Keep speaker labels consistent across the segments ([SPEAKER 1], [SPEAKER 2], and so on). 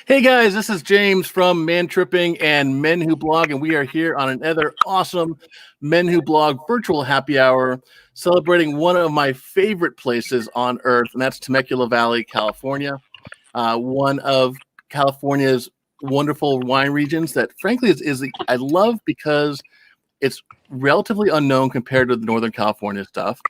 [SPEAKER 1] Hey guys, this is James from Man Tripping and MenWhoBlog, and we are here on another awesome MenWhoBlog virtual happy hour celebrating one of my favorite places on earth, and that's Temecula Valley, California. One of California's wonderful wine regions that, frankly, I love because it's relatively unknown compared to the Northern California stuff,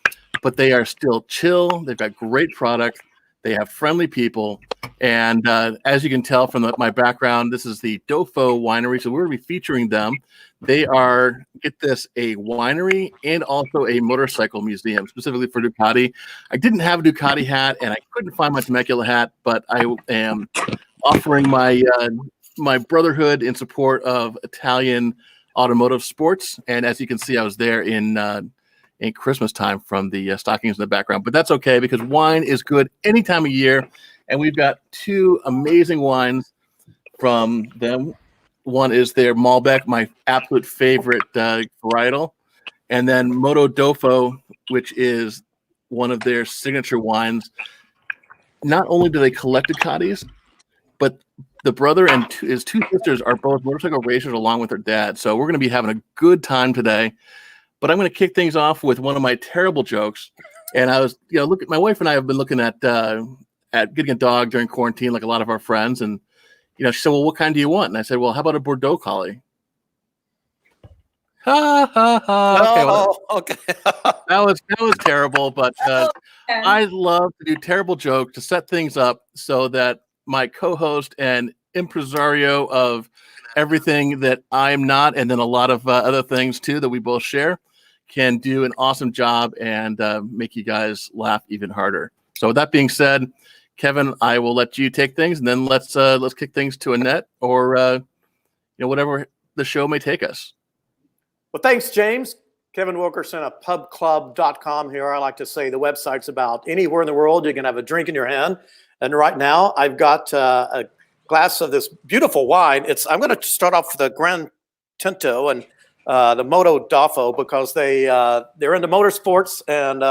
[SPEAKER 1] but they are still chill. They've got great product. They have friendly people. And as you can tell from my background, this is the Doffo Winery. So we're going to be featuring them. They are, get this, a winery and also a motorcycle museum, specifically for Ducati. I didn't have a Ducati hat, and I couldn't find my Temecula hat, but I am offering my my brotherhood in support of Italian automotive sports. And as you can see, I was there in Christmas time from the stockings in the background. But that's okay, because wine is good any time of year. And we've got two amazing wines from them. One is their Malbec, my absolute favorite varietal. And then Moto Doffo, which is one of their signature wines. Not only do they collect Ducatis, but the brother and his two sisters are both motorcycle racers along with their dad. So we're going to be having a good time today. But I'm going to kick things off with one of my terrible jokes. And I was, look at my wife and I have been looking at getting a dog during quarantine, like a lot of our friends. And, she said, well, what kind do you want? And I said, well, how about a Bordeaux Collie? Ha, ha, ha. Okay, that was terrible. But I love to do terrible jokes to set things up so that my co-host and impresario of everything that I'm not, and then a lot of other things too that we both share, can do an awesome job and make you guys laugh even harder. So with that being said, Kevin, I will let you take things, and then let's kick things to Annette, or whatever the show may take us.
[SPEAKER 2] Well, thanks, James. Kevin Wilkerson of pubclub.com here. I like to say the website's about anywhere in the world you can have a drink in your hand. And right now I've got a glass of this beautiful wine. I'm going to start off with the Gran Tinto and the Moto Doffo, because they're into motorsports, and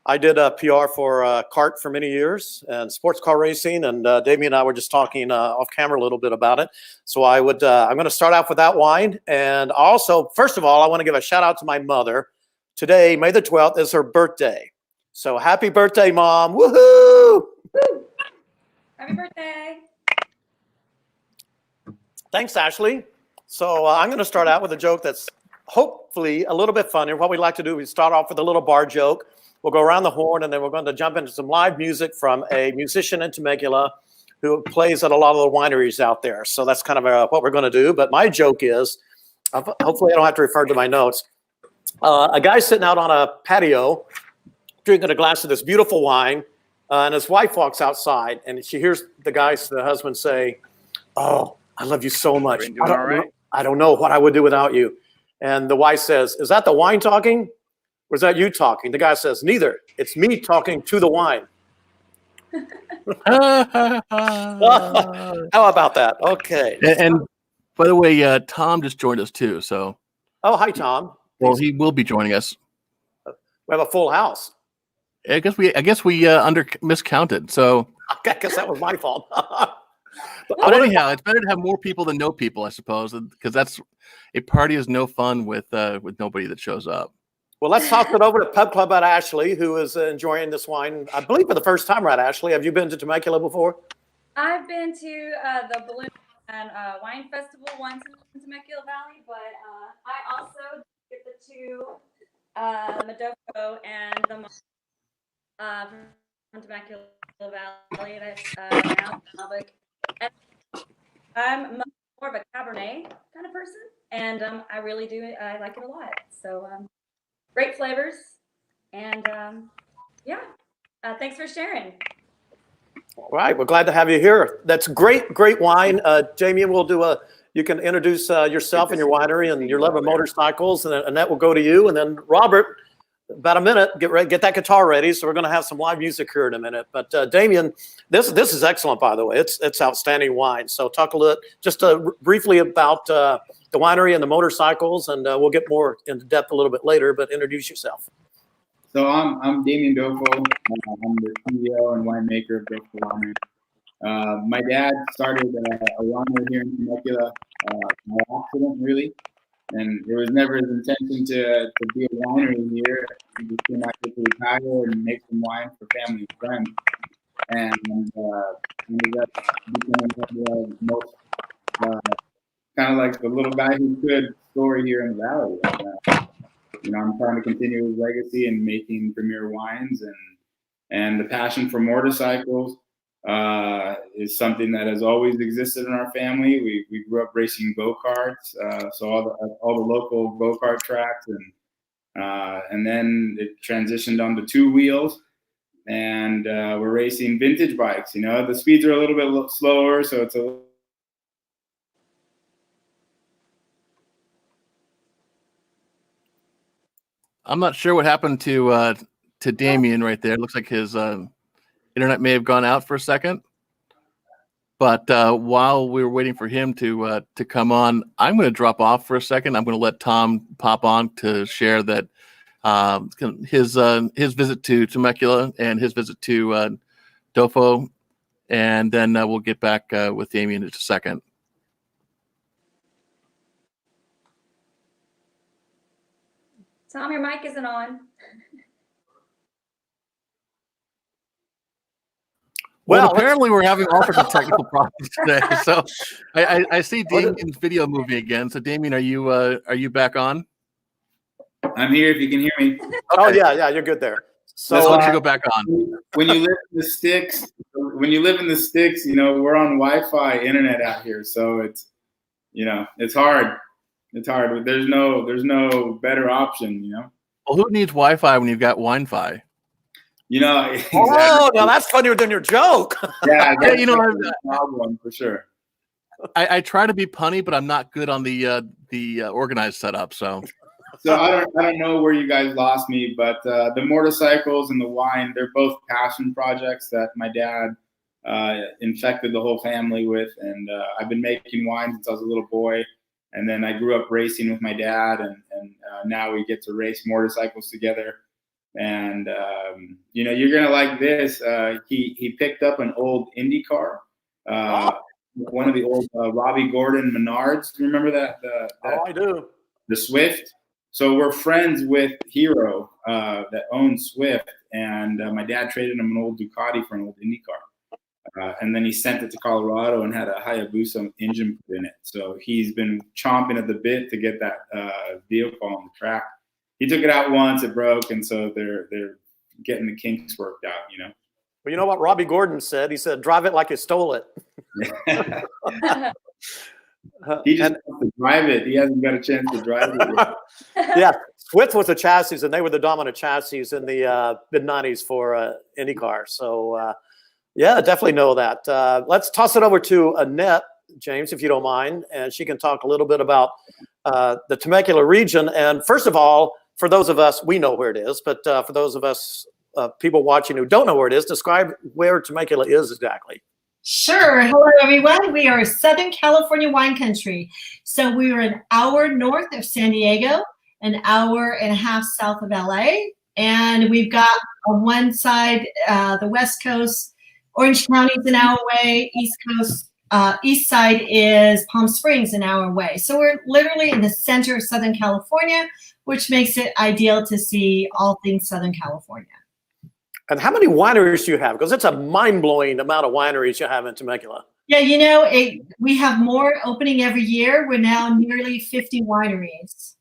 [SPEAKER 2] I did a PR for CART for many years and sports car racing, and Damian and I were just talking off camera a little bit about it. So I'm going to start off with that wine. And also, first of all, I want to give a shout out to my mother. Today, May the 12th, is her birthday. So happy birthday, Mom. Woohoo!
[SPEAKER 3] Woo! Happy birthday.
[SPEAKER 2] Thanks, Ashley. So I'm going to start out with a joke that's hopefully a little bit funny. What we like to do is start off with a little bar joke. We'll go around the horn, and then we're going to jump into some live music from a musician in Temecula who plays at a lot of the wineries out there. So that's kind of what we're going to do. But my joke is, hopefully I don't have to refer to my notes. A guy's sitting out on a patio drinking a glass of this beautiful wine, and his wife walks outside, and she hears the husband say, "Oh, I love you so much. I don't know what I would do without you." And the wife says, "Is that the wine talking? Or is that you talking?" The guy says, "Neither. It's me talking to the wine." How about that? Okay.
[SPEAKER 1] And by the way, Tom just joined us too. So.
[SPEAKER 2] Oh, hi, Tom.
[SPEAKER 1] Well, he will be joining us.
[SPEAKER 2] We have a full house.
[SPEAKER 1] I guess we miscounted. So.
[SPEAKER 2] I guess that was my fault.
[SPEAKER 1] But anyhow, it's better to have more people than no people, I suppose, because a party is no fun with nobody that shows up.
[SPEAKER 2] Well, let's toss it over to Pub Club at Ashley, who is enjoying this wine, I believe, for the first time. Right, Ashley? Have you been to Temecula before?
[SPEAKER 3] I've been to the Balloon and Wine Festival once in Temecula Valley, but I also get the two Modofo and the from Temecula Valley, and I'm more of a Cabernet kind of person, and I really do. I like it a lot. So great flavors, and thanks for sharing.
[SPEAKER 2] All right, we're glad to have you here. That's great wine. Damian, you can introduce yourself and your winery and your love of motorcycles, and Annette will go to you, and then Robert, about a minute, get that guitar ready. So we're going to have some live music here in a minute. But Damian, this is excellent, by the way. It's outstanding wine. So talk a little, just briefly about the winery and the motorcycles, and we'll get more into depth a little bit later. But introduce yourself.
[SPEAKER 4] So I'm Damian Doffo. I'm the CEO and winemaker of Doffo Winery. My dad started a winery here in Temecula by accident, really. And it was never his intention to be a winery here. He just came out here to retire and make some wine for family and friends. And ended up becoming one of the most kind of like the little guy who could story here in the valley. And, I'm trying to continue his legacy and making premier wines, and the passion for motorcycles is something that has always existed in our family. We grew up racing go-karts, so all the local go-kart tracks, and then it transitioned onto two wheels, and we're racing vintage bikes. The speeds are a little bit slower, so it's a
[SPEAKER 1] I'm not sure what happened to Damian right there. It looks like his internet may have gone out for a second. But while we were waiting for him to come on, I'm going to drop off for a second. I'm going to let Tom pop on to share that his visit to Temecula and his visit to Doffo, and then we'll get back with Damian in just a second.
[SPEAKER 3] Tom, your mic isn't on.
[SPEAKER 1] Well, apparently we're having all sorts of technical problems today. So I see Damian's video moving again. So Damian, are you back on?
[SPEAKER 4] I'm here if you can hear me.
[SPEAKER 2] Oh yeah, you're good there.
[SPEAKER 1] So let's let you go back on.
[SPEAKER 4] When you live in the sticks, we're on Wi-Fi internet out here, so it's hard. It's hard. There's no better option.
[SPEAKER 1] Well, who needs Wi-Fi when you've got Wine-Fi?
[SPEAKER 4] Exactly.
[SPEAKER 2] Oh, now that's funnier than your joke.
[SPEAKER 4] Yeah,
[SPEAKER 1] yeah,
[SPEAKER 4] problem for sure.
[SPEAKER 1] I try to be punny, but I'm not good on the organized setup. So
[SPEAKER 4] I don't know where you guys lost me, but the motorcycles and the wine, they're both passion projects that my dad infected the whole family with, and I've been making wine since I was a little boy. And then I grew up racing with my dad, and now we get to race motorcycles together. And you're gonna like this. He picked up an old Indy car, one of the old Robbie Gordon Menards. Do you remember that?
[SPEAKER 2] I do.
[SPEAKER 4] The Swift. So we're friends with Hero that owns Swift, and my dad traded him an old Ducati for an old Indy car. And then he sent it to Colorado and had a Hayabusa engine put in it. So he's been chomping at the bit to get that vehicle on the track. He took it out once, it broke, and so they're getting the kinks worked out.
[SPEAKER 2] Well, you know what Robbie Gordon said? He said, "Drive it like you stole it."
[SPEAKER 4] He just wants to drive it. He hasn't got a chance to drive it yet.
[SPEAKER 2] Yeah, Swift was the chassis, and they were the dominant chassis in the mid-'90s for IndyCar. So. Yeah, definitely know that. Let's toss it over to Annette, James, if you don't mind, and she can talk a little bit about the Temecula region. And first of all, for those of us, we know where it is, but for those of us people watching who don't know where it is, describe where Temecula is exactly.
[SPEAKER 5] Sure. Hello, everyone. We are Southern California wine country. So we are an hour north of San Diego, an hour and a half south of LA, and we've got on one side the West Coast. Orange County is an hour away. East Coast, east side is Palm Springs, an hour away. So we're literally in the center of Southern California, which makes it ideal to see all things Southern California.
[SPEAKER 2] And how many wineries do you have? Because it's a mind-blowing amount of wineries you have in Temecula.
[SPEAKER 5] Yeah, we have more opening every year. We're now nearly 50 wineries.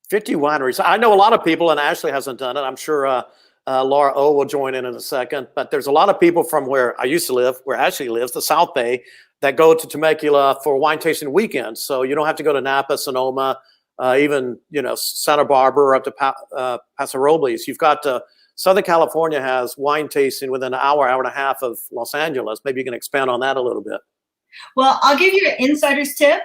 [SPEAKER 2] 50 wineries. I know a lot of people, and Ashley hasn't done it. I'm sure Laura O will join in a second, but there's a lot of people from where I used to live, where Ashley lives, the South Bay, that go to Temecula for wine tasting weekends. So you don't have to go to Napa, Sonoma, even Santa Barbara up to Paso Robles. You've got Southern California has wine tasting within an hour and a half of Los Angeles. Maybe you can expand on that a little bit.
[SPEAKER 5] Well, I'll give you an insider's tip.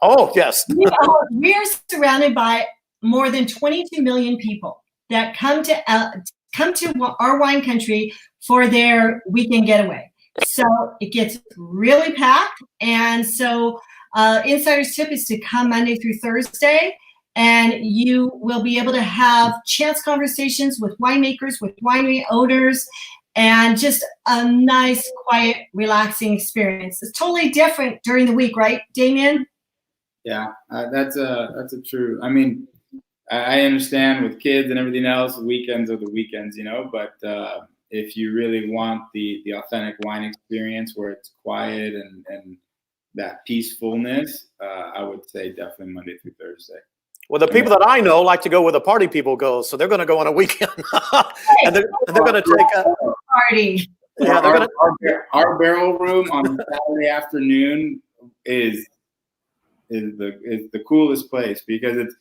[SPEAKER 2] Oh yes,
[SPEAKER 5] we are surrounded by more than 22 million people that come to our wine country for their weekend getaway. So it gets really packed. And so insider's tip is to come Monday through Thursday, and you will be able to have chance conversations with winemakers, with winery owners, and just a nice, quiet, relaxing experience. It's totally different during the week, right, Damian?
[SPEAKER 4] Yeah, that's a true. I mean, I understand with kids and everything else, weekends are the weekends, you know. But if you really want the authentic wine experience where it's quiet and that peacefulness, I would say definitely Monday through Thursday.
[SPEAKER 2] Well, the people that I know like to go where the party people go, so they're going to go on a weekend, and they're going to take a
[SPEAKER 5] party.
[SPEAKER 2] Yeah, they're gonna.
[SPEAKER 4] Our barrel room on Saturday afternoon is the coolest place because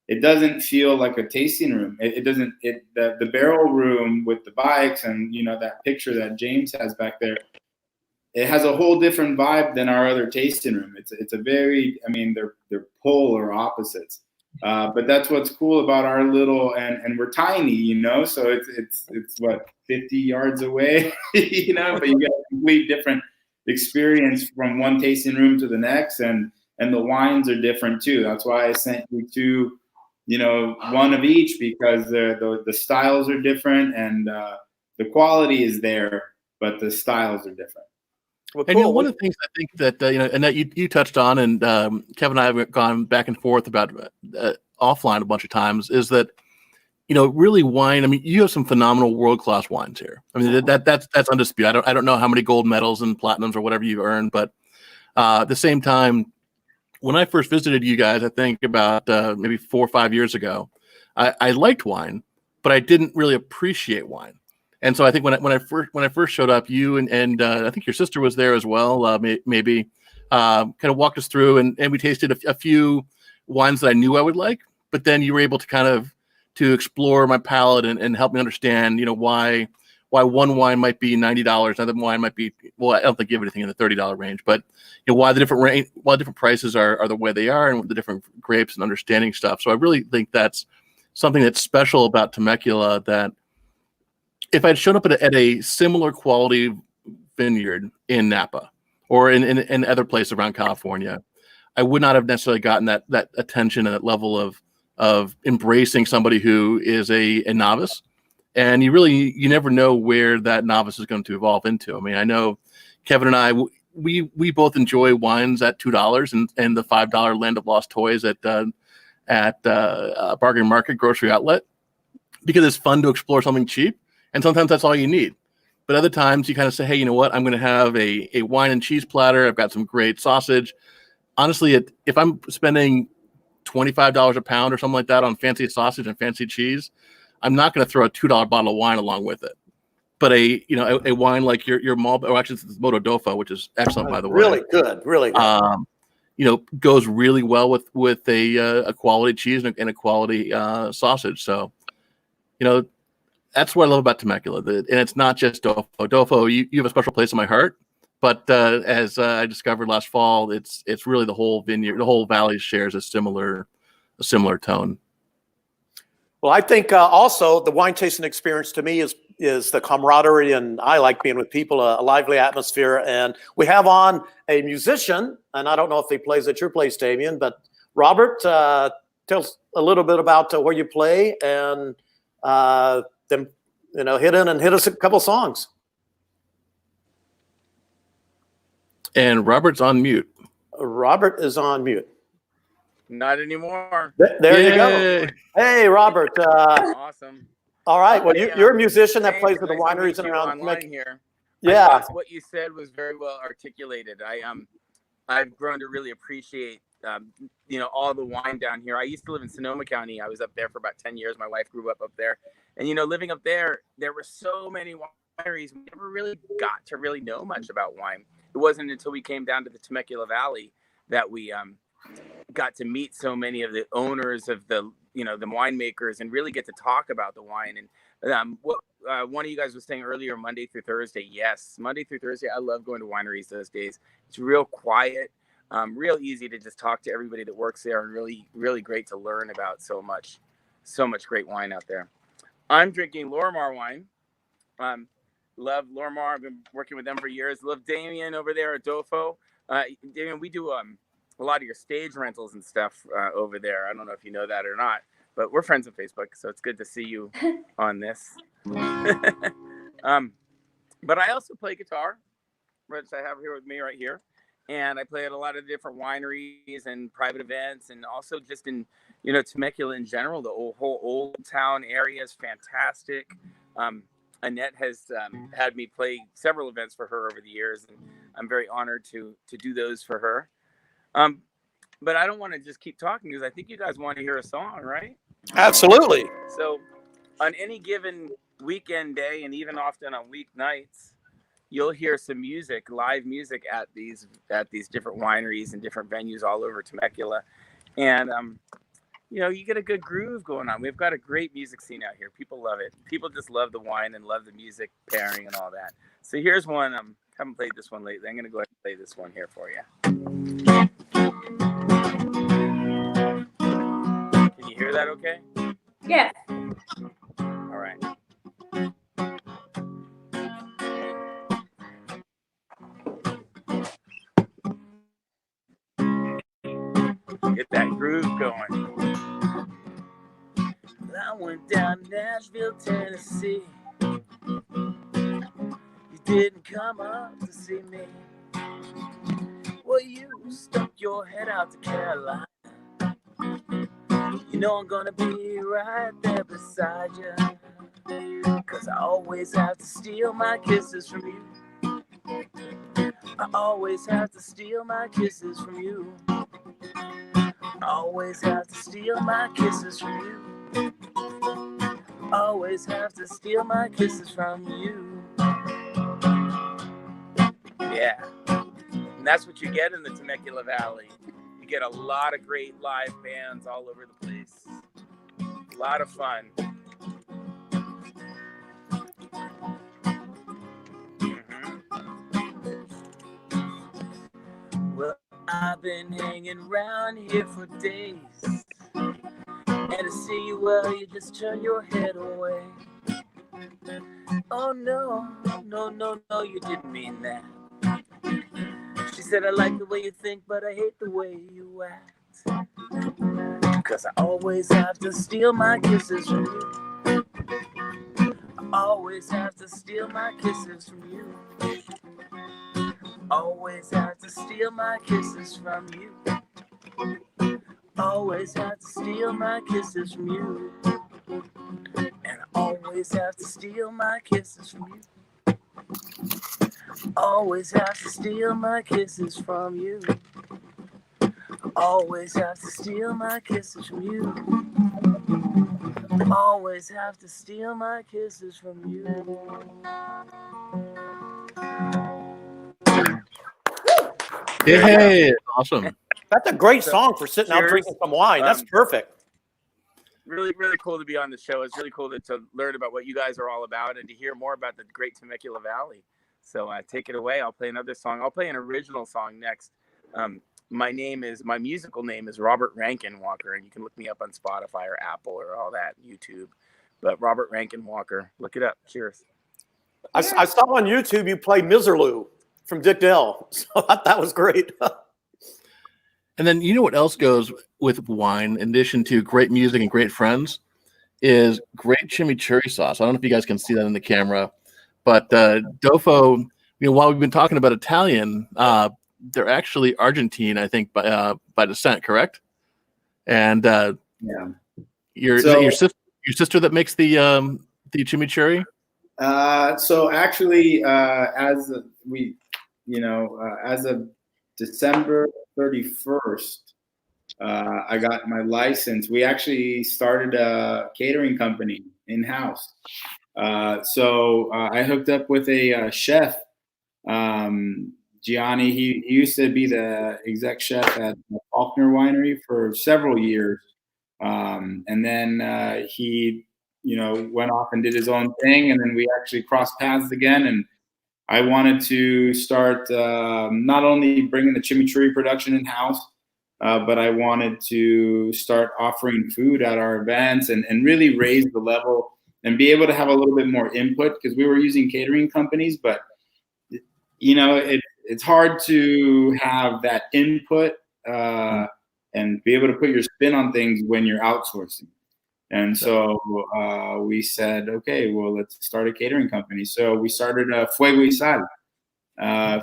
[SPEAKER 4] it doesn't feel like a tasting room. It doesn't. The barrel room with the bikes and that picture that James has back there. It has a whole different vibe than our other tasting room. It's a very. I mean, they're polar opposites. But that's what's cool about our little and we're tiny, so it's what 50 yards away, but you get a complete different experience from one tasting room to the next, and the wines are different too. That's why I sent you two, one of each, because the styles are different and the quality is there, but the styles are different.
[SPEAKER 2] Well,
[SPEAKER 1] cool. And one of the things I think that and that you touched on, and Kevin and I have gone back and forth about offline a bunch of times, is that really wine. I mean, you have some phenomenal world-class wines here. I mean, that's undisputed. I don't know how many gold medals and platinums or whatever you've earned, but at the same time, when I first visited you guys, I think about maybe 4 or 5 years ago, I liked wine, but I didn't really appreciate wine. And so I think when I first showed up, you and I think your sister was there as well, maybe kind of walked us through, and we tasted a few wines that I knew I would like, but then you were able to explore my palate and help me understand, why one wine might be $90, another wine might be, well, I don't think you have anything in the $30 range, but why the different prices are the way they are, and the different grapes and understanding stuff. So I really think that's something that's special about Temecula, that if I'd shown up at a similar quality vineyard in Napa or in other places around California, I would not have necessarily gotten that attention and that level of embracing somebody who is a novice. And you never know where that novice is going to evolve into. I mean, I know Kevin and I, we both enjoy wines at $2 and the $5 Land of Lost Toys at Bargain Market Grocery Outlet, because it's fun to explore something cheap. And sometimes that's all you need. But other times you kind of say, hey, you know what? I'm going to have a wine and cheese platter. I've got some great sausage. Honestly, if I'm spending $25 a pound or something like that on fancy sausage and fancy cheese, I'm not going to throw a $2 bottle of wine along with it. But a wine like your Malbec, or actually it's Moto Doffo, which is excellent, by the way.
[SPEAKER 2] Really good.
[SPEAKER 1] Goes really well with a quality cheese and a quality sausage. So, that's what I love about Temecula, and it's not just Doffo. Doffo, you have a special place in my heart, but as I discovered last fall, it's really the whole vineyard, the whole valley shares a similar tone.
[SPEAKER 2] Well, I think also the wine tasting experience to me is the camaraderie, and I like being with people, a lively atmosphere. And we have on a musician, and I don't know if he plays at your place, Damian, but Robert, tell us a little bit about where you play, and then hit us a couple songs.
[SPEAKER 1] And Robert's on mute.
[SPEAKER 2] Robert is on mute.
[SPEAKER 6] Not anymore.
[SPEAKER 2] There you go. Hey, Robert.
[SPEAKER 6] Awesome.
[SPEAKER 2] All right. Well, you're a musician that plays with the wineries and around
[SPEAKER 6] here.
[SPEAKER 2] Yeah.
[SPEAKER 6] What you said was very well articulated. I've grown to really appreciate all the wine down here. I used to live in Sonoma County. I was up there for about 10 years. My wife grew up there. And, living up there were so many wineries. We never really got to really know much about wine. It wasn't until we came down to the Temecula Valley that we got to meet so many of the owners of the winemakers and really get to talk about the wine. And what one of you guys was saying earlier, Monday through Thursday. Yes, Monday through Thursday. I love going to wineries those days. It's real quiet, real easy to just talk to everybody that works there, and really, really great to learn about so much great wine out there. I'm drinking Lorimar wine. Love Lorimar. I've been working with them for years. Love Damian over there at Doffo. Damian, we do a lot of your stage rentals and stuff over there. I don't know if you know that or not, but we're friends on Facebook, so it's good to see you on this. But I also play guitar, which I have here with me right here. And I play at a lot of different wineries and private events, and also just in, Temecula in general. The whole old town area is fantastic. Annette has had me play several events for her over the years, and I'm very honored to do those for her. But I don't want to just keep talking because I think you guys want to hear a song, right?
[SPEAKER 2] Absolutely.
[SPEAKER 6] So on any given weekend day, and even often on weeknights, you'll hear some music, live music at these different wineries and different venues all over Temecula. And, you get a good groove going on. We've got a great music scene out here. People love it. People just love the wine and love the music pairing and all that. So here's one. Haven't played this one lately. I'm going to go ahead and play this one here for you. Can you hear that okay?
[SPEAKER 3] Yes.
[SPEAKER 6] All right. Get that groove going. I went down to Nashville, Tennessee. You didn't come up to see me. Well, you stuck your head out to Carolina. You know I'm gonna be right there beside you. 'Cause I always have to steal my kisses from you. I always have to steal my kisses from you. I always have to steal my kisses from you. Always have to steal my kisses from you. Yeah. And that's what you get in the Temecula Valley. You get a lot of great live bands all over the place. A lot of fun. Well, I've been hanging around here for days. And to see you, well, you just turn your head away. Oh, no, you didn't mean that. She said, I like the way you think, but I hate the way you act. 'Cause I always have to steal my kisses from you. I always have to steal my kisses from you. Always have to steal my kisses from you. Always have to steal my kisses from you. And I always have to steal my kisses from you. Always have to steal my kisses from you. Always have to steal my kisses from you. Always have to steal my kisses from you.
[SPEAKER 1] Yeah, awesome.
[SPEAKER 2] That's a great song for sitting out drinking some wine. That's perfect.
[SPEAKER 6] Really, really cool to be on the show. It's really cool to learn about what you guys are all about and to hear more about the great Temecula Valley. So take it away. I'll play another song. I'll play an original song next. My musical name is Robert Rankin Walker, and you can look me up on Spotify or Apple or all that, YouTube. But Robert Rankin Walker, look it up. Cheers.
[SPEAKER 2] I saw on YouTube you play Miserlou from Dick Dale. So that was great.
[SPEAKER 1] And then you know what else goes with wine, in addition to great music and great friends, is great chimichurri sauce. I don't know if you guys can see that in the camera, but Doffo, while we've been talking about Italian, they're actually Argentine, I think, by descent, correct? And
[SPEAKER 4] Yeah.
[SPEAKER 1] is that your sister that makes the chimichurri?
[SPEAKER 4] So actually, as of December 31st, I got my license. We actually started a catering company in-house. So I hooked up with a chef, Gianni. He used to be the exec chef at Faulkner Winery for several years. And then he, went off and did his own thing. And then we actually crossed paths again. And I wanted to start not only bringing the chimichurri production in-house, but I wanted to start offering food at our events and really raise the level and be able to have a little bit more input, because we were using catering companies, but it's hard to have that input and be able to put your spin on things when you're outsourcing. And so we said, okay, well, let's start a catering company. So we started Fuego y Sal.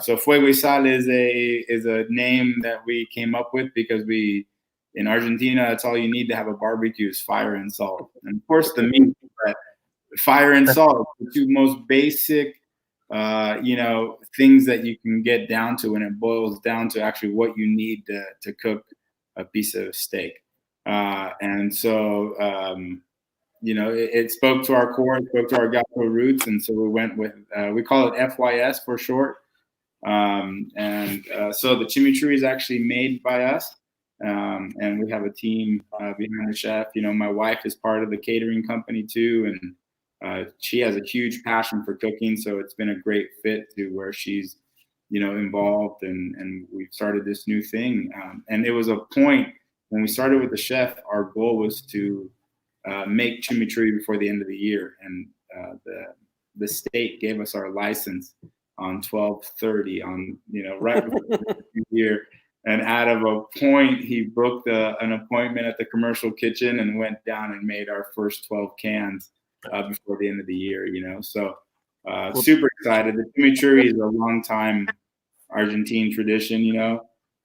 [SPEAKER 4] So Fuego y Sal is a name that we came up with because in Argentina, that's all you need to have a barbecue is fire and salt. And of course the meat, but fire and salt, the two most basic, things that you can get down to when it boils down to actually what you need to cook a piece of steak. And so, it spoke to our core, it spoke to our Gaucho roots. And so we went with, we call it FYS for short. So the chimichurri is actually made by us. And we have a team behind the chef. My wife is part of the catering company too. And she has a huge passion for cooking. So it's been a great fit to where she's, involved. And we've started this new thing. And it was a point when we started with the chef, our goal was to make chimichurri before the end of the year. And the state gave us our license on 12/30 on, right before the year. And out of a point, he booked an appointment at the commercial kitchen and went down and made our first 12 cans before the end of the year, So super excited. The chimichurri is a long time Argentine tradition,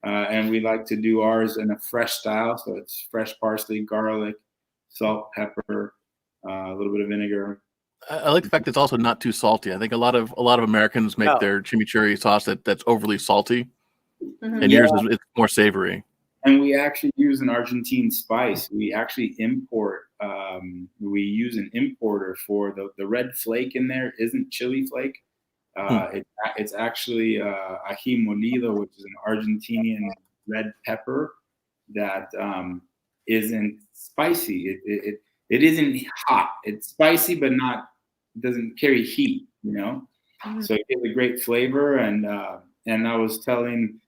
[SPEAKER 4] and we like to do ours in a fresh style. So it's fresh parsley, garlic, salt, pepper, a little bit of vinegar.
[SPEAKER 1] I like the fact that it's also not too salty. I think a lot of Americans make their chimichurri sauce that's overly salty, and yours is it's more savory.
[SPEAKER 4] And we actually use an Argentine spice. We actually import. We use an importer for the red flake in there. Isn't chili flake? It's actually ají molido, which is an Argentinian red pepper that isn't spicy. It isn't hot. It's spicy, but doesn't carry heat. So it gives a great flavor. And I was telling.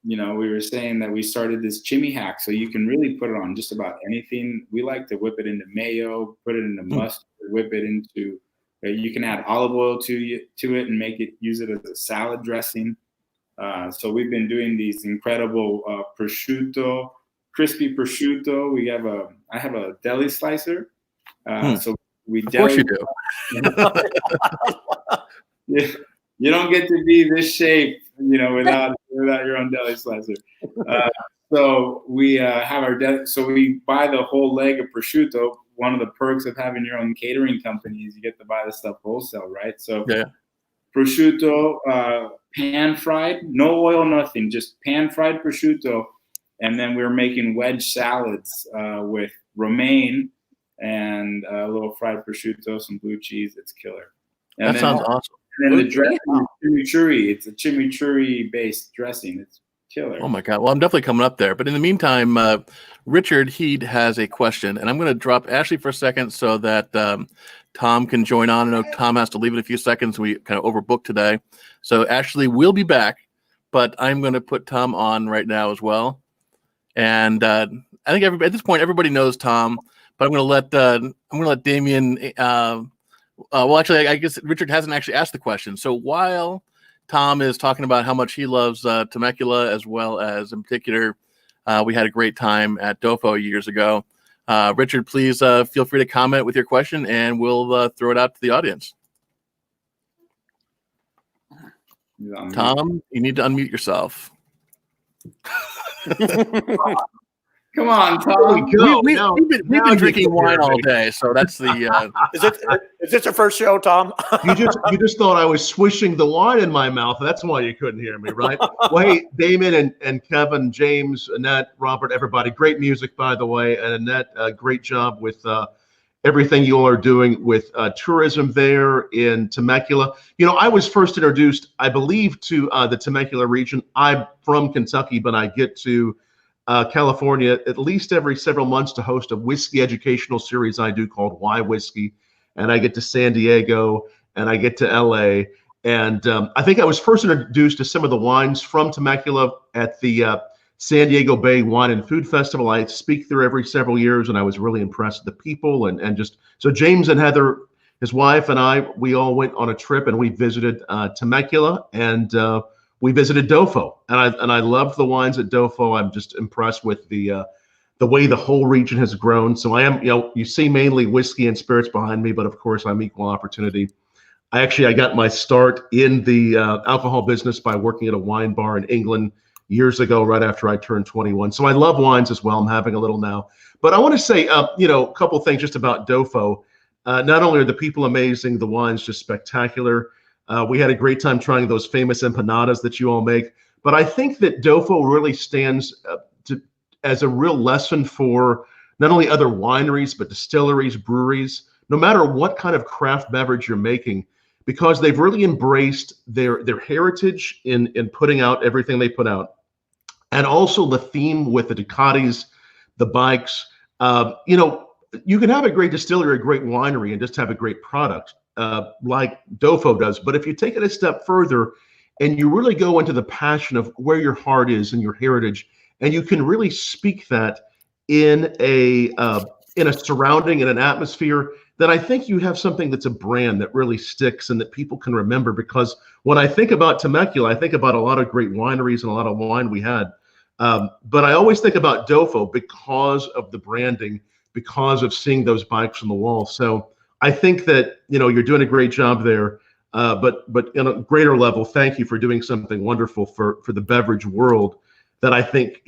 [SPEAKER 4] We were saying that we started this chimi hack, so you can really put it on just about anything. We like to whip it into mayo, put it into mustard, whip it into. You can add olive oil to it and use it as a salad dressing. So we've been doing these incredible prosciutto, crispy prosciutto. I have a deli slicer, so we.
[SPEAKER 1] Of course you do.
[SPEAKER 4] You don't get to be this shape, without your own deli slicer. So we have our so we buy the whole leg of prosciutto. One of the perks of having your own catering company is you get to buy the stuff wholesale, right? So prosciutto, pan fried, no oil, nothing, just pan fried prosciutto, and then we're making wedge salads with romaine and a little fried prosciutto, some blue cheese. It's killer. And
[SPEAKER 1] that sounds awesome.
[SPEAKER 4] And then the dressing is chimichurri. It's a chimichurri-based dressing. It's killer.
[SPEAKER 1] Oh my God! Well, I'm definitely coming up there. But in the meantime, Richard Heed has a question, and I'm going to drop Ashley for a second so that Tom can join on. I know Tom has to leave in a few seconds. We kind of overbooked today, so Ashley will be back. But I'm going to put Tom on right now as well. And I think at this point everybody knows Tom. But I'm going to let Damian. Well, actually, I guess Richard hasn't actually asked the question. So while Tom is talking about how much he loves Temecula, as well as in particular, we had a great time at Doffo years ago. Richard, please feel free to comment with your question, and we'll throw it out to the audience. Tom, you need to unmute yourself.
[SPEAKER 4] Come on, Tom.
[SPEAKER 1] We've been drinking wine all day, so that's the.
[SPEAKER 2] Is this your first show, Tom?
[SPEAKER 7] You just thought I was swishing the wine in my mouth. That's why you couldn't hear me, right? Well, hey, Damon and Kevin, James, Annette, Robert, everybody, great music, by the way, and Annette, great job with everything you all are doing with tourism there in Temecula. I was first introduced, I believe, to the Temecula region. I'm from Kentucky, but I get to California at least every several months to host a whiskey educational series I do called Why Whiskey. And I get to San Diego and I get to LA. And I think I was first introduced to some of the wines from Temecula at the San Diego Bay Wine and Food Festival. I speak there every several years, and I was really impressed with the people. And just so James and Heather, his wife, and I, we all went on a trip and we visited Temecula, and we visited Doffo, and I loved the wines at Doffo. I'm just impressed with the the way the whole region has grown. So I am, you see mainly whiskey and spirits behind me, but of course I'm equal opportunity. I got my start in the alcohol business by working at a wine bar in England years ago, right after I turned 21. So I love wines as well. I'm having a little now. But I want to say, a couple things just about Doffo. Not only are the people amazing, the wine's just spectacular. We had a great time trying those famous empanadas that you all make. But I think that Doffo really stands as a real lesson for not only other wineries, but distilleries, breweries, no matter what kind of craft beverage you're making, because they've really embraced their heritage in putting out everything they put out. And also the theme with the Ducatis, the bikes. You can have a great distillery, a great winery, and just have a great product like Doffo does. But if you take it a step further and you really go into the passion of where your heart is and your heritage, and you can really speak that in a surrounding, in an atmosphere, then I think you have something that's a brand that really sticks and that people can remember. Because when I think about Temecula, I think about a lot of great wineries and a lot of wine we had. But I always think about Doffo because of the branding, because of seeing those bikes on the wall. So I think that, you're doing a great job there. But on a greater level, thank you for doing something wonderful for the beverage world that I think,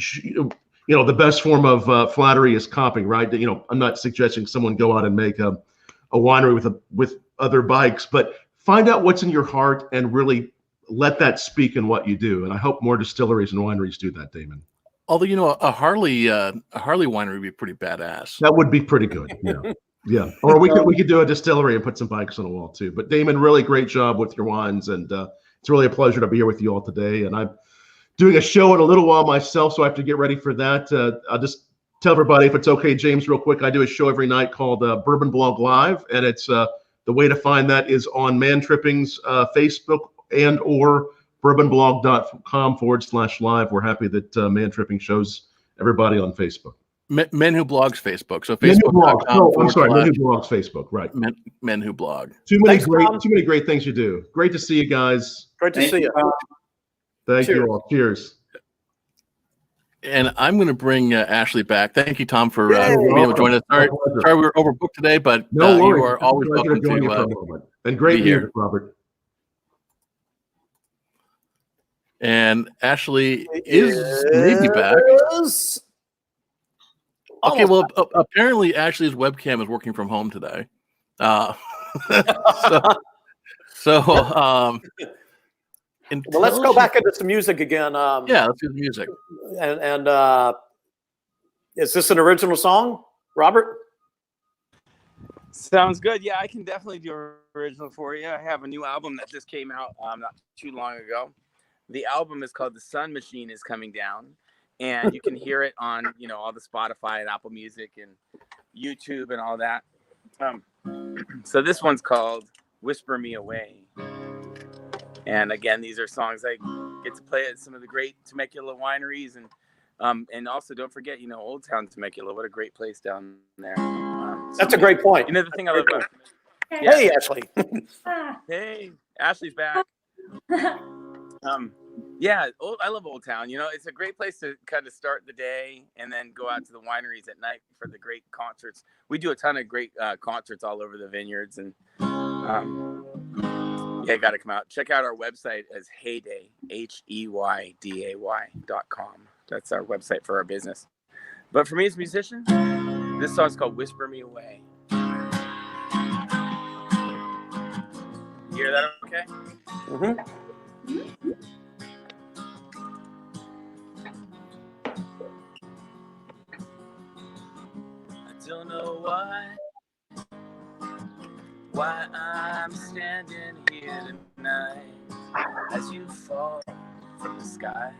[SPEAKER 7] the best form of flattery is copying, right? I'm not suggesting someone go out and make a winery with other bikes, but find out what's in your heart and really let that speak in what you do. And I hope more distilleries and wineries do that, Damon.
[SPEAKER 1] Although, a Harley winery would be pretty badass.
[SPEAKER 7] That would be pretty good. Yeah. Yeah. Or we could do a distillery and put some bikes on the wall too. But Damon, really great job with your wines. And it's really a pleasure to be here with you all today. And I'm doing a show in a little while myself, so I have to get ready for that. I'll just tell everybody, if it's okay, James, real quick, I do a show every night called Bourbon Blog Live. And it's the way to find that is on Man Tripping's Facebook and or bourbonblog.com/live. We're happy that Man Tripping shows everybody on Facebook.
[SPEAKER 1] MenWhoBlog's Facebook. So
[SPEAKER 7] Facebook.
[SPEAKER 1] Facebook.com.
[SPEAKER 7] I'm sorry, MenWhoBlog's Facebook. Right.
[SPEAKER 1] MenWhoBlog.
[SPEAKER 7] Too many great things you do. Great to see you guys.
[SPEAKER 2] Great to see you.
[SPEAKER 7] Thank you all. Cheers.
[SPEAKER 1] And I'm going to bring Ashley back. Thank you, Tom, for being able to join us. Sorry we were overbooked today, but you are always welcome to
[SPEAKER 7] and great
[SPEAKER 1] be
[SPEAKER 7] music, Robert.
[SPEAKER 1] And Ashley is maybe back. Okay, well, apparently Ashley's webcam is working from home today. Well,
[SPEAKER 2] let's go back into some music again.
[SPEAKER 1] Yeah, let's do the music.
[SPEAKER 2] And is this an original song, Robert?
[SPEAKER 6] Sounds good. Yeah, I can definitely do an original for you. I have a new album that just came out not too long ago. The album is called The Sun Machine Is Coming Down. And you can hear it on, all the Spotify and Apple Music and YouTube and all that. So this one's called Whisper Me Away. And again, these are songs I get to play at some of the great Temecula wineries. And also don't forget, Old Town Temecula. What a great place down there.
[SPEAKER 2] That's a great point.
[SPEAKER 6] The thing I love about
[SPEAKER 2] Temecula. Hey, Ashley.
[SPEAKER 6] Hey, Ashley's back. Yeah, I love Old Town. It's a great place to kind of start the day and then go out to the wineries at night for the great concerts. We do a ton of great concerts all over the vineyards, and got to come out. Check out our website as Heyday, HEYDAY.com. That's our website for our business. But for me as a musician, this song's called Whisper Me Away. You hear that okay?
[SPEAKER 2] Mm-hmm.
[SPEAKER 6] Don't know why I'm standing here tonight as you fall from the sky.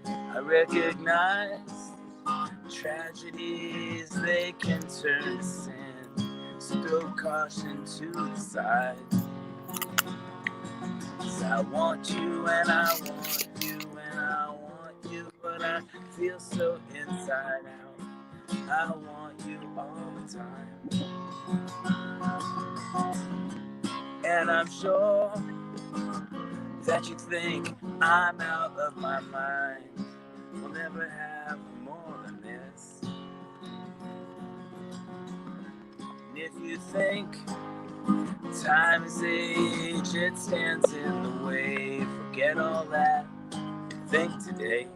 [SPEAKER 6] I recognize tragedies, they can turn to sin, so throw caution to the side. 'Cause I want you and I want you and I want you, but I feel so inside out. I want you all the time. And I'm sure that you think I'm out of my mind. we'll never have more than this. And if you think time is age, it stands in the way, forget all that, think today.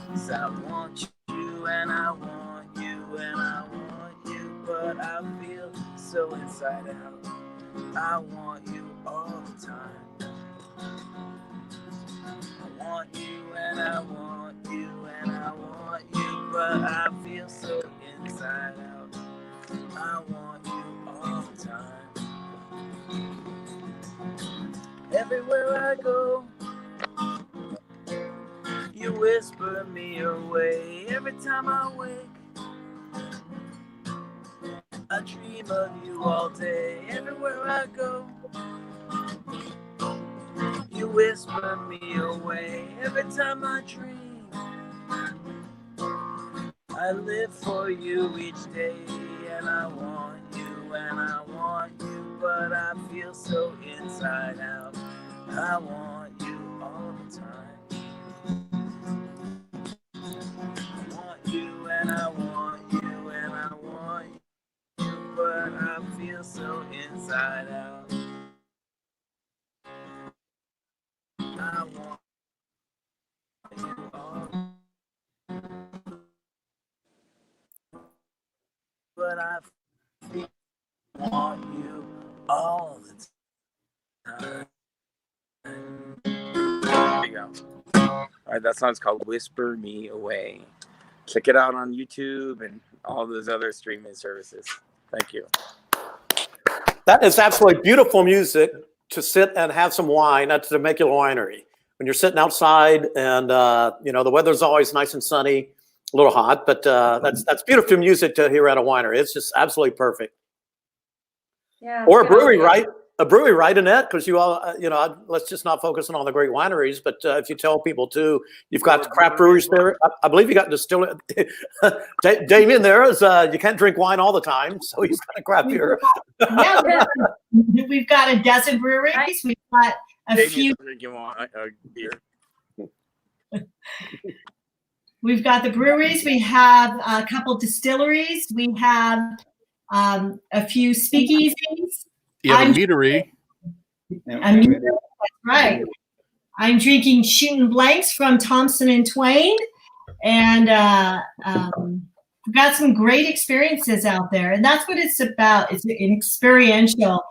[SPEAKER 6] 'Cause I want you and I want you and I want you, but I feel so inside out, I want you all the time. I want you and I want you and I want you, but I feel so inside out, I want you all the time. Everywhere I go, you whisper me away. Every time I wake, I dream of you all day. Everywhere I go, you whisper me away. Every time I dream, I live for you each day. And I want you and I want you, but I feel so inside out, I want you all the time. I want you and I want you and I want you, but I feel so inside out, I want you all, but I want you all the time. There you go. All right, that song's called Whisper Me Away. Check it out on YouTube and all those other streaming services. Thank you.
[SPEAKER 2] That is absolutely beautiful music to sit and have some wine at the Temecula Winery. When you're sitting outside and, the weather's always nice and sunny, a little hot, but that's beautiful music to hear at a winery. It's just absolutely perfect.
[SPEAKER 3] Yeah.
[SPEAKER 2] Or a brewery, right? A brewery, right, Annette? Because you all, let's just not focus on all the great wineries, but if you tell people too, you've got craft breweries there. I believe you got distillery. Damian there is, you can't drink wine all the time, so he's got a craft beer.
[SPEAKER 5] Yeah, we've got a dozen breweries. We've got a few.
[SPEAKER 6] Beer.
[SPEAKER 5] We've got the breweries. We have a couple distilleries. We have a few speakeasies.
[SPEAKER 1] You have a meadery.
[SPEAKER 5] That's right. I'm drinking Shooting Blanks from Thompson and Twain, and we've got some great experiences out there. And that's what it's about. It's an experiential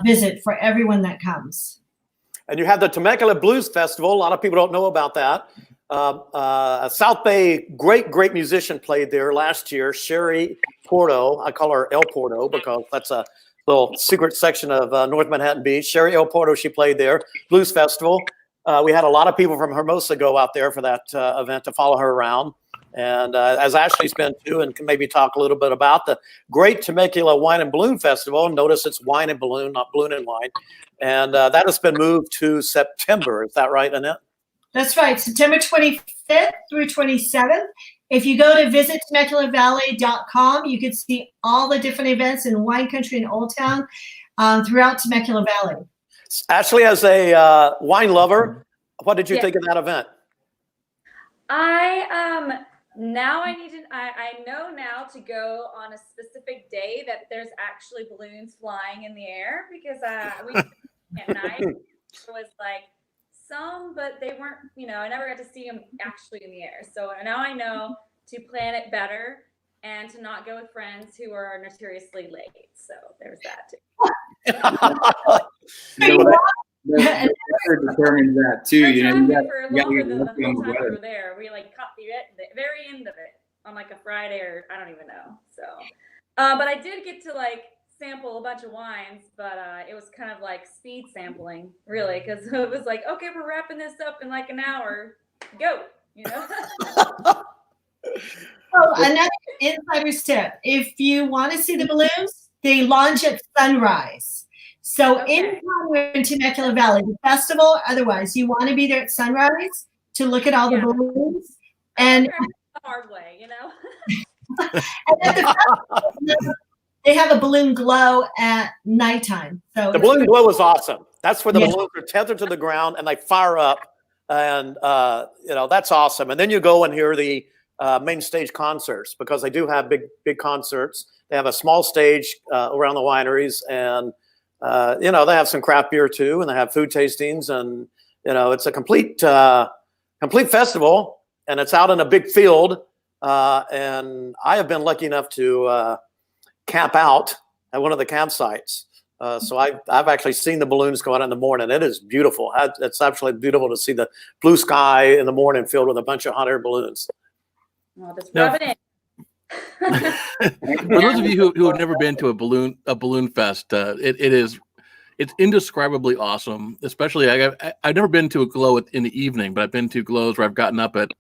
[SPEAKER 5] visit for everyone that comes.
[SPEAKER 2] And you have the Temecula Blues Festival. A lot of people don't know about that. South Bay, great musician played there last year. Sherry Porto. I call her El Porto because that's a little secret section of North Manhattan Beach. Sherry El Porto, she played there. Blues Festival. We had a lot of people from Hermosa go out there for that event to follow her around. And as Ashley's been too, and can maybe talk a little bit about the great Temecula Wine and Balloon Festival. Notice it's wine and balloon, not balloon and wine. And that has been moved to September. Is that right, Annette? That's
[SPEAKER 5] right. September 25th through 27th. If you go to visittemeculaValley.com, you can see all the different events in wine country and Old Town throughout Temecula Valley.
[SPEAKER 2] Ashley, as a wine lover, what did you think of that event?
[SPEAKER 3] I know now to go on a specific day that there's actually balloons flying in the air, because we at night it was like some, but they weren't, I never got to see them actually in the air. So now I know to plan it better and to not go with friends who are notoriously late. So there's that too.
[SPEAKER 4] The weather determines that too.
[SPEAKER 3] We
[SPEAKER 4] got
[SPEAKER 3] longer than the whole time we were there. We caught the very end of it on a Friday, or I don't even know. So, but I did get to sample a bunch of wines, but it was kind of like speed sampling, really, because it was like, okay, we're wrapping this up in an hour. Go,
[SPEAKER 5] So another insider's tip: if you want to see the balloons, they launch at sunrise. So anytime we're in Temecula Valley, the festival, otherwise, you want to be there at sunrise to look at all the balloons. And
[SPEAKER 3] the hard way,
[SPEAKER 5] and at the festival, they have a balloon glow at nighttime. So
[SPEAKER 2] the balloon glow is awesome. That's where the balloons are tethered to the ground and they fire up. And that's awesome. And then you go and hear the main stage concerts, because they do have big concerts. They have a small stage around the wineries, and they have some craft beer too, and they have food tastings, and it's a complete festival, and it's out in a big field. And I have been lucky enough to camp out at one of the campsites. So I've actually seen the balloons go out in the morning. It is beautiful. It's absolutely beautiful to see the blue sky in the morning filled with a bunch of hot air balloons.
[SPEAKER 3] Well, just rub it in.
[SPEAKER 1] For those of you who have never been to a balloon fest, it's indescribably awesome. Especially I've never been to a glow in the evening, but I've been to glows where I've gotten up at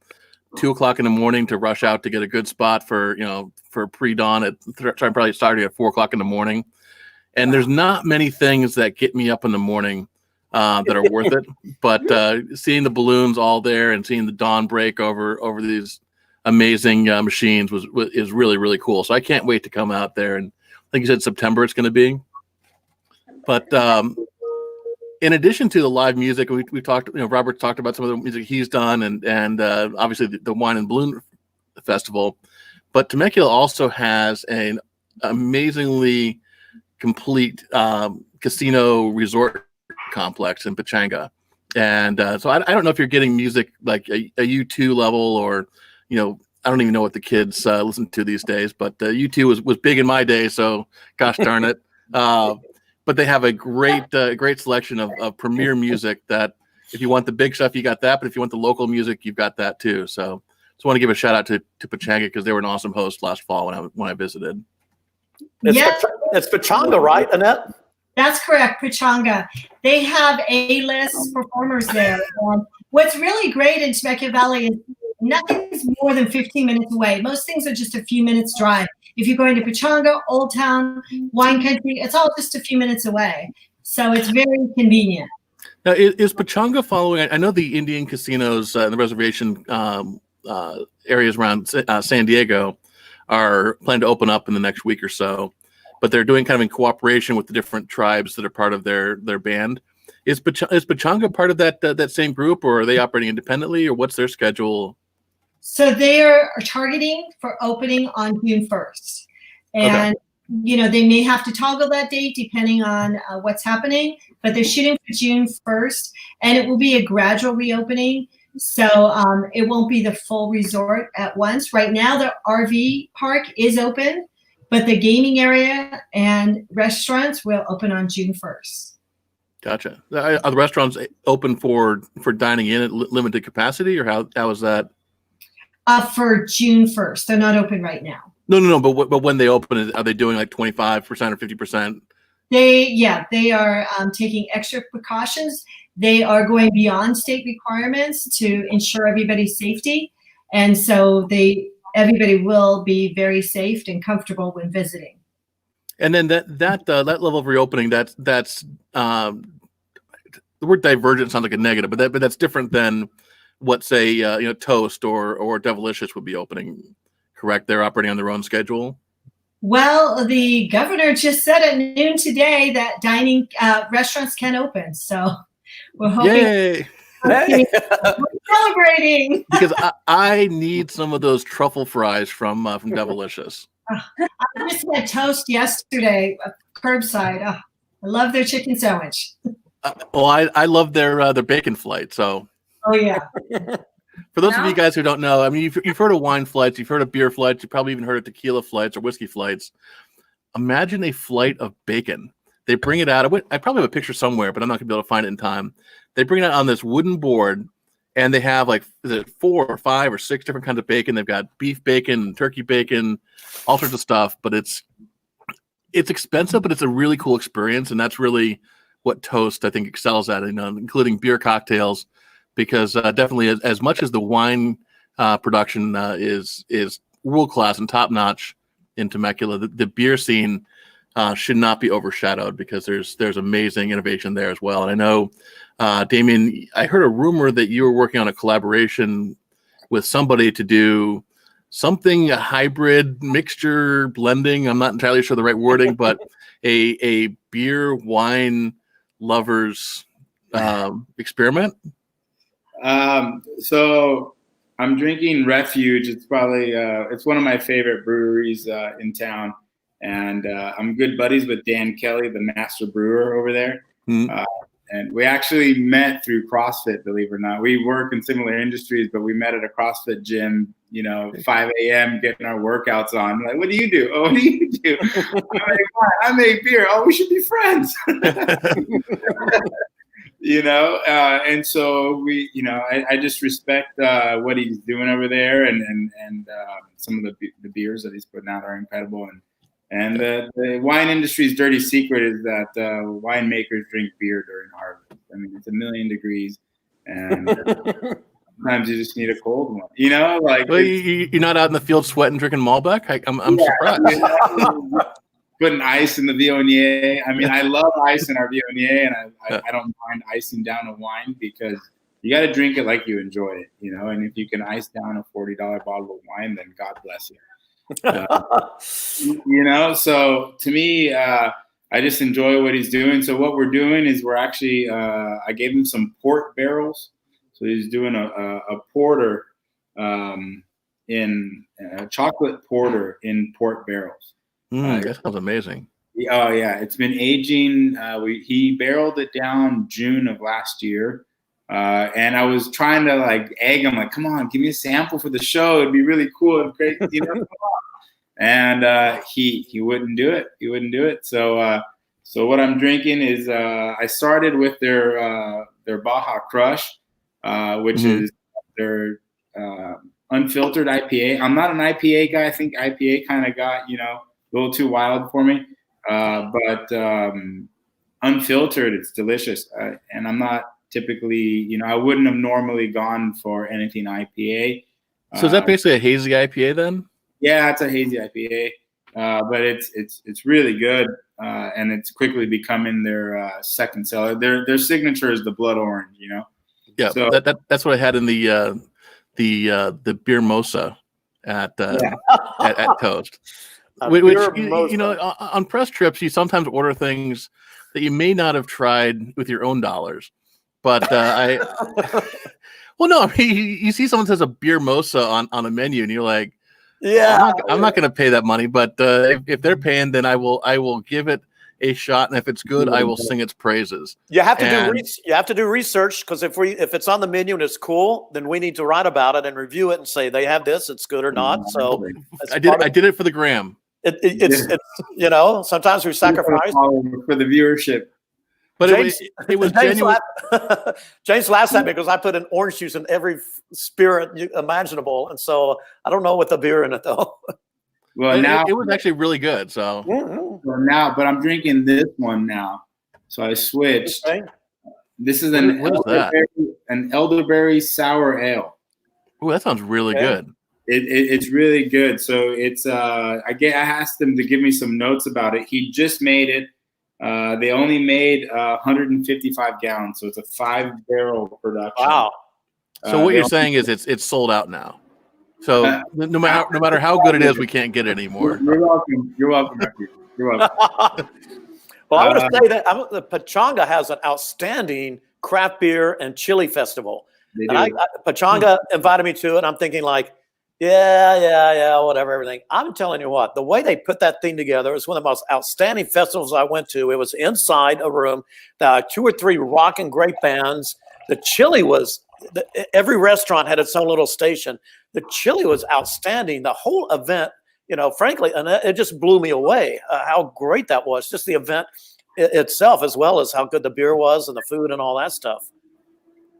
[SPEAKER 1] 2:00 in the morning to rush out to get a good spot for pre-dawn probably starting at 4:00 in the morning. And there's not many things that get me up in the morning that are worth it. But seeing the balloons all there and seeing the dawn break over these amazing machines is really, really cool. So I can't wait to come out there. And I think you said September it's going to be. But in addition to the live music, we talked. Robert talked about some of the music he's done, and obviously the Wine and Balloon Festival. But Temecula also has an amazingly complete casino resort complex in Pechanga, and so I don't know if you're getting music like a U2 level, or I don't even know what the kids listen to these days, but U2 was big in my day, so gosh darn it. But they have a great selection of premier music that if you want the big stuff, you got that, but if you want the local music, you've got that too. So just want to give a shout out to Pechanga, because they were an awesome host last fall when I visited.
[SPEAKER 2] It's Pechanga, right, Annette?
[SPEAKER 5] That's correct, Pechanga. They have A-list performers there. What's really great in Temecula Valley is nothing's more than 15 minutes away. Most things are just a few minutes drive. If you're going to Pechanga, Old Town, Wine Country, it's all just a few minutes away. So it's very convenient.
[SPEAKER 1] Now, is Pechanga following? I know the Indian casinos and the reservation areas around San Diego are planning to open up in the next week or so, but they're doing kind of in cooperation with the different tribes that are part of their band. Is Pechanga part of that same group, or are they operating independently, or what's their schedule?
[SPEAKER 5] So they are targeting for opening on June 1st. And, they may have to toggle that date depending on what's happening, but they're shooting for June 1st, and it will be a gradual reopening. So it won't be the full resort at once. Right now, the RV park is open, but the gaming area and restaurants will open on June 1st.
[SPEAKER 1] Gotcha. Are the restaurants open for dining in at limited capacity, or how is that?
[SPEAKER 5] For June 1st. They're not open right now.
[SPEAKER 1] No. But when they open, are they doing like 25% or 50%?
[SPEAKER 5] They are taking extra precautions. They are going beyond state requirements to ensure everybody's safety. And so everybody will be very safe and comfortable when visiting.
[SPEAKER 1] And then that level of reopening, that's the word divergent sounds like a negative, but that's different than what, say, Toast or Devilicious would be opening, correct? They're operating on their own schedule. Well,
[SPEAKER 5] the governor just said at noon today that dining restaurants can open, so we're hoping.
[SPEAKER 1] Yay!
[SPEAKER 5] We're celebrating,
[SPEAKER 1] because I need some of those truffle fries from Devilicious.
[SPEAKER 5] I just had Toast yesterday, curbside. I love their chicken sandwich.
[SPEAKER 1] I love their bacon flight. So.
[SPEAKER 5] Oh yeah.
[SPEAKER 1] For those of you guys who don't know, I mean, you've heard of wine flights, you've heard of beer flights, you've probably even heard of tequila flights or whiskey flights. Imagine a flight of bacon. They bring it out. I probably have a picture somewhere, but I'm not gonna be able to find it in time. They bring it out on this wooden board, and they have like 4 or 5 or 6 different kinds of bacon. They've got beef bacon, turkey bacon, all sorts of stuff. But it's expensive, but it's a really cool experience, and that's really what Toast, I think, excels at, including beer cocktails. Because definitely, as much as the wine production is world class and top notch in Temecula, the beer scene should not be overshadowed, because there's amazing innovation there as well. And I know, Damian, I heard a rumor that you were working on a collaboration with somebody to do something, a hybrid mixture blending. I'm not entirely sure the right wording, but a beer wine lovers experiment.
[SPEAKER 4] So I'm drinking Refuge. It's probably it's one of my favorite breweries in town, and I'm good buddies with Dan Kelly, the master brewer over there.
[SPEAKER 1] Mm-hmm.
[SPEAKER 4] And we actually met through CrossFit, believe it or not. We work in similar industries, but we met at a CrossFit gym, 5 a.m. getting our workouts on. I'm like, what do you do? Oh, what do you do? I'm like, I make beer. Oh, we should be friends. And so we, I just respect what he's doing over there, and some of the beers that he's putting out are incredible. And the wine industry's dirty secret is that winemakers drink beer during harvest. I mean, it's 1,000,000 degrees, and sometimes you just need a cold one.
[SPEAKER 1] Well, you're not out in the field sweating, drinking Malbec. I'm surprised.
[SPEAKER 4] Putting ice in the Viognier. I mean, I love ice in our Viognier, and I don't mind icing down a wine because you got to drink it like you enjoy it, And if you can ice down a $40 bottle of wine, then God bless you. So to me, I just enjoy what he's doing. So what we're doing is we're actually, I gave him some port barrels. So he's doing a porter in a chocolate porter in port barrels.
[SPEAKER 1] That sounds amazing.
[SPEAKER 4] Oh yeah, it's been aging. He barreled it down June of last year. And I was trying to egg him, come on, give me a sample for the show. It'd be really cool and great, come on. And he wouldn't do it. He wouldn't do it. So what I'm drinking is I started with their Baja Crush, which is their unfiltered IPA. I'm not an IPA guy. I think IPA kind of got a little too wild for me. But unfiltered, it's delicious. And I'm not typically, I wouldn't have normally gone for anything IPA.
[SPEAKER 1] So is that basically a hazy IPA then?
[SPEAKER 4] Yeah, it's a hazy IPA, but it's really good, and it's quickly becoming their second seller. Their signature is the blood orange,
[SPEAKER 1] Yeah, so, that's what I had in the beer mosa at Toast. Which on press trips, you sometimes order things that you may not have tried with your own dollars. But well, no, I mean, you see someone says a beer mosa on a menu, and you're like, yeah, I'm not going to pay that money. But if they're paying, then I will give it a shot, and if it's good, I will sing its praises.
[SPEAKER 2] You have to do research, because if it's on the menu and it's cool, then we need to write about it and review it and say they have this, it's good or not. So
[SPEAKER 1] I did it for the gram.
[SPEAKER 2] It's sometimes we sacrifice
[SPEAKER 4] for the viewership.
[SPEAKER 1] But it was genuine.
[SPEAKER 2] James laughed at me because I put an orange juice in every spirit imaginable, and so I don't know what the beer in it though.
[SPEAKER 4] Well, now
[SPEAKER 1] it was actually really good. So
[SPEAKER 4] but I'm drinking this one now, so I switched. Okay. This is an elderberry sour ale.
[SPEAKER 1] Oh, that sounds really good.
[SPEAKER 4] It's really good. So it's I asked him to give me some notes about it. He just made it. They only made 155 gallons, so it's a 5-barrel production.
[SPEAKER 2] Wow!
[SPEAKER 1] So what you're saying is it's sold out now. So no matter how good it is, we can't get it anymore.
[SPEAKER 4] You're welcome. You're welcome. You're welcome.
[SPEAKER 2] Well, I want to say that the Pechanga has an outstanding craft beer and chili festival.
[SPEAKER 4] They do.
[SPEAKER 2] And Pechanga invited me to it. I'm thinking whatever, everything. I'm telling you what, the way they put that thing together was one of the most outstanding festivals I went to. It was inside a room, 2 or 3 rock and great bands. The chili was, every restaurant had its own little station. The chili was outstanding. The whole event, frankly, and it just blew me away how great that was. Just the event itself, as well as how good the beer was and the food and all that stuff.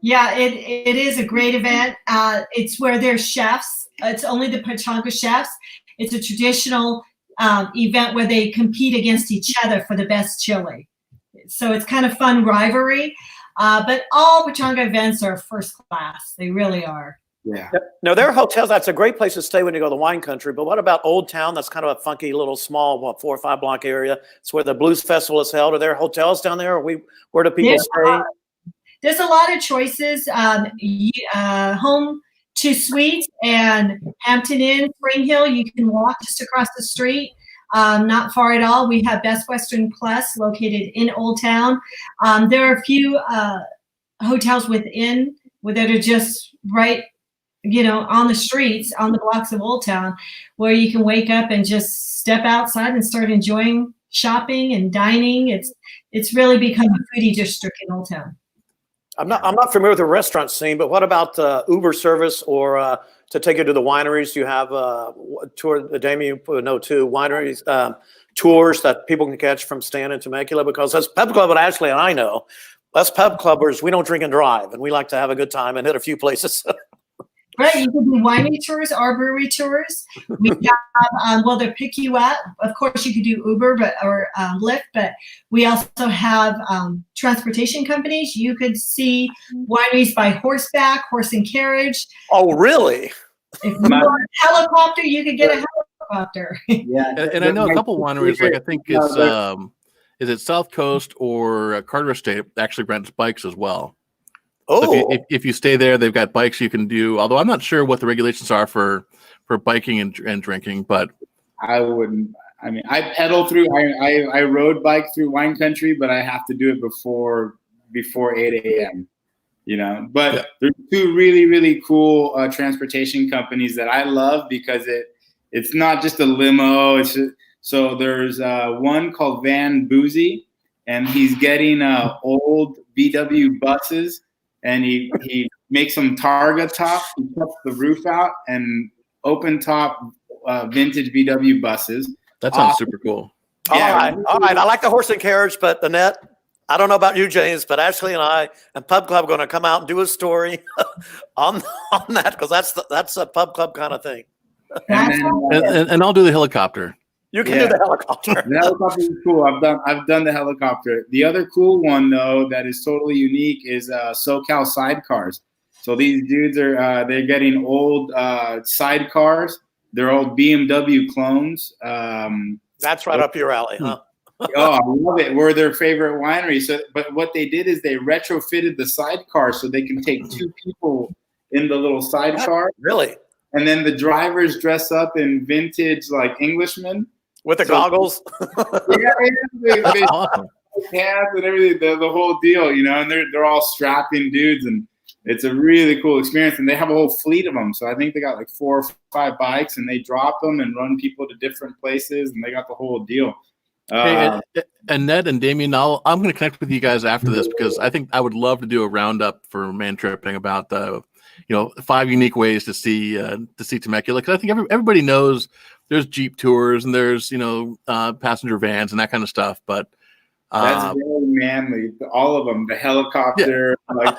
[SPEAKER 5] Yeah, it is a great event. It's where there's chefs. It's only the Pechanga chefs. It's a traditional event where they compete against each other for the best chili. So it's kind of fun rivalry. But all Pechanga events are first class. They really are.
[SPEAKER 4] Yeah.
[SPEAKER 2] No, there are hotels. That's a great place to stay when you go to the wine country. But what about Old Town? That's kind of a funky little small 4 or 5 block area. It's where the blues festival is held. Are there hotels down there? Where do people stay?
[SPEAKER 5] There's a lot of choices. Home to Suites and Hampton Inn, Spring Hill. You can walk just across the street, not far at all. We have Best Western Plus located in Old Town. There are a few hotels within that are just right, on the streets, on the blocks of Old Town, where you can wake up and just step outside and start enjoying shopping and dining. It's really become a foodie district in Old Town.
[SPEAKER 2] I'm not familiar with the restaurant scene, but what about Uber service or to take you to the wineries? You have tour, Damian, you know, too, wineries tours that people can catch from Stan and Temecula, because as Pub Club and Ashley and I know, us pub clubbers, we don't drink and drive, and we like to have a good time and hit a few places.
[SPEAKER 5] Right, you can do winery tours, our brewery tours. We have, they'll pick you up. Of course, you could do Uber, or Lyft, but we also have transportation companies. You could see wineries by horseback, horse and carriage.
[SPEAKER 2] Oh, really?
[SPEAKER 5] If you want a helicopter, you could get a helicopter.
[SPEAKER 4] Yeah,
[SPEAKER 1] And I know a couple wineries, like I think it's is it South Coast or Carter Estate actually rents bikes as well.
[SPEAKER 2] Oh,
[SPEAKER 1] So if you stay there, they've got bikes you can do. Although I'm not sure what the regulations are for biking and drinking, but
[SPEAKER 4] I wouldn't. I mean, I pedal through. I road bike through wine country, but I have to do it before 8 a.m. But
[SPEAKER 1] Yeah.
[SPEAKER 4] there's two really, really cool transportation companies that I love, because it's not just a limo. So there's one called Van Boozy, and he's getting old VW buses, and he makes them Targa top. He cuts the roof out and open top vintage VW buses.
[SPEAKER 1] that sounds super cool.
[SPEAKER 2] all right. I like the horse and carriage, but Annette, I don't know about you, James, but Ashley and I and Pub Club are going to come out and do a story on that, because that's a Pub Club kind of thing.
[SPEAKER 1] And I'll do the helicopter.
[SPEAKER 2] You can do the helicopter.
[SPEAKER 4] The helicopter is cool. I've done the helicopter. The other cool one, though, that is totally unique is SoCal sidecars. So these dudes they're getting old sidecars. They're old BMW clones.
[SPEAKER 2] That's right up your alley, huh?
[SPEAKER 4] Oh, I love it. We're their favorite winery. So, but what they did is they retrofitted the sidecar so they can take two people in the little sidecar.
[SPEAKER 2] Really?
[SPEAKER 4] And then the drivers dress up in vintage, like Englishmen.
[SPEAKER 2] With the goggles?
[SPEAKER 4] They
[SPEAKER 1] Awesome.
[SPEAKER 4] hats and everything, the whole deal, and they're all strapping dudes, and it's a really cool experience. And they have a whole fleet of them. So I think they got like 4 or 5 bikes, and they drop them and run people to different places, and they got the whole deal.
[SPEAKER 1] Hey, and Ned and Damian, I'm going to connect with you guys after this, because I think I would love to do a roundup for Man Tripping about 5 unique ways to see Temecula, because I think everybody knows there's Jeep tours and there's passenger vans and that kind of stuff, but
[SPEAKER 4] that's very manly. All of them, the helicopter, like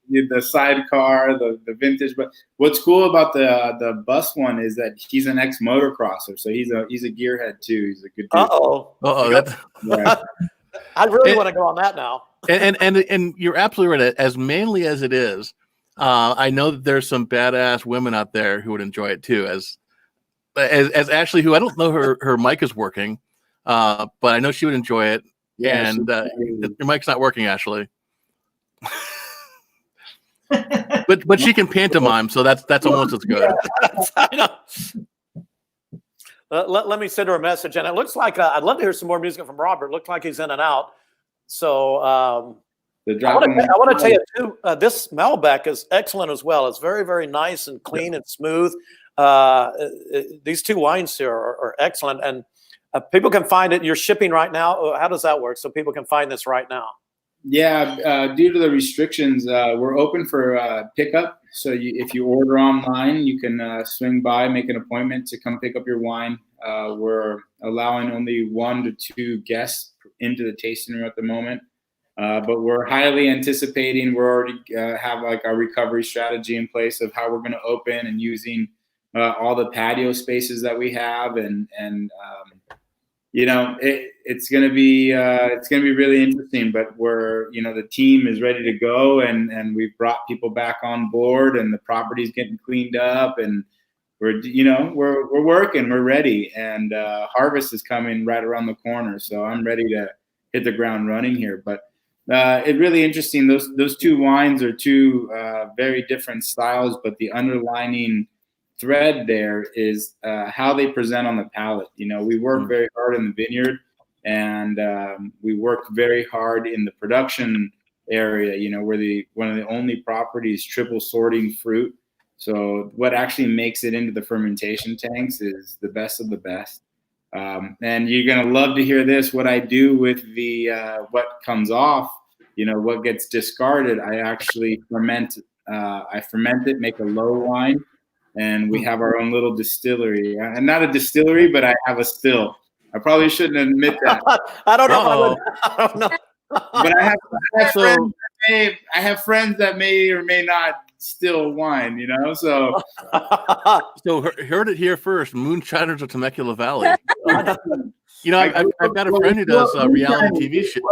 [SPEAKER 4] the sidecar, the vintage. But what's cool about the bus one is that he's an ex motocrosser, so he's a gearhead too. He's a good dude.
[SPEAKER 1] Yeah.
[SPEAKER 2] I really want to go on that now.
[SPEAKER 1] And you're absolutely right. As manly as it is, I know that there's some badass women out there who would enjoy it too. As Ashley, who I don't know her mic is working, but I know she would enjoy it.
[SPEAKER 4] Yeah,
[SPEAKER 1] and your mic's not working, Ashley. but she can pantomime, so that's almost as good.
[SPEAKER 2] Let me send her a message, and it looks like I'd love to hear some more music from Robert. It looks like he's in and out. So I want to tell you too, this Malbec is excellent as well. It's very, very nice and clean and smooth. These 2 wines here are excellent, and people can find it. You're shipping right now. How does that work? So people can find this right now.
[SPEAKER 4] Yeah, due to the restrictions, we're open for pickup. So if you order online, you can swing by, make an appointment to come pick up your wine. We're allowing only 1 to 2 guests into the tasting room at the moment. But we're highly anticipating. We're already have like our recovery strategy in place of how we're going to open, and using all the patio spaces that we have, and it's going to be really interesting. But we're the team is ready to go, and we've brought people back on board, and the property's getting cleaned up, and we're working, we're ready, and harvest is coming right around the corner. So I'm ready to hit the ground running here. But it's really interesting. Those 2 wines are 2 very different styles, but the underlining thread there is how they present on the palate. We work very hard in the vineyard, and we work very hard in the production area. You know, we're one of the only properties triple sorting fruit. So what actually makes it into the fermentation tanks is the best of the best. And you're gonna love to hear this. What I do with the what comes off, you know, what gets discarded, I actually ferment. I ferment it, make a low wine, and we have our own little distillery. And not a distillery, but I have a still. I probably shouldn't admit that.
[SPEAKER 2] I don't know. I don't know.
[SPEAKER 4] But I have friends that may or may not still wine, you know. So
[SPEAKER 1] heard it here first. Moonshiners of Temecula Valley. You know, I've got a friend who does reality TV shit.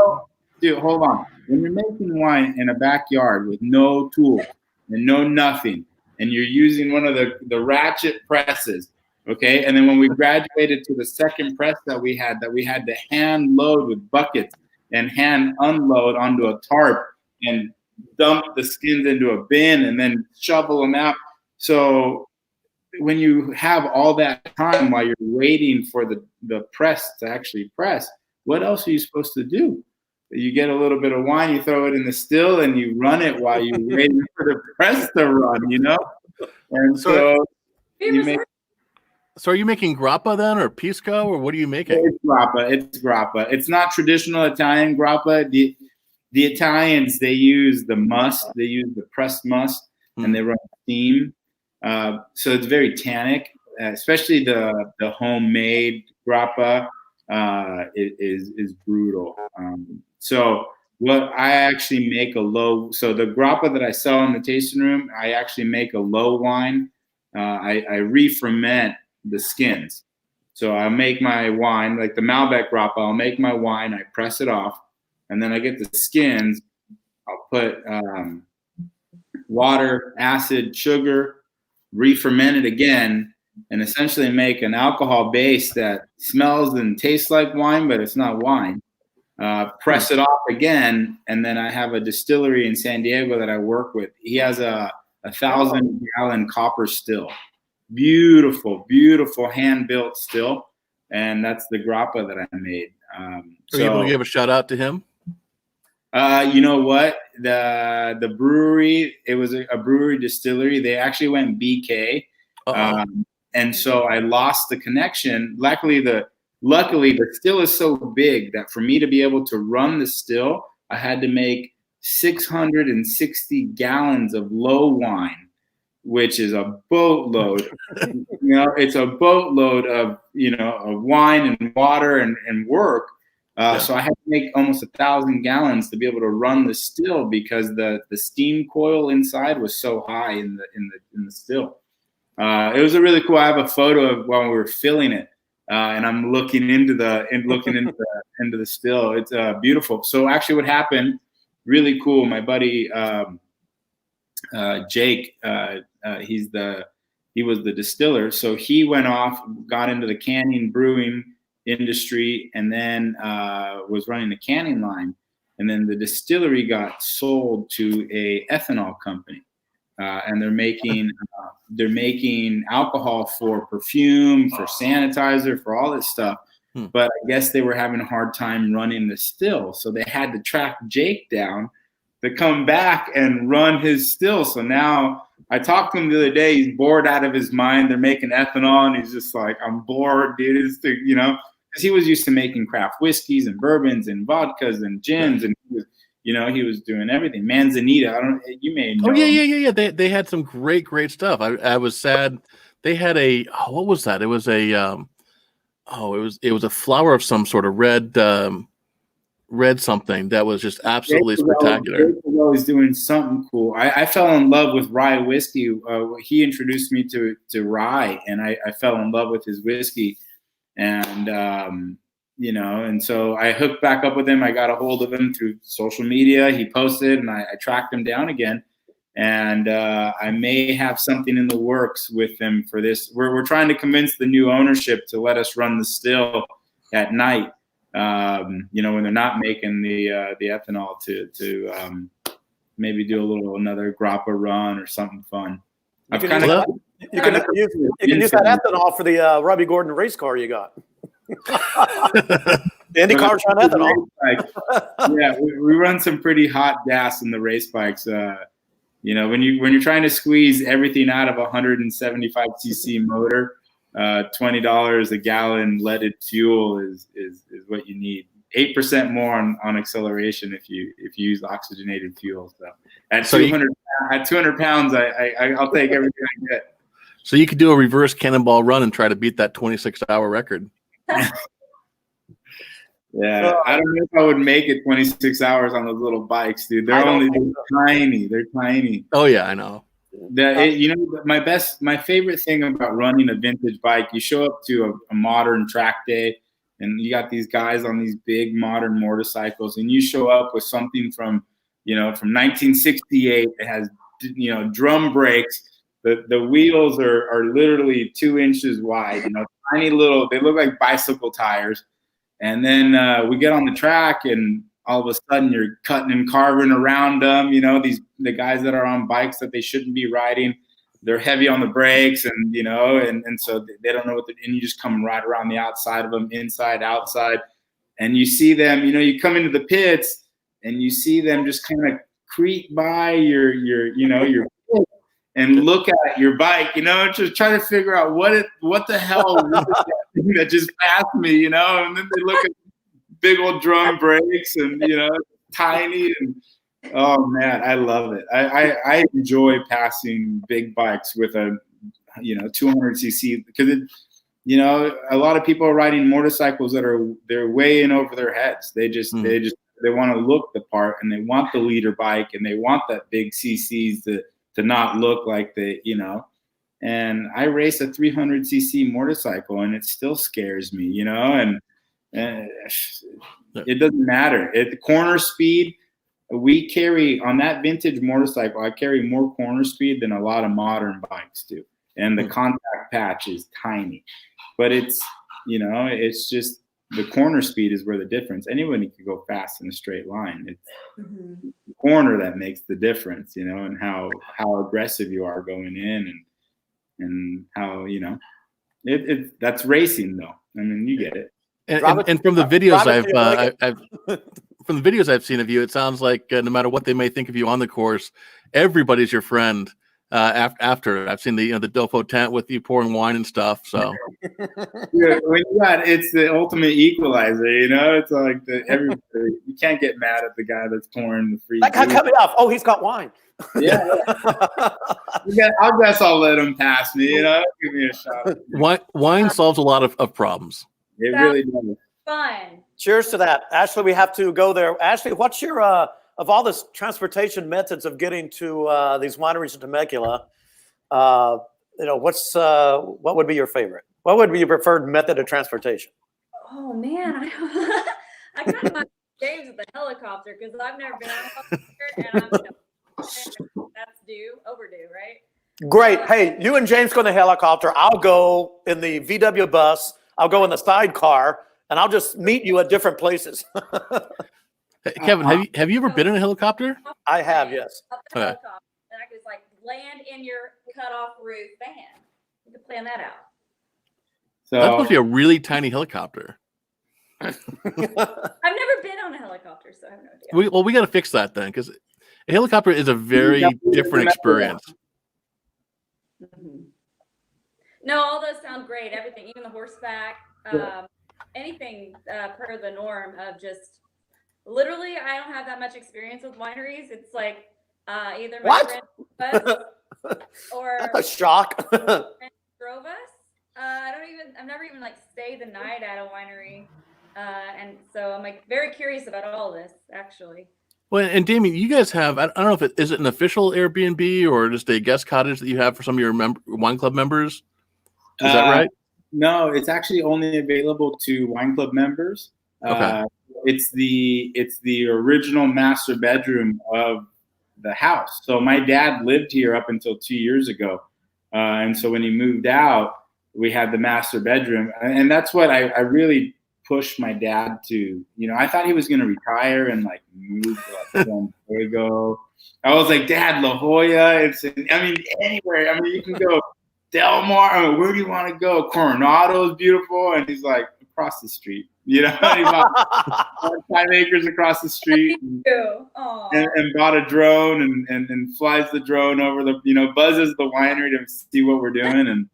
[SPEAKER 4] Dude, hold on. When you're making wine in a backyard with no tools and no nothing, and you're using one of the ratchet presses, okay? And then when we graduated to the second press that we had to hand load with buckets and hand unload onto a tarp and dump the skins into a bin and then shovel them out. So when you have all that time while you're waiting for the press to actually press, what else are you supposed to do? You get a little bit of wine, you throw it in the still, and you run it while you're waiting for the press to run, you know? And so you make...
[SPEAKER 1] So are you making grappa then, or pisco, or what are you making?
[SPEAKER 4] It's grappa. It's grappa. It's not traditional Italian grappa. The Italians, they use the must. They use the pressed must, and they run steam. So it's very tannic, especially the homemade grappa is brutal. So what I actually make so the grappa that I sell in the tasting room, I actually make a low wine. I re-ferment the skins. So I'll make my wine, like the Malbec grappa, I'll make my wine, I press it off, and then I get the skins, I'll put water, acid, sugar, re-ferment it again, and essentially make an alcohol base that smells and tastes like wine, but it's not wine. Press it off again, and then I have a distillery in San Diego that I work with. He has a 1,000-gallon copper still. Beautiful, beautiful hand-built still, and that's the grappa that I made.
[SPEAKER 1] Are you able to give a shout out to him?
[SPEAKER 4] You know what? The brewery, it was a brewery distillery. They actually went BK, and so I lost the connection. Luckily, the still is so big that for me to be able to run the still, I had to make 660 gallons of low wine, which is a boatload. You know, it's a boatload of, you know, of wine and water and work. So I had to make almost 1,000 gallons to be able to run the still because the steam coil inside was so high in the still. It was a really cool. I have a photo of when we were filling it, and I'm looking into the still. It's beautiful. So actually, what happened? Really cool. My buddy Jake, he was the distiller. So he went off, got into the canning brewing industry, and then was running the canning line. And then the distillery got sold to a ethanol company, and they're making alcohol for perfume, for sanitizer, for all this stuff. But I guess they were having a hard time running the still, so they had to track Jake down to come back and run his still. So now I talked to him the other day. He's bored out of his mind. They're making ethanol, and he's just like, "I'm bored, dude." It's you know, because he was used to making craft whiskeys and bourbons and vodkas and gins, and he was doing everything. Manzanita, you may know.
[SPEAKER 1] Oh yeah. They had some great stuff. I was sad. They had what was that? It was it was a flower of some sort of red something that was just absolutely spectacular.
[SPEAKER 4] Jake was always doing something cool. I fell in love with rye whiskey. He introduced me to rye, and I fell in love with his whiskey. And and so I hooked back up with him. I got a hold of him through social media. He posted, and I tracked him down again. And I may have something in the works with him for this. We're trying to convince the new ownership to let us run the still at night. When they're not making the ethanol to maybe do another grappa run or something fun.
[SPEAKER 2] You can use that ethanol for the Robbie Gordon race car you got. Indy cars run ethanol.
[SPEAKER 4] Yeah, we run some pretty hot gas in the race bikes. You know, when you're trying to squeeze everything out of a 175cc motor, $20 a gallon leaded fuel is what you need. 8% more on acceleration if you use oxygenated fuel. So at 200 pounds, I'll take everything I get.
[SPEAKER 1] So you could do a reverse cannonball run and try to beat that 26-hour record.
[SPEAKER 4] Yeah, I don't know if I would make it 26 hours on those little bikes, dude. They're tiny. They're tiny.
[SPEAKER 1] Oh yeah, I know.
[SPEAKER 4] You know, my favorite thing about running a vintage bike, you show up to a modern track day, and you got these guys on these big modern motorcycles, and you show up with something from 1968 that has, you know, drum brakes. The wheels are literally 2 inches wide. You know, tiny little. They look like bicycle tires. And then we get on the track, and all of a sudden you're cutting and carving around them. You know, the guys that are on bikes that they shouldn't be riding, they're heavy on the brakes, and you know, and so they don't know what. And you just come right around the outside of them, inside, outside, and you see them. You know, you come into the pits, and you see them just kind of creep by your pit and look at your bike. You know, just try to figure out what the hell that just passed me, you know, and then they look at big old drum brakes and, you know, tiny, and oh man, I love it. I enjoy passing big bikes with a, you know, 200cc, because it, you know, a lot of people are riding motorcycles that they're way in over their heads. They want to look the part, and they want the leader bike, and they want that big CCs to not look like you know. And I race a 300cc motorcycle, and it still scares me, you know, and it doesn't matter. At the corner speed, we carry on that vintage motorcycle, I carry more corner speed than a lot of modern bikes do. And the contact patch is tiny, but it's, you know, it's just the corner speed is where the difference. Anybody can go fast in a straight line. It's the corner that makes the difference, you know, and how aggressive you are going in, and how, you know, that's racing though. I mean, you get it.
[SPEAKER 1] And from the videos I've seen of you, it sounds like no matter what they may think of you on the course, everybody's your friend. After I've seen the Doffo tent with you pouring wine and stuff. So
[SPEAKER 4] yeah, it's the ultimate equalizer, you know. It's like everybody, you can't get mad at the guy that's pouring the free.
[SPEAKER 2] That guy cut me off. Oh, he's got wine.
[SPEAKER 4] Yeah. I guess I'll let him pass me, you know. Give me a shot.
[SPEAKER 1] Wine solves a lot of problems.
[SPEAKER 4] It really does.
[SPEAKER 3] Fun.
[SPEAKER 2] Cheers to that. Ashley, we have to go there. Ashley, what's your of all the transportation methods of getting to these wineries in Temecula, you know, what would be your favorite? What would be your preferred method of transportation?
[SPEAKER 3] Oh man, I kind of like James with the helicopter, because I've never been on a helicopter, and that's overdue, right?
[SPEAKER 2] Great. Hey, you and James go in the helicopter. I'll go in the VW bus. I'll go in the sidecar, and I'll just meet you at different places.
[SPEAKER 1] Hey, Kevin, have you ever been in a helicopter?
[SPEAKER 2] I have, yes.
[SPEAKER 3] And I could just like land in your cut-off roof van. You could plan that out.
[SPEAKER 4] So
[SPEAKER 1] That's supposed to be a really tiny helicopter.
[SPEAKER 3] I've never been on a helicopter, so I have no idea.
[SPEAKER 1] We got to fix that then, because a helicopter is a very different experience.
[SPEAKER 3] Mm-hmm. No, all those sound great. Everything, even the horseback, anything per the norm of just. Literally, I don't have that much experience with wineries. It's like either my friend bus or
[SPEAKER 2] that's a shock.
[SPEAKER 3] drove us. I've never even like stayed the night at a winery, and so I'm like very curious about all this actually.
[SPEAKER 1] Well, and Damian, you guys have, I don't know if is it an official Airbnb or just a guest cottage that you have for some of your wine club members? Is that right?
[SPEAKER 4] No, it's actually only available to wine club members.
[SPEAKER 1] Okay.
[SPEAKER 4] It's the original master bedroom of the house. So my dad lived here up until 2 years ago. And so when he moved out, we had the master bedroom. And that's what I really pushed my dad to, you know, I thought he was going to retire and like move to San Diego. I was like, Dad, La Jolla, anywhere. I mean, you can go Del Mar. I mean, where do you want to go? Coronado's beautiful. And he's like, across the street. You know, he bought 5 acres across the street and bought a drone and flies the drone over the, you know, buzzes the winery to see what we're doing. And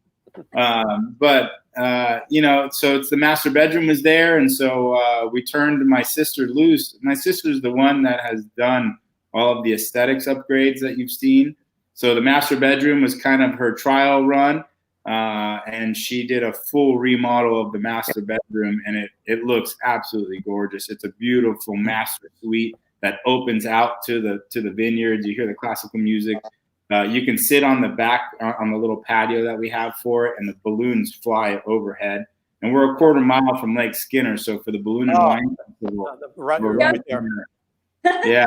[SPEAKER 4] you know, so it's the master bedroom was there, and so we turned my sister loose. My sister's the one that has done all of the aesthetics upgrades that you've seen. So the master bedroom was kind of her trial run, and she did a full remodel of the master bedroom, and it looks absolutely gorgeous. It's a beautiful master suite that opens out to the vineyards. You hear the classical music. You can sit on the back on the little patio that we have for it, and the balloons fly overhead. And we're a quarter mile from Lake Skinner, so for the balloon and wine festival, we're right there. Yeah,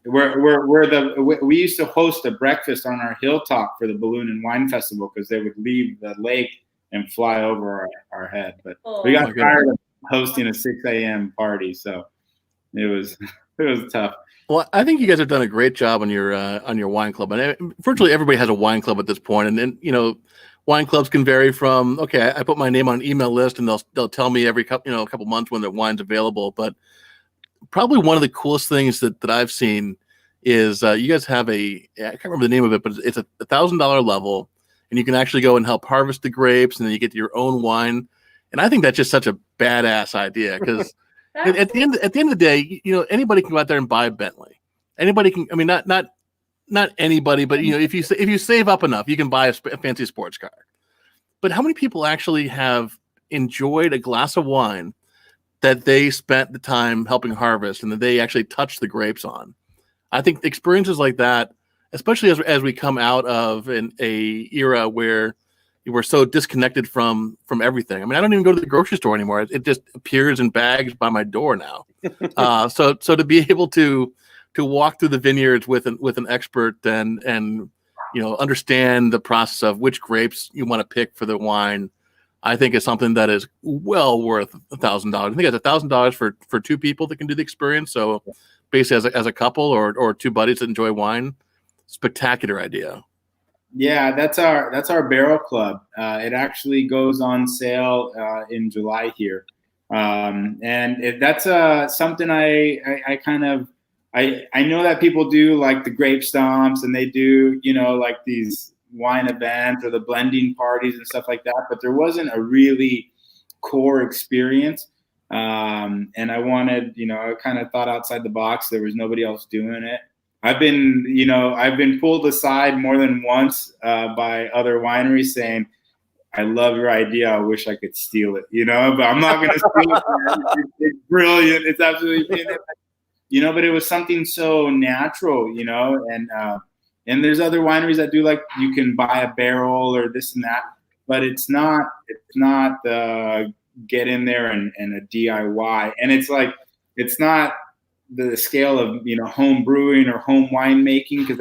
[SPEAKER 4] we used to host a breakfast on our hilltop for the balloon and wine festival because they would leave the lake and fly over our head. But we got tired of hosting a 6 a.m. party, so it was tough.
[SPEAKER 1] Well, I think you guys have done a great job on your wine club, and virtually everybody has a wine club at this point. And then, you know, wine clubs can vary from, okay, I put my name on an email list, and they'll tell me every couple months when the wine's available. But probably one of the coolest things that I've seen is you guys have I can't remember the name of it, but it's a $1,000 level, and you can actually go and help harvest the grapes, and then you get your own wine. And I think that's just such a badass idea because. At the end of the day, you know, anybody can go out there and buy a Bentley. Anybody can. I mean, not anybody, but you know, if you save up enough, you can buy a fancy sports car. But how many people actually have enjoyed a glass of wine that they spent the time helping harvest and that they actually touched the grapes on? I think experiences like that, especially as we come out of a era where we're so disconnected from everything. I mean, I don't even go to the grocery store anymore. It just appears in bags by my door now. So to be able to walk through the vineyards with an expert and you know, understand the process of which grapes you want to pick for the wine, I think is something that is well worth $1,000. I think it's $1,000 for 2 people that can do the experience. So basically as a couple or 2 buddies that enjoy wine, spectacular idea.
[SPEAKER 4] Yeah, that's our barrel club. It actually goes on sale in July here, and that's something I know that people do like the grape stomps, and they do, you know, like these wine events or the blending parties and stuff like that. But there wasn't a really core experience, and I wanted, you know, I kind of thought outside the box. There was nobody else doing it. I've been pulled aside more than once by other wineries saying, "I love your idea. I wish I could steal it," you know, but I'm not going to steal it. It's brilliant. It's absolutely brilliant. You know, but it was something so natural, you know, and there's other wineries that do, like, you can buy a barrel or this and that, but it's not get in there and a DIY, and it's like, it's not the scale of, you know, home brewing or home winemaking, because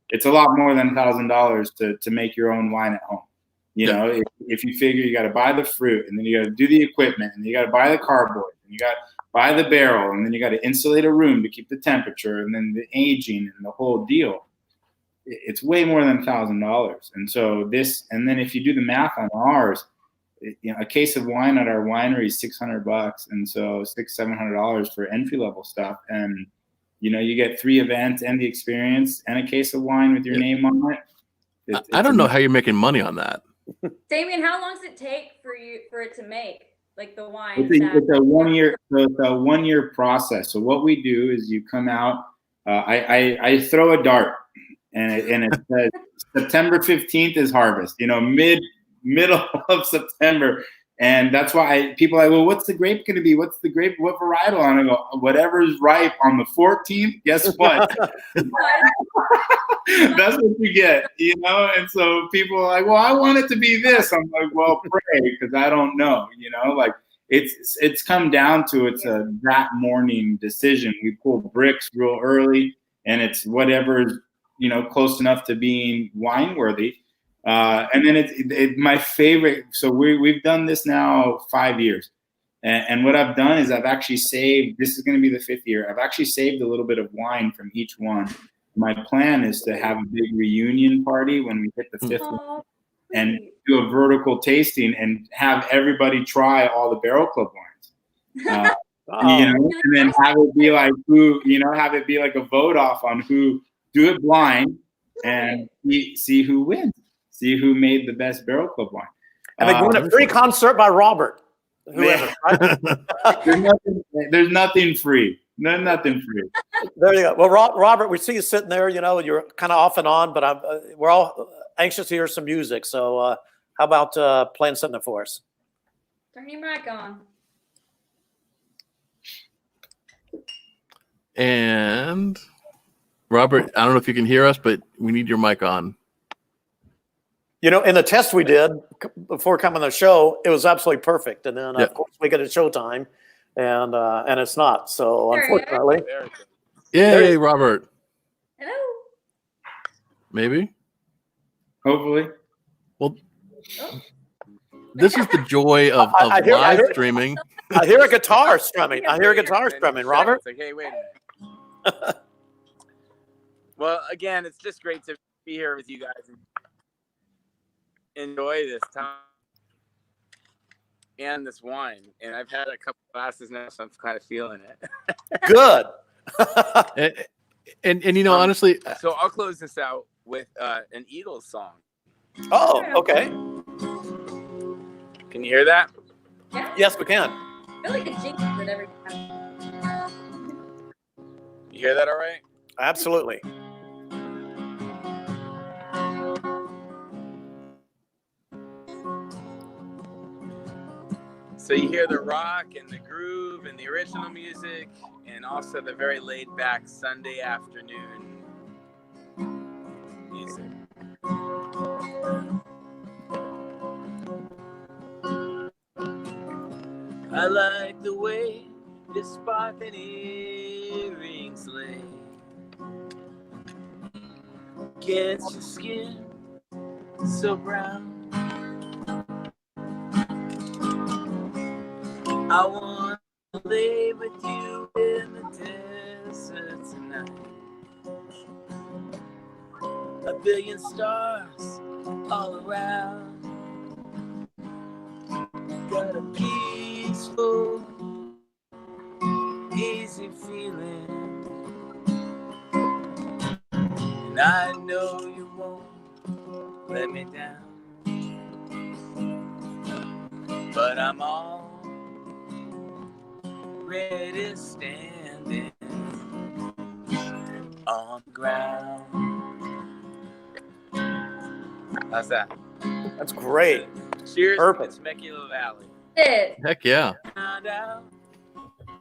[SPEAKER 4] it's a lot more than $1,000 to make your own wine at home. You know, if you figure you got to buy the fruit, and then you got to do the equipment, and you got to buy the cardboard, and you got to buy the barrel, and then you got to insulate a room to keep the temperature, and then the aging and the whole deal. It's way more than $1,000. And so and then if you do the math on ours, you know, a case of wine at our winery is $600, and so $600-700 for entry level stuff. And you know, you get 3 events and the experience and a case of wine with your name on it.
[SPEAKER 1] I don't know how you're making money on that.
[SPEAKER 3] Damian, how long does it take for it to make, like, the wine?
[SPEAKER 4] It's a 1 year. So it's a 1 year process. So what we do is you come out. I throw a dart, and it says September 15th is harvest. You know, middle of September. And that's why people are like, well, what's the grape going to be? What varietal? And I go, whatever's ripe on the 14th, guess what? That's what you get, you know? And so people are like, well, I want it to be this. I'm like, well, pray, because I don't know, you know? Like, it's come down to that morning decision. We pull bricks real early, and it's whatever's, you know, close enough to being wine worthy. And then my favorite. So we've done this now 5 years, and what I've done is I've actually saved. This is going to be the 5th year. I've actually saved a little bit of wine from each one. My plan is to have a big reunion party when we hit the 5th one, and do a vertical tasting and have everybody try all the Barrel Club wines. And then have it be like have it be like a vote off on who, do it blind and see who wins, see who made the best Barrel Club wine.
[SPEAKER 2] And they're doing a free concert by Robert. Whoever, right?
[SPEAKER 4] There's nothing free. Nothing free.
[SPEAKER 2] There you go. Well, Robert, we see you sitting there. You're kind of off and on, but we're all anxious to hear some music. So how about playing something for us?
[SPEAKER 3] Turn your mic on.
[SPEAKER 1] And Robert, I don't know if you can hear us, but we need your mic on.
[SPEAKER 2] In the test we did before coming on the show, it was absolutely perfect. And then, of course, we get a showtime, and it's not. So, unfortunately.
[SPEAKER 1] Yay, Robert.
[SPEAKER 3] Hello.
[SPEAKER 1] Maybe.
[SPEAKER 4] Hopefully.
[SPEAKER 1] Well, this is the joy of live streaming.
[SPEAKER 2] I hear a guitar strumming. Robert.
[SPEAKER 6] It's like, hey, wait a minute. Well, again, it's just great to be here with you guys and enjoy this time and this wine. And I've had a couple glasses now, so I'm kind of feeling it.
[SPEAKER 2] Good.
[SPEAKER 1] and honestly.
[SPEAKER 6] So I'll close this out with an Eagles song.
[SPEAKER 2] Oh, okay.
[SPEAKER 6] Can you hear that?
[SPEAKER 3] Yeah.
[SPEAKER 2] Yes, we can.
[SPEAKER 3] I feel like it jinxes it every time.
[SPEAKER 6] You hear that all right?
[SPEAKER 2] Absolutely.
[SPEAKER 6] So you hear the rock and the groove and the original music and also the very laid back Sunday afternoon music. I like the way your sparkling earrings lay against your skin so brown. I want to lay with you in the desert tonight. A billion stars all around. Got a peaceful, easy feeling. And I know you won't let me down. But I'm already standing on the ground. How's that?
[SPEAKER 2] That's great.
[SPEAKER 6] Cheers
[SPEAKER 2] Perfect.
[SPEAKER 6] to Temecula Valley.
[SPEAKER 1] Heck yeah.
[SPEAKER 6] Found out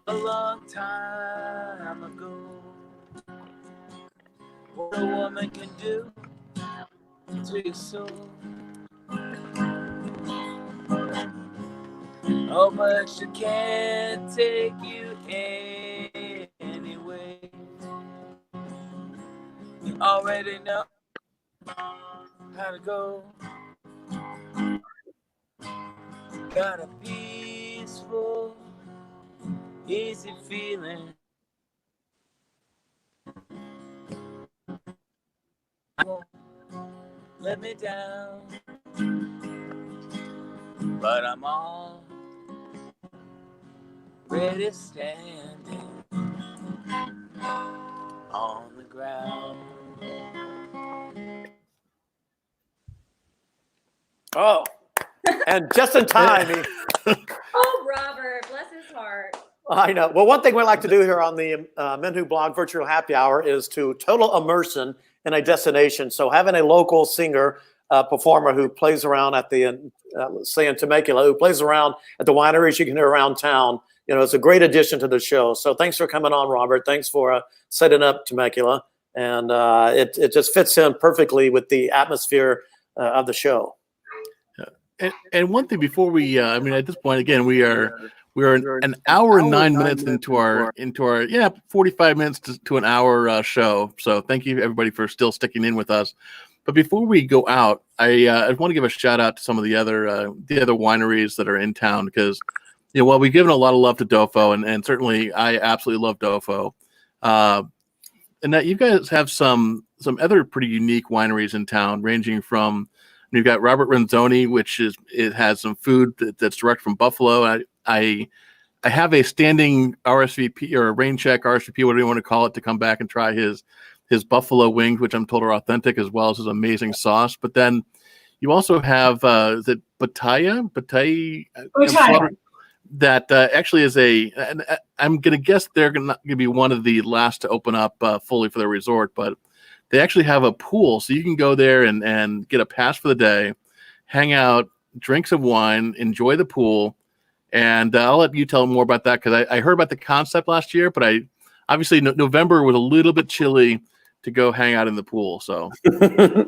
[SPEAKER 6] a long time ago what a woman can do to your soul. Oh, but she can't take you anyway. You already know how to go. Got a peaceful, easy feeling. Won't let me down, but I'm already standing on the ground.
[SPEAKER 2] Oh, and just in time.
[SPEAKER 3] Oh, Robert, bless his heart.
[SPEAKER 2] I know. Well, one thing we like to do here on the MenWhoBlog Virtual Happy Hour is to total immersion in a destination. So having a local singer, performer who plays around at the, say in Temecula, who plays around at the wineries you can hear around town, it's a great addition to the show. So thanks for coming on, Robert. Thanks for setting up Temecula. And it just fits in perfectly with the atmosphere of the show.
[SPEAKER 1] And one thing before we, at this point, again, we are an hour and 9 minutes into our 45 minutes to an hour show. So thank you everybody for still sticking in with us. But before we go out, I want to give a shout out to some of the other wineries that are in town, because while we've given a lot of love to Doffo, and certainly I absolutely love Doffo, and that you guys have some other pretty unique wineries in town, ranging from You've got Robert Renzoni, which it has some food that's direct from Buffalo. I have a standing RSVP or a rain check RSVP, whatever you want to call it, to come back and try his buffalo wings, which I'm told are authentic, as well as his amazing sauce. But then you also have is it Bataya? That actually is I'm going to guess they're going to be one of the last to open up fully for their resort, but they actually have a pool, so you can go there and get a pass for the day, hang out, drink some wine, enjoy the pool. And I'll let you tell more about that, because I heard about the concept last year, but obviously November was a little bit chilly to go hang out in the pool. So
[SPEAKER 5] this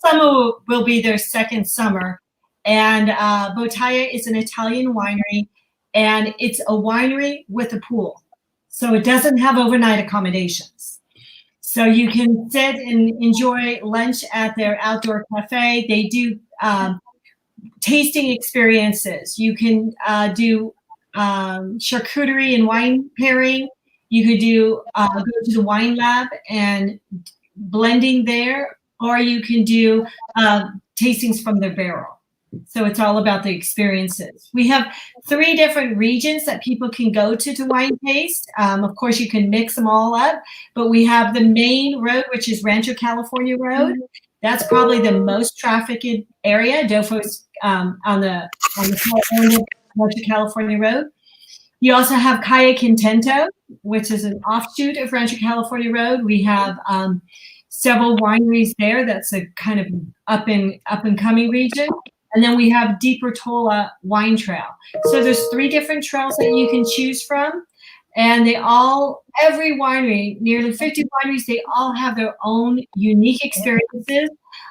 [SPEAKER 5] summer will be their second summer, and Bottiglia is an Italian winery, and it's a winery with a pool, so it doesn't have overnight accommodations. So you can sit and enjoy lunch at their outdoor cafe. They do tasting experiences. You can do charcuterie and wine pairing. You could do go to the wine lab and blending there, or you can do tastings from their barrel. So it's all about the experiences. We have 3 different regions that people can go to wine taste. Of course, you can mix them all up, but we have the main road, which is Rancho California Road. That's probably the most trafficked area. Doffo's on the far end of Rancho California Road. You also have Calle Contento, which is an offshoot of Rancho California Road. We have several wineries there. That's a kind of up and coming region. And then we have Deeper Tola Wine Trail. So there's 3 different trails that you can choose from. And every winery, nearly 50 wineries, they all have their own unique experiences.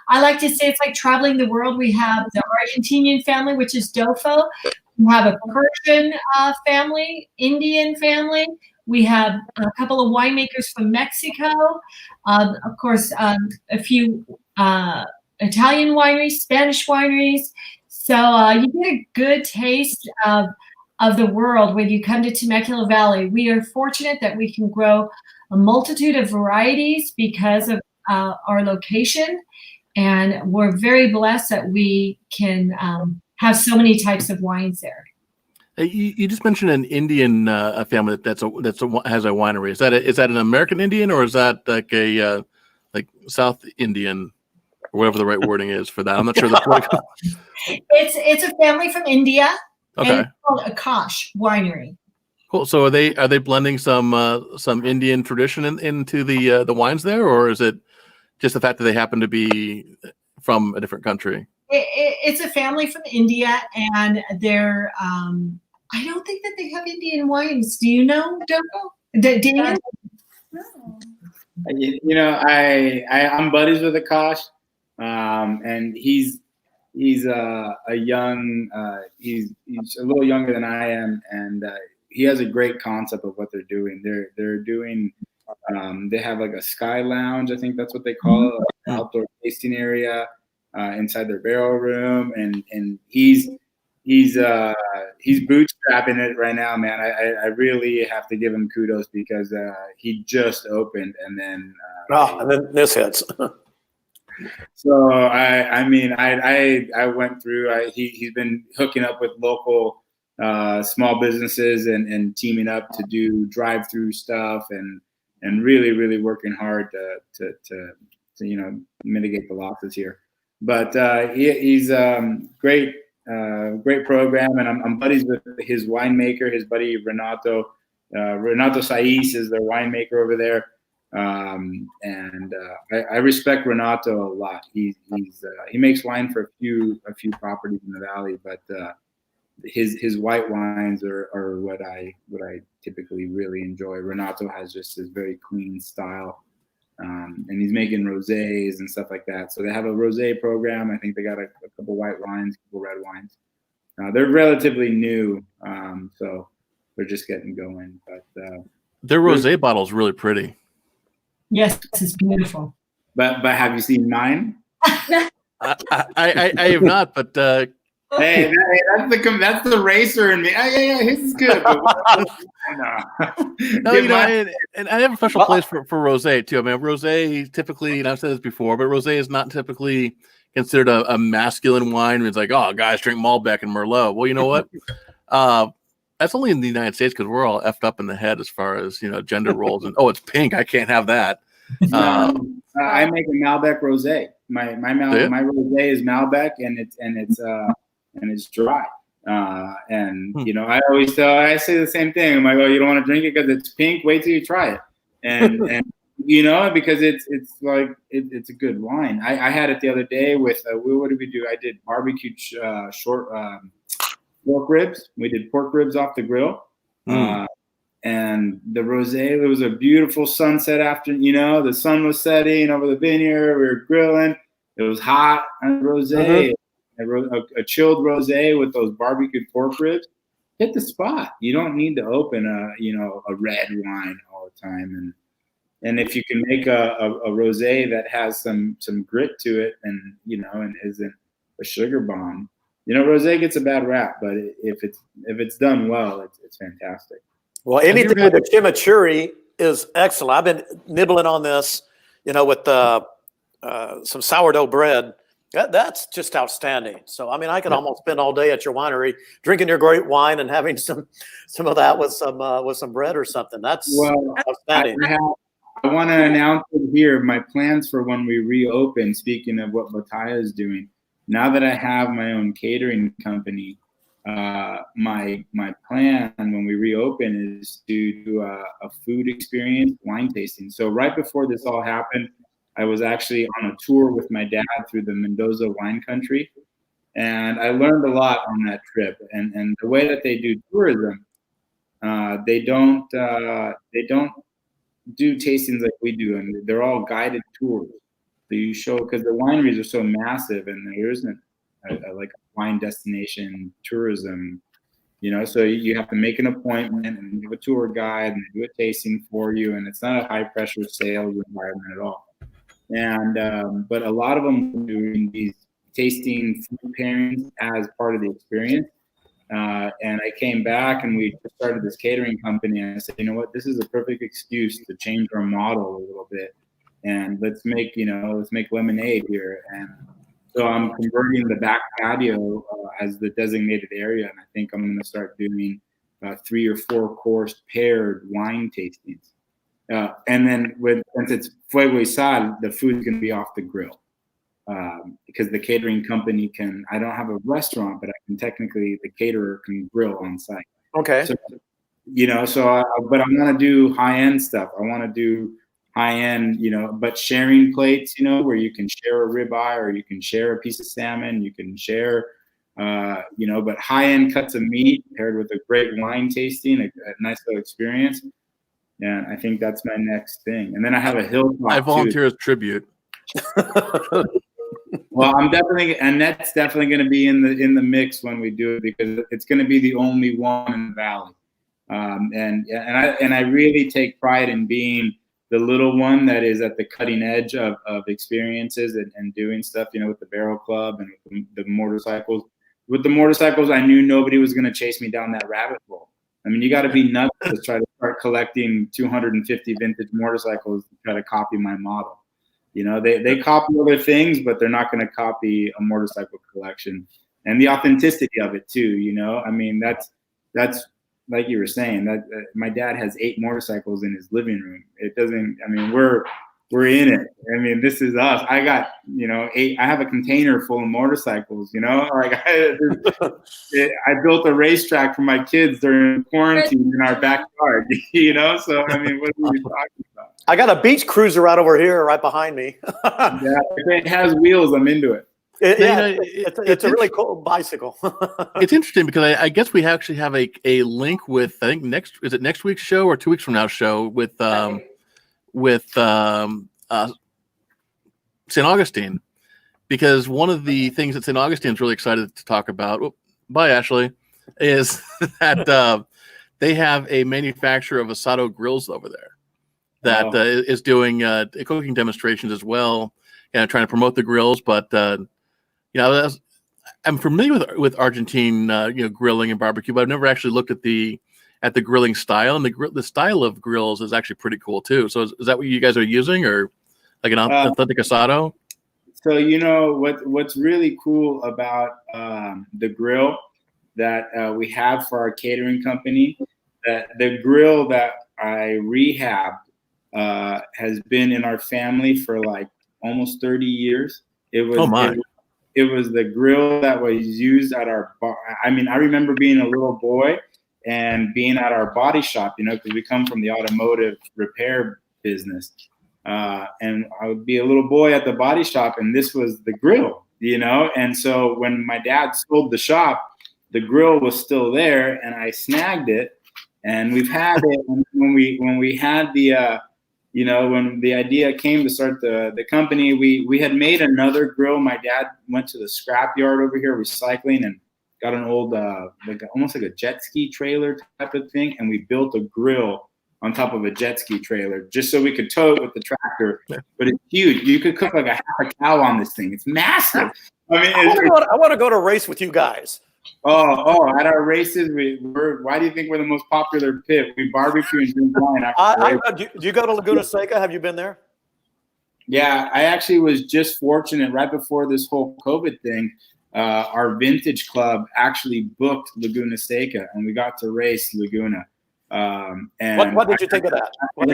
[SPEAKER 5] I like to say it's like traveling the world. We have the Argentinian family, which is Doffo. We have a Persian family, Indian family. We have a couple of winemakers from Mexico. Of course, a few Italian wineries, Spanish wineries. So you get a good taste of the world when you come to Temecula Valley. We are fortunate that we can grow a multitude of varieties because of our location. And we're very blessed that we can have so many types of wines there.
[SPEAKER 1] You just mentioned an Indian family that has a winery. Is that an American Indian, or is that like a South Indian, or whatever the right wording is for that? I'm not sure.
[SPEAKER 5] It's a family from India.
[SPEAKER 1] Okay.
[SPEAKER 5] And it's called Akash Winery.
[SPEAKER 1] Cool. So are they blending some Indian tradition into the wines there, or is it just the fact that they happen to be from a different country?
[SPEAKER 5] It's a family from India, and they're I don't think that they have Indian wines. Do you know, Doffo? Damian?
[SPEAKER 4] You know, I'm buddies with Akash, and he's a young he's a little younger than I am, and he has a great concept of what they're doing. They're doing they have like a sky lounge, I think that's what they call it, like an outdoor tasting area inside their barrel room, and he's bootstrapping it right now, man. I really have to give him kudos because he just opened, and then
[SPEAKER 2] and then this hits.
[SPEAKER 4] So I mean I went through. He's been hooking up with local small businesses and teaming up to do drive-through stuff and really working hard to you know, mitigate the losses here. But he's great program, and I'm buddies with his winemaker, his buddy Renato. Renato Saiz is their winemaker over there. I respect Renato a lot. He makes wine for a few properties in the valley, but his white wines are what I typically really enjoy. Renato has just this very clean style, and he's making rosés and stuff like that. So they have a rosé program. I think they got a couple white wines, a couple red wines. They're relatively new, so they're just getting going. But
[SPEAKER 1] their rosé bottle is really pretty.
[SPEAKER 5] Yes, it's beautiful.
[SPEAKER 4] But have you seen mine?
[SPEAKER 1] I have not, but
[SPEAKER 4] hey, that's the racer in me. Yeah, his is good.
[SPEAKER 1] No, you know, and I have a special place for rosé too. I mean, rosé typically, and I've said this before, but rosé is not typically considered a masculine wine. It's like, oh, guys drink Malbec and Merlot. Well, you know what? That's only in the United States because we're all effed up in the head as far as gender roles. And oh, it's pink. I can't have that.
[SPEAKER 4] I make a Malbec rosé. My rosé is Malbec, and it's dry. I say the same thing. I'm like, oh, you don't want to drink it because it's pink. Wait till you try it, and because it's a good wine. I had it the other day with what did we do? I did barbecue pork ribs. We did pork ribs off the grill. And the rosé, it was a beautiful sunset afternoon. The sun was setting over the vineyard. We were grilling. It was hot on rosé. A chilled rosé with those barbecued pork ribs. Hit the spot. You don't need to open a red wine all the time. And if you can make a rosé that has some grit to it and isn't a sugar bomb, rosé gets a bad rap, but if it's done well, it's fantastic.
[SPEAKER 2] Well, anything with the chimichurri is excellent. I've been nibbling on this, with some sourdough bread. That's just outstanding. So, I could almost spend all day at your winery drinking your great wine and having some of that with some bread or something. That's outstanding.
[SPEAKER 4] I want to announce it here. My plans for when we reopen. Speaking of what Bataya is doing, now that I have my own catering company. My plan when we reopen is to do a food experience wine tasting. So right before this all happened, I was actually on a tour with my dad through the Mendoza wine country, and I learned a lot on that trip. And the way that they do tourism, they don't do tastings like we do, and they're all guided tours. So you show, because the wineries are so massive, and there isn't like a wine destination tourism, so you have to make an appointment and give a tour guide and do a tasting for you, and it's not a high pressure sales environment at all. And but a lot of them are doing these tasting food pairings as part of the experience. And I came back and we started this catering company, and I said, you know what, this is a perfect excuse to change our model a little bit, and let's make lemonade here. And so I'm converting the back patio as the designated area, and I think I'm going to start doing 3 or 4 course paired wine tastings. And then since it's Fuego y Sal, the food's going to be off the grill because the catering company I don't have a restaurant, but the caterer can grill on site.
[SPEAKER 2] Okay.
[SPEAKER 4] So, but I want to do high-end stuff. I want to do high-end, but sharing plates, where you can share a ribeye or you can share a piece of salmon, you can share, but high-end cuts of meat paired with a great wine tasting, a nice little experience. And I think that's my next thing. And then I have a hilltop.
[SPEAKER 1] I volunteer as tribute.
[SPEAKER 4] Well, Annette's definitely going to be in the mix when we do it, because it's going to be the only one in the valley. And I really take pride in being the little one that is at the cutting edge of experiences and doing stuff, with the Barrel Club and with the motorcycles. With the motorcycles, I knew nobody was going to chase me down that rabbit hole. You got to be nuts to try to start collecting 250 vintage motorcycles to try to copy my model. They copy other things, but they're not going to copy a motorcycle collection and the authenticity of it too. That's like you were saying, that my dad has 8 motorcycles in his living room. It doesn't. We're in it. This is us. I got 8. I have a container full of motorcycles. I built a racetrack for my kids during quarantine in our backyard. So what are we talking about?
[SPEAKER 2] I got a beach cruiser right over here, right behind me.
[SPEAKER 4] Yeah, if it has wheels, I'm into it.
[SPEAKER 2] It's a really cool bicycle.
[SPEAKER 1] It's interesting because I guess we actually have a link with, I think next week's show or 2 weeks from now show with St. Augustine, because one of the things that St. Augustine's really excited to talk about, bye Ashley, is that they have a manufacturer of asado grills over there that is doing cooking demonstrations as well, trying to promote the grills. But I'm familiar with Argentine grilling and barbecue, but I've never actually looked at the grilling style, and the style of grills is actually pretty cool too. So is that what you guys are using, or like an authentic asado?
[SPEAKER 4] So what's really cool about the grill that we have for our catering company, that the grill that I rehabbed has been in our family for like almost 30 years. It was it was the grill that was used at our bar. I mean, I remember being a little boy and being at our body shop, because we come from the automotive repair business. And I would be a little boy at the body shop, and this was the grill, And so when my dad sold the shop, the grill was still there, and I snagged it, and we've had it. When we had the when the idea came to start the company, we had made another grill. My dad went to the scrap yard over here recycling and got an old almost like a jet ski trailer type of thing, and we built a grill on top of a jet ski trailer just so we could tow it with the tractor. But it's huge. You could cook like a half a cow on this thing. It's massive. I mean,
[SPEAKER 2] I want to go to a race with you guys.
[SPEAKER 4] Oh! At our races, why do you think we're the most popular pit? We barbecue and drink wine.
[SPEAKER 2] Do you go to Laguna Seca? Have you been there?
[SPEAKER 4] Yeah, I actually was just fortunate right before this whole COVID thing. Our vintage club actually booked Laguna Seca, and we got to race Laguna. And
[SPEAKER 2] what did you think of that?
[SPEAKER 4] I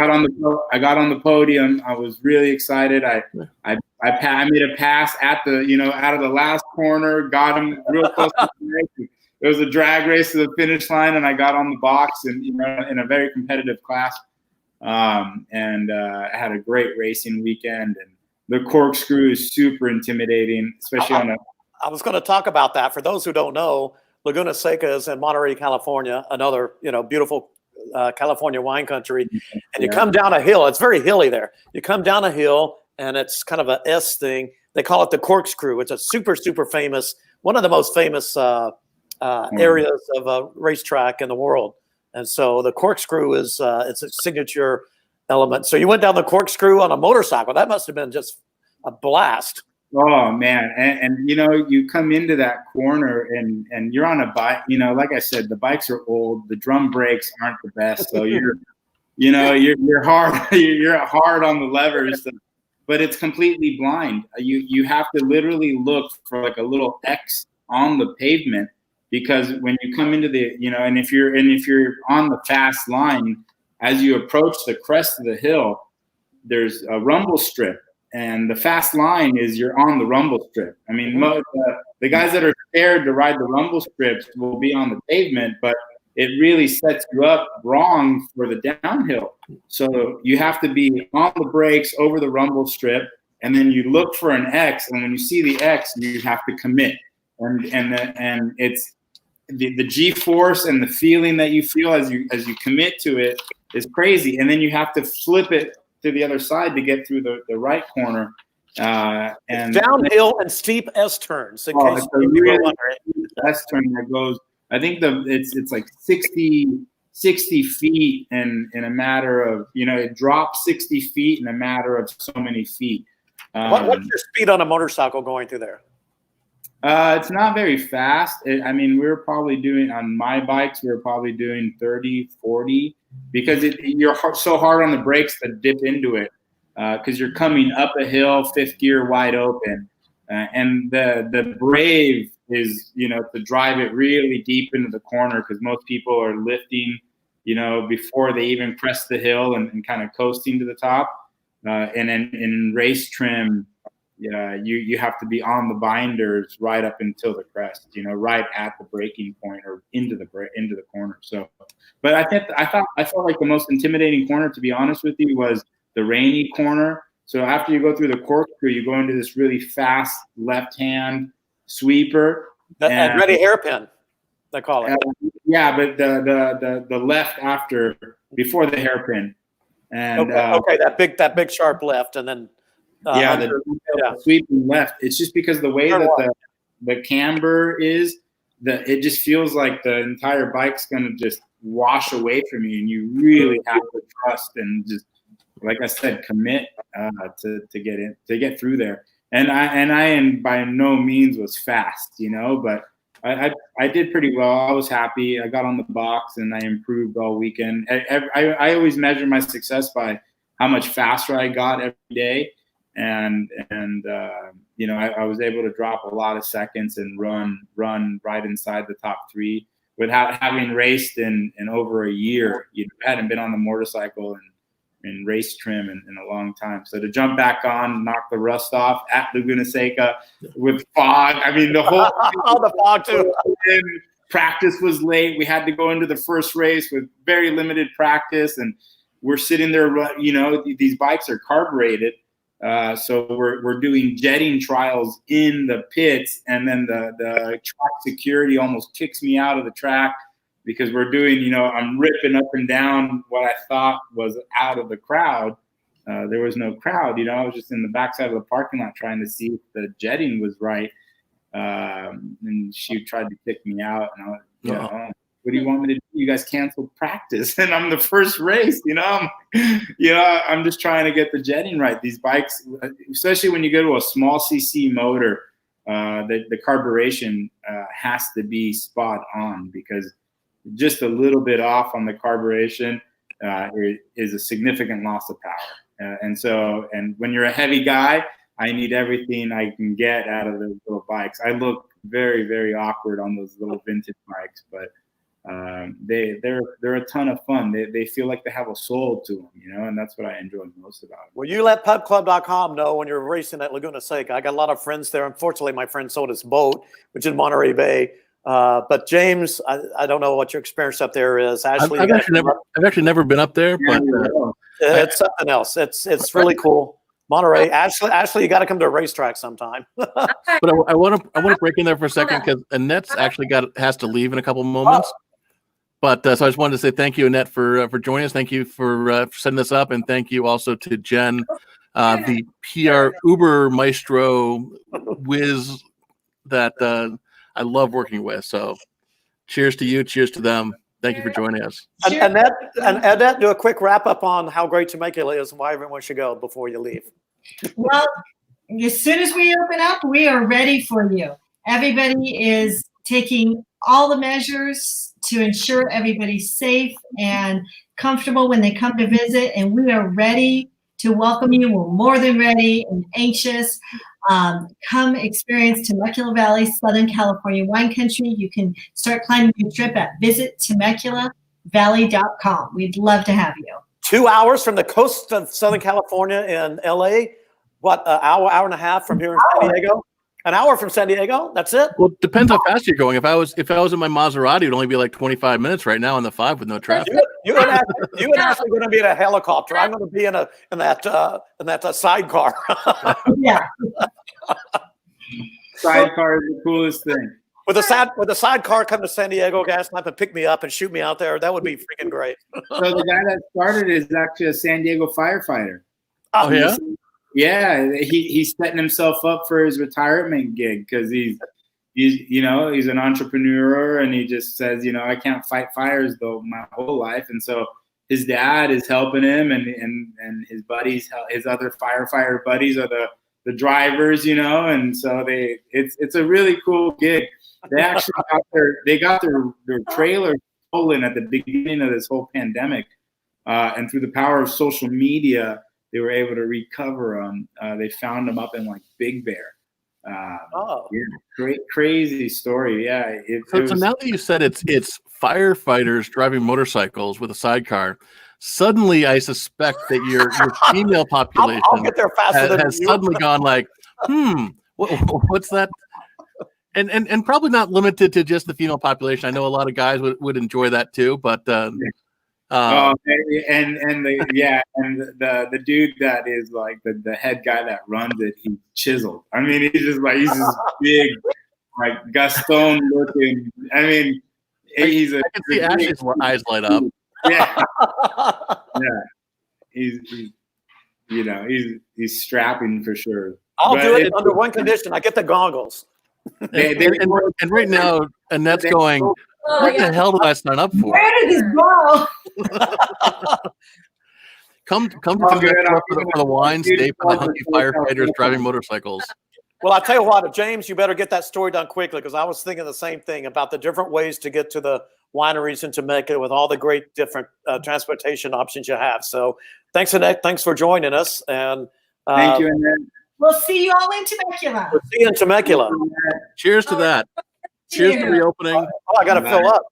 [SPEAKER 4] got on the podium. I was really excited. I made a pass at the out of the last corner, got him real close to the race. It was a drag race to the finish line, and I got on the box and in a very competitive class. And I had a great racing weekend, and the corkscrew is super intimidating, especially on a.
[SPEAKER 2] I was going to talk about that. For those who don't know, Laguna Seca is in Monterey, California, another beautiful California wine country. And you come down a hill. It's very hilly there. You come down a hill, and it's kind of a S thing. They call it the corkscrew. It's a super, super famous, one of the most famous areas of a racetrack in the world. And so the corkscrew is it's a signature element. So you went down the corkscrew on a motorcycle. That must have been just a blast.
[SPEAKER 4] Oh man, and you come into that corner and you're on a bike. Like I said, the bikes are old. The drum brakes aren't the best, so you're hard. You're hard on the levers, but it's completely blind. You have to literally look for like a little X on the pavement, because when you come into the and if you're on the fast line, as you approach the crest of the hill, there's a rumble strip. And the fast line is you're on the rumble strip. I mean, the guys that are scared to ride the rumble strips will be on the pavement, but it really sets you up wrong for the downhill. So you have to be on the brakes over the rumble strip, and then you look for an X, and when you see the X, you have to commit. And it's the G-force and the feeling that you feel as you commit to it is crazy. And then you have to flip it to the other side to get through the right corner. And
[SPEAKER 2] downhill and steep S turns.
[SPEAKER 4] It's a really S turn that goes. I think it's like 60 feet in a matter of it drops 60 feet in a matter of so many feet.
[SPEAKER 2] What's your speed on a motorcycle going through there?
[SPEAKER 4] It's not very fast. We were probably doing on my bikes. We were probably doing 30, 40. Because you're so hard on the brakes to dip into it, because you're coming up a hill, fifth gear wide open, and the brave is to drive it really deep into the corner, because most people are lifting before they even crest the hill and kind of coasting to the top, and then in race trim, you have to be on the binders right up until the crest, right at the braking point or into the corner. So, but I felt like the most intimidating corner, to be honest with you, was the rainy corner. So after you go through the corkscrew, you go into this really fast left-hand sweeper.
[SPEAKER 2] And ready hairpin, they call it.
[SPEAKER 4] Yeah, but the left before the hairpin. And
[SPEAKER 2] okay, that big sharp left, and then.
[SPEAKER 4] The sweeping left. It's just because the way that the camber is, it just feels like the entire bike's going to just wash away from you, and you really have to trust and just, like I said, commit to get through there. And I by no means was fast, but I did pretty well. I was happy. I got on the box and I improved all weekend. I always measure my success by how much faster I got every day. and you know, I was able to drop a lot of seconds and run right inside the top 3 without having raced in over a year. You know, I hadn't been on the motorcycle in race trim in a long time. So to jump back on, knock the rust off at Laguna Seca with fog. I mean, the whole
[SPEAKER 2] the fog too.
[SPEAKER 4] Practice was late. We had to go into the first race with very limited practice, and we're sitting there. You know, these bikes are carbureted, so we're doing jetting trials in the pits, and then the track security almost kicks me out of the track because we're doing, you know, I'm ripping up and down what I thought was out of the crowd. There was no crowd, you know. I was just in the backside of the parking lot trying to see if the jetting was right. And she tried to kick me out, and I was, you know, oh, what do you want me to do? You guys canceled practice, and I'm the first race, you know. I'm just trying to get the jetting right. These bikes, especially when you go to a small CC motor, the carburation has to be spot on, because just a little bit off on the carburation is a significant loss of power. And when you're a heavy guy, I need everything I can get out of those little bikes. I look very, very awkward on those little vintage bikes, but they're a ton of fun. They feel like they have a soul to them, you know, and that's what I enjoy most about it.
[SPEAKER 2] Well, you let pubclub.com know when you're racing at Laguna Seca. I got a lot of friends there. Unfortunately, my friend sold his boat, which is Monterey Bay. But James, I don't know what your experience up there is. Ashley,
[SPEAKER 1] I've actually never been up there, but
[SPEAKER 2] it's something else. It's really cool. Monterey, Ashley, you got to come to a racetrack sometime.
[SPEAKER 1] But I want to break in there for a second, because Annette's actually has to leave in a couple of moments. But so I just wanted to say thank you, Annette, for joining us. Thank you for setting this up, and thank you also to Jen, the PR Uber maestro whiz that I love working with. So cheers to you, cheers to them. Thank you for joining us.
[SPEAKER 2] And Annette, do a quick wrap up on how great Temecula is and why everyone should go before you leave.
[SPEAKER 5] Well, as soon as we open up, we are ready for you. Everybody is taking all the measures to ensure everybody's safe and comfortable when they come to visit, and we are ready to welcome you. We're more than ready and anxious. Come experience Temecula Valley, Southern California wine country. You can start planning your trip at visittemeculaValley.com. We'd love to have you.
[SPEAKER 2] 2 hours from the coast of Southern California in LA. What, an hour and a half from here in San Diego? An hour from San Diego? That's it?
[SPEAKER 1] Well, it depends how fast you're going. If I was in my Maserati, it'd only be like 25 minutes right now on the 5 with no traffic.
[SPEAKER 2] You and Ashley are going to be in a helicopter. I'm going to be in that sidecar.
[SPEAKER 5] Yeah.
[SPEAKER 4] Sidecar is the coolest thing.
[SPEAKER 2] With a sidecar, come to San Diego, gas lamp, and pick me up and shoot me out there. That would be freaking great.
[SPEAKER 4] So the guy that started it is actually a San Diego firefighter.
[SPEAKER 1] Oh yeah.
[SPEAKER 4] Yeah, he's setting himself up for his retirement gig, because he's an entrepreneur, and he just says, you know, I can't fight fires though my whole life, and so his dad is helping him, and his buddies, his other firefighter buddies are the drivers, you know, and so it's a really cool gig. They actually got their trailer stolen at the beginning of this whole pandemic, and through the power of social media, they were able to recover them. They found them up in like Big Bear. Yeah, crazy story. Yeah.
[SPEAKER 1] So now that you said it's firefighters driving motorcycles with a sidecar, suddenly I suspect that your female population
[SPEAKER 2] I'll get there faster than
[SPEAKER 1] has
[SPEAKER 2] you.
[SPEAKER 1] suddenly gone like, what's that? And probably not limited to just the female population. I know a lot of guys would enjoy that too, but
[SPEAKER 4] and the dude that is like the head guy that runs it, he's chiseled. I mean, he's this big, like Gaston looking. I mean, I
[SPEAKER 1] can see Ashley's eyes light up.
[SPEAKER 4] Yeah, yeah. He's strapping for sure.
[SPEAKER 2] I'll do it under one condition: I get the goggles.
[SPEAKER 1] And right now, Annette's going, what the hell did I sign up for?
[SPEAKER 5] Where did this go?
[SPEAKER 1] Come to Temecula for the wine, stay for the hunky firefighters driving motorcycles.
[SPEAKER 2] Well, I'll tell you what, James, you better get that story done quickly, because I was thinking the same thing about the different ways to get to the wineries in Temecula with all the great different transportation options you have. So thanks, Annette. Thanks for joining us. And
[SPEAKER 4] Thank you, Annette.
[SPEAKER 5] We'll see you all in Temecula.
[SPEAKER 2] We'll see you in Temecula.
[SPEAKER 1] Cheers to that. Cheers to reopening.
[SPEAKER 2] Oh, I got to fill up.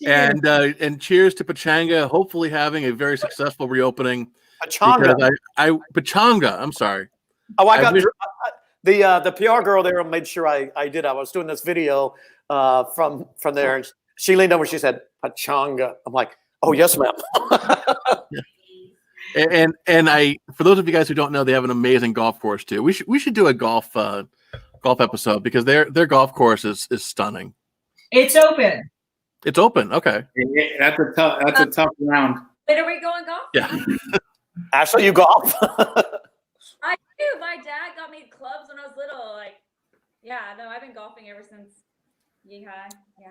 [SPEAKER 1] And cheers to Pachanga, hopefully having a very successful reopening.
[SPEAKER 2] Pachanga.
[SPEAKER 1] Pachanga. I'm sorry.
[SPEAKER 2] Oh, I got the PR girl there made sure I did. I was doing this video from there, and she leaned over. She said Pachanga. I'm like, oh yes, ma'am.
[SPEAKER 1] And for those of you guys who don't know, they have an amazing golf course too. We should do a golf episode because their golf course is stunning.
[SPEAKER 5] It's open.
[SPEAKER 1] It's open. Okay.
[SPEAKER 4] That's a tough round.
[SPEAKER 3] Wait, are we going golf?
[SPEAKER 1] Yeah.
[SPEAKER 2] Ashley, you golf?
[SPEAKER 3] I do. My dad got me clubs when I was little. Like, yeah, no, I've been golfing ever since Yeehaw. Yeah.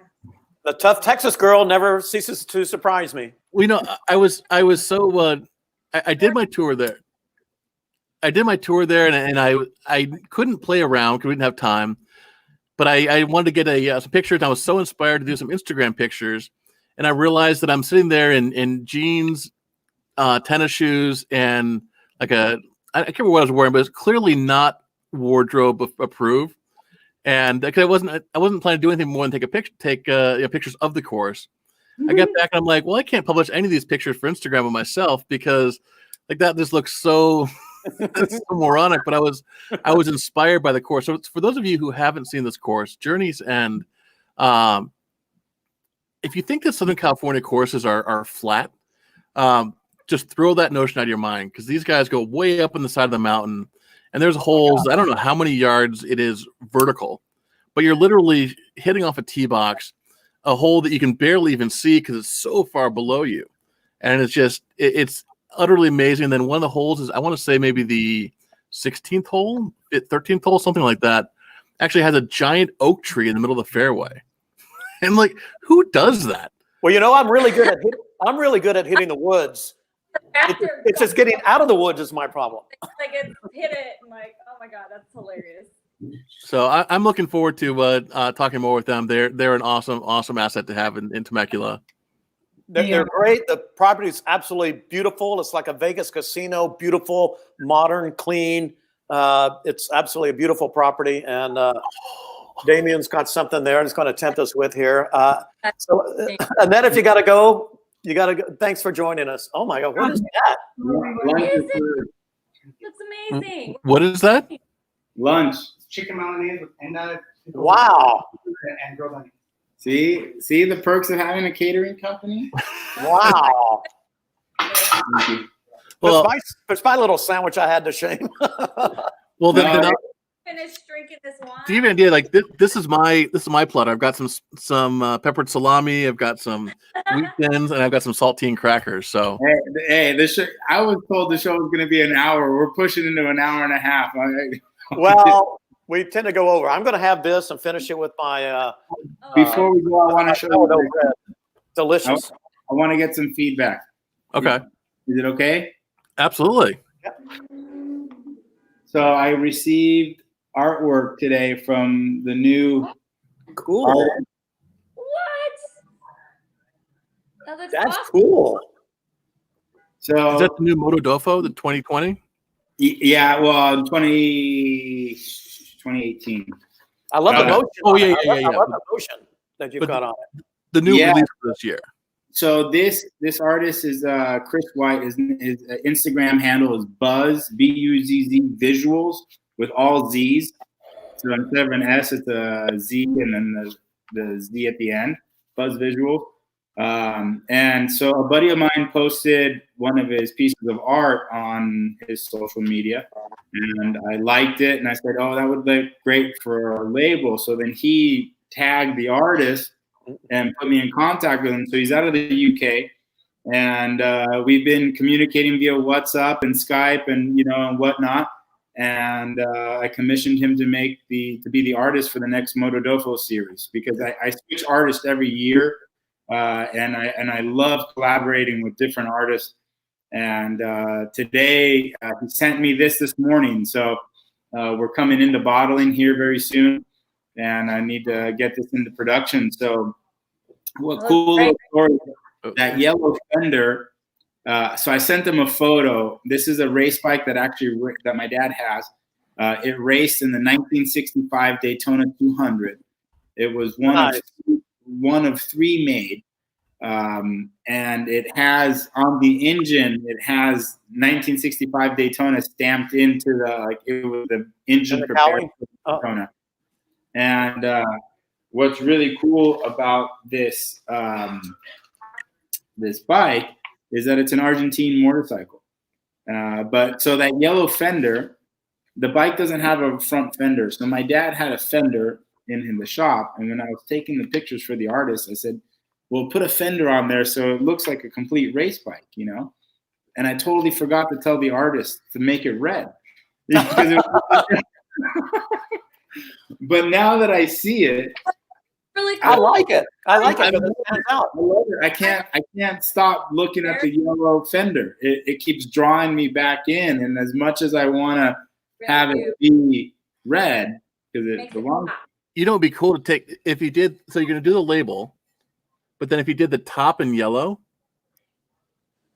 [SPEAKER 2] The tough Texas girl never ceases to surprise me.
[SPEAKER 1] Well, you know, I was so I did my tour there. And I couldn't play around because we didn't have time. But I wanted to get some pictures. And I was so inspired to do some Instagram pictures. And I realized that I'm sitting there in jeans, tennis shoes, and I can't remember what I was wearing, but it's clearly not wardrobe approved. And because I wasn't planning to do anything more than take pictures of the course. I got back and I'm like, well, I can't publish any of these pictures for Instagram of myself because like that just looks so, so moronic. But I was inspired by the course. So for those of you who haven't seen this course, Journey's End, if you think that Southern California courses are flat, just throw that notion out of your mind because these guys go way up on the side of the mountain and there's holes. I don't know how many yards it is vertical, but you're literally hitting off a tee box, a hole that you can barely even see because it's so far below you. And it's just, it's utterly amazing. And then one of the holes is, I want to say maybe the 16th hole, 13th hole, something like that, actually has a giant oak tree in the middle of the fairway. And like, who does that?
[SPEAKER 2] Well, you know, I'm really good at hitting the woods. It's just getting out of the woods is my problem.
[SPEAKER 3] Like it's hit it and like, oh my God, that's hilarious.
[SPEAKER 1] So I'm looking forward to talking more with them. They're an awesome asset to have in Temecula.
[SPEAKER 2] They're great. The property is absolutely beautiful. It's like a Vegas casino, beautiful, modern, clean. It's absolutely a beautiful property. And Damian's got something there and he's going to tempt us with here. And then if you got to go, thanks for joining us. Oh my God, what is that?
[SPEAKER 3] That's amazing.
[SPEAKER 1] What is that?
[SPEAKER 4] Lunch.
[SPEAKER 8] Chicken Milanese and
[SPEAKER 2] Wow.
[SPEAKER 8] And grilled onions.
[SPEAKER 4] See the perks of having a catering company?
[SPEAKER 2] Wow.
[SPEAKER 1] Well,
[SPEAKER 2] it's my little sandwich I had to shame.
[SPEAKER 1] Well, then I'll
[SPEAKER 3] Finish drinking this wine.
[SPEAKER 1] give you an idea. Like this is my platter. I've got some peppered salami. I've got some wheat thins, and I've got some saltine crackers. So
[SPEAKER 4] Hey, I was told the show was going to be an hour. We're pushing into an hour and a half.
[SPEAKER 2] Well, we tend to go over. I'm going to have this and finish it with my.
[SPEAKER 4] Before we go, I want to show you.
[SPEAKER 2] Delicious.
[SPEAKER 4] I want to get some feedback.
[SPEAKER 1] okay,
[SPEAKER 4] Is it okay?
[SPEAKER 1] absolutely.
[SPEAKER 4] So I received artwork today from the new.
[SPEAKER 2] Cool.
[SPEAKER 3] What? That looks
[SPEAKER 2] That's
[SPEAKER 3] awesome.
[SPEAKER 2] cool.
[SPEAKER 4] So
[SPEAKER 1] Is that the new Moto Doffo, the 2020?
[SPEAKER 4] Yeah, well, 2018.
[SPEAKER 2] I love the motion.
[SPEAKER 1] Oh, yeah.
[SPEAKER 2] I love the motion that you've got on it.
[SPEAKER 1] The new
[SPEAKER 4] Yeah.
[SPEAKER 1] release for this year.
[SPEAKER 4] So this artist is Chris White. His Instagram handle is Buzz BUZZ Visuals with all Z's. So instead of an S, it's a Z and then the Z at the end. Buzz Visuals. And so a buddy of mine posted one of his pieces of art on his social media, and I liked it, and I said, "Oh, that would be great for our label." So then he tagged the artist and put me in contact with him. So he's out of the UK, and we've been communicating via WhatsApp and Skype and and whatnot. And I commissioned him to be the artist for the next Moto Doffo series because I switch artists every year. And I love collaborating with different artists. And today he sent me this morning. So we're coming into bottling here very soon, and I need to get this into production. So what cool little story! That yellow fender So I sent him a photo. This is a race bike that that my dad has. It raced in the 1965 Daytona 200. It was one of three made. And it has on the engine, it has 1965 Daytona stamped into it was the engine prepared for Daytona. And what's really cool about this this bike is that it's an Argentine motorcycle. But so that yellow fender, the bike doesn't have a front fender. So my dad had a fender in the shop. And when I was taking the pictures for the artist, I said, well, put a fender on there so it looks like a complete race bike, you know? And I totally forgot to tell the artist to make it red. But now that I see it,
[SPEAKER 3] Really cool.
[SPEAKER 2] I like it. I like it.
[SPEAKER 4] I love it. I can't stop looking at the yellow fender. It keeps drawing me back in. And as much as I want to have it be red, because it belongs.
[SPEAKER 1] You know, it'd be cool to take if you did. So you're going to do the label, but then if you did the top in yellow,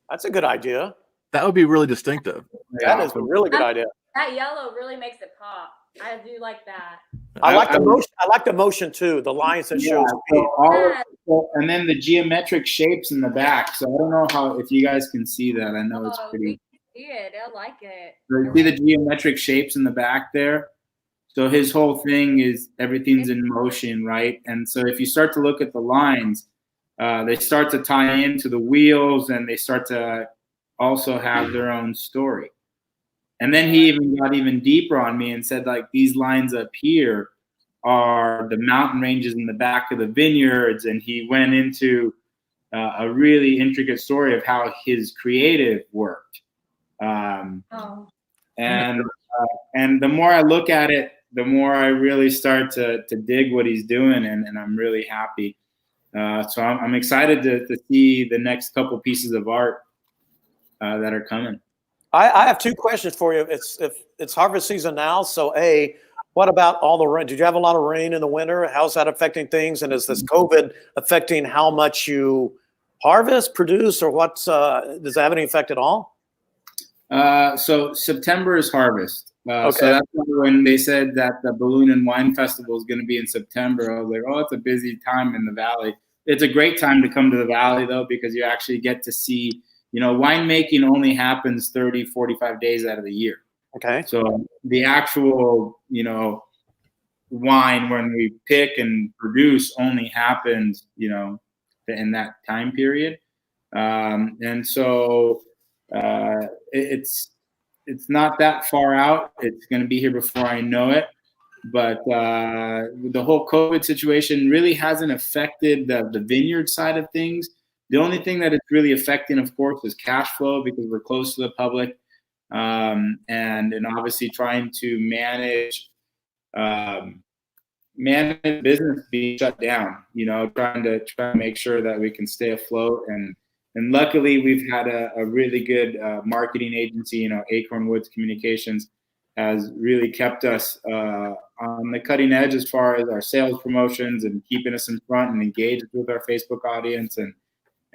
[SPEAKER 2] that's a good idea.
[SPEAKER 1] That would be really distinctive.
[SPEAKER 2] That is a really good idea.
[SPEAKER 3] That yellow really makes it pop. I do like that.
[SPEAKER 2] I like the motion. I like the motion too. The lines that show speed.
[SPEAKER 4] And then the geometric shapes in the back. So I don't know if you guys can see that. I know it's pretty.
[SPEAKER 3] We can see it. I like it.
[SPEAKER 4] So you see the geometric shapes in the back there. So his whole thing is everything's in motion, right? And so if you start to look at the lines, they start to tie into the wheels, and they start to also have their own story. And then he even got even deeper on me and said, like, these lines up here are the mountain ranges in the back of the vineyards. And he went into a really intricate story of how his creative worked. And the more I look at it, the more I really start to dig what he's doing, and I'm really happy. So I'm excited to see the next couple pieces of art that are coming.
[SPEAKER 2] I have two questions for you. It's harvest season now, so what about all the rain? Did you have a lot of rain in the winter? How's that affecting things? And is this COVID affecting how much you harvest, produce, or does that have any effect at all?
[SPEAKER 4] So September is harvest.
[SPEAKER 2] Okay.
[SPEAKER 4] So that's when they said that the Balloon and Wine Festival is going to be in September. I was like, oh, it's a busy time in the Valley. It's a great time to come to the Valley, though, because you actually get to see, winemaking only happens 30, 45 days out of the year.
[SPEAKER 2] Okay.
[SPEAKER 4] So the actual, wine when we pick and produce only happens, in that time period. And so it's not that far out. It's going to be here before I know it. But the whole COVID situation really hasn't affected the vineyard side of things. The only thing that it's really affecting, of course, is cash flow, because we're close to the public, and obviously trying to manage business being shut down. Trying to make sure that we can stay afloat. And luckily, we've had a really good marketing agency. Acorn Woods Communications has really kept us on the cutting edge as far as our sales promotions and keeping us in front and engaged with our Facebook audience.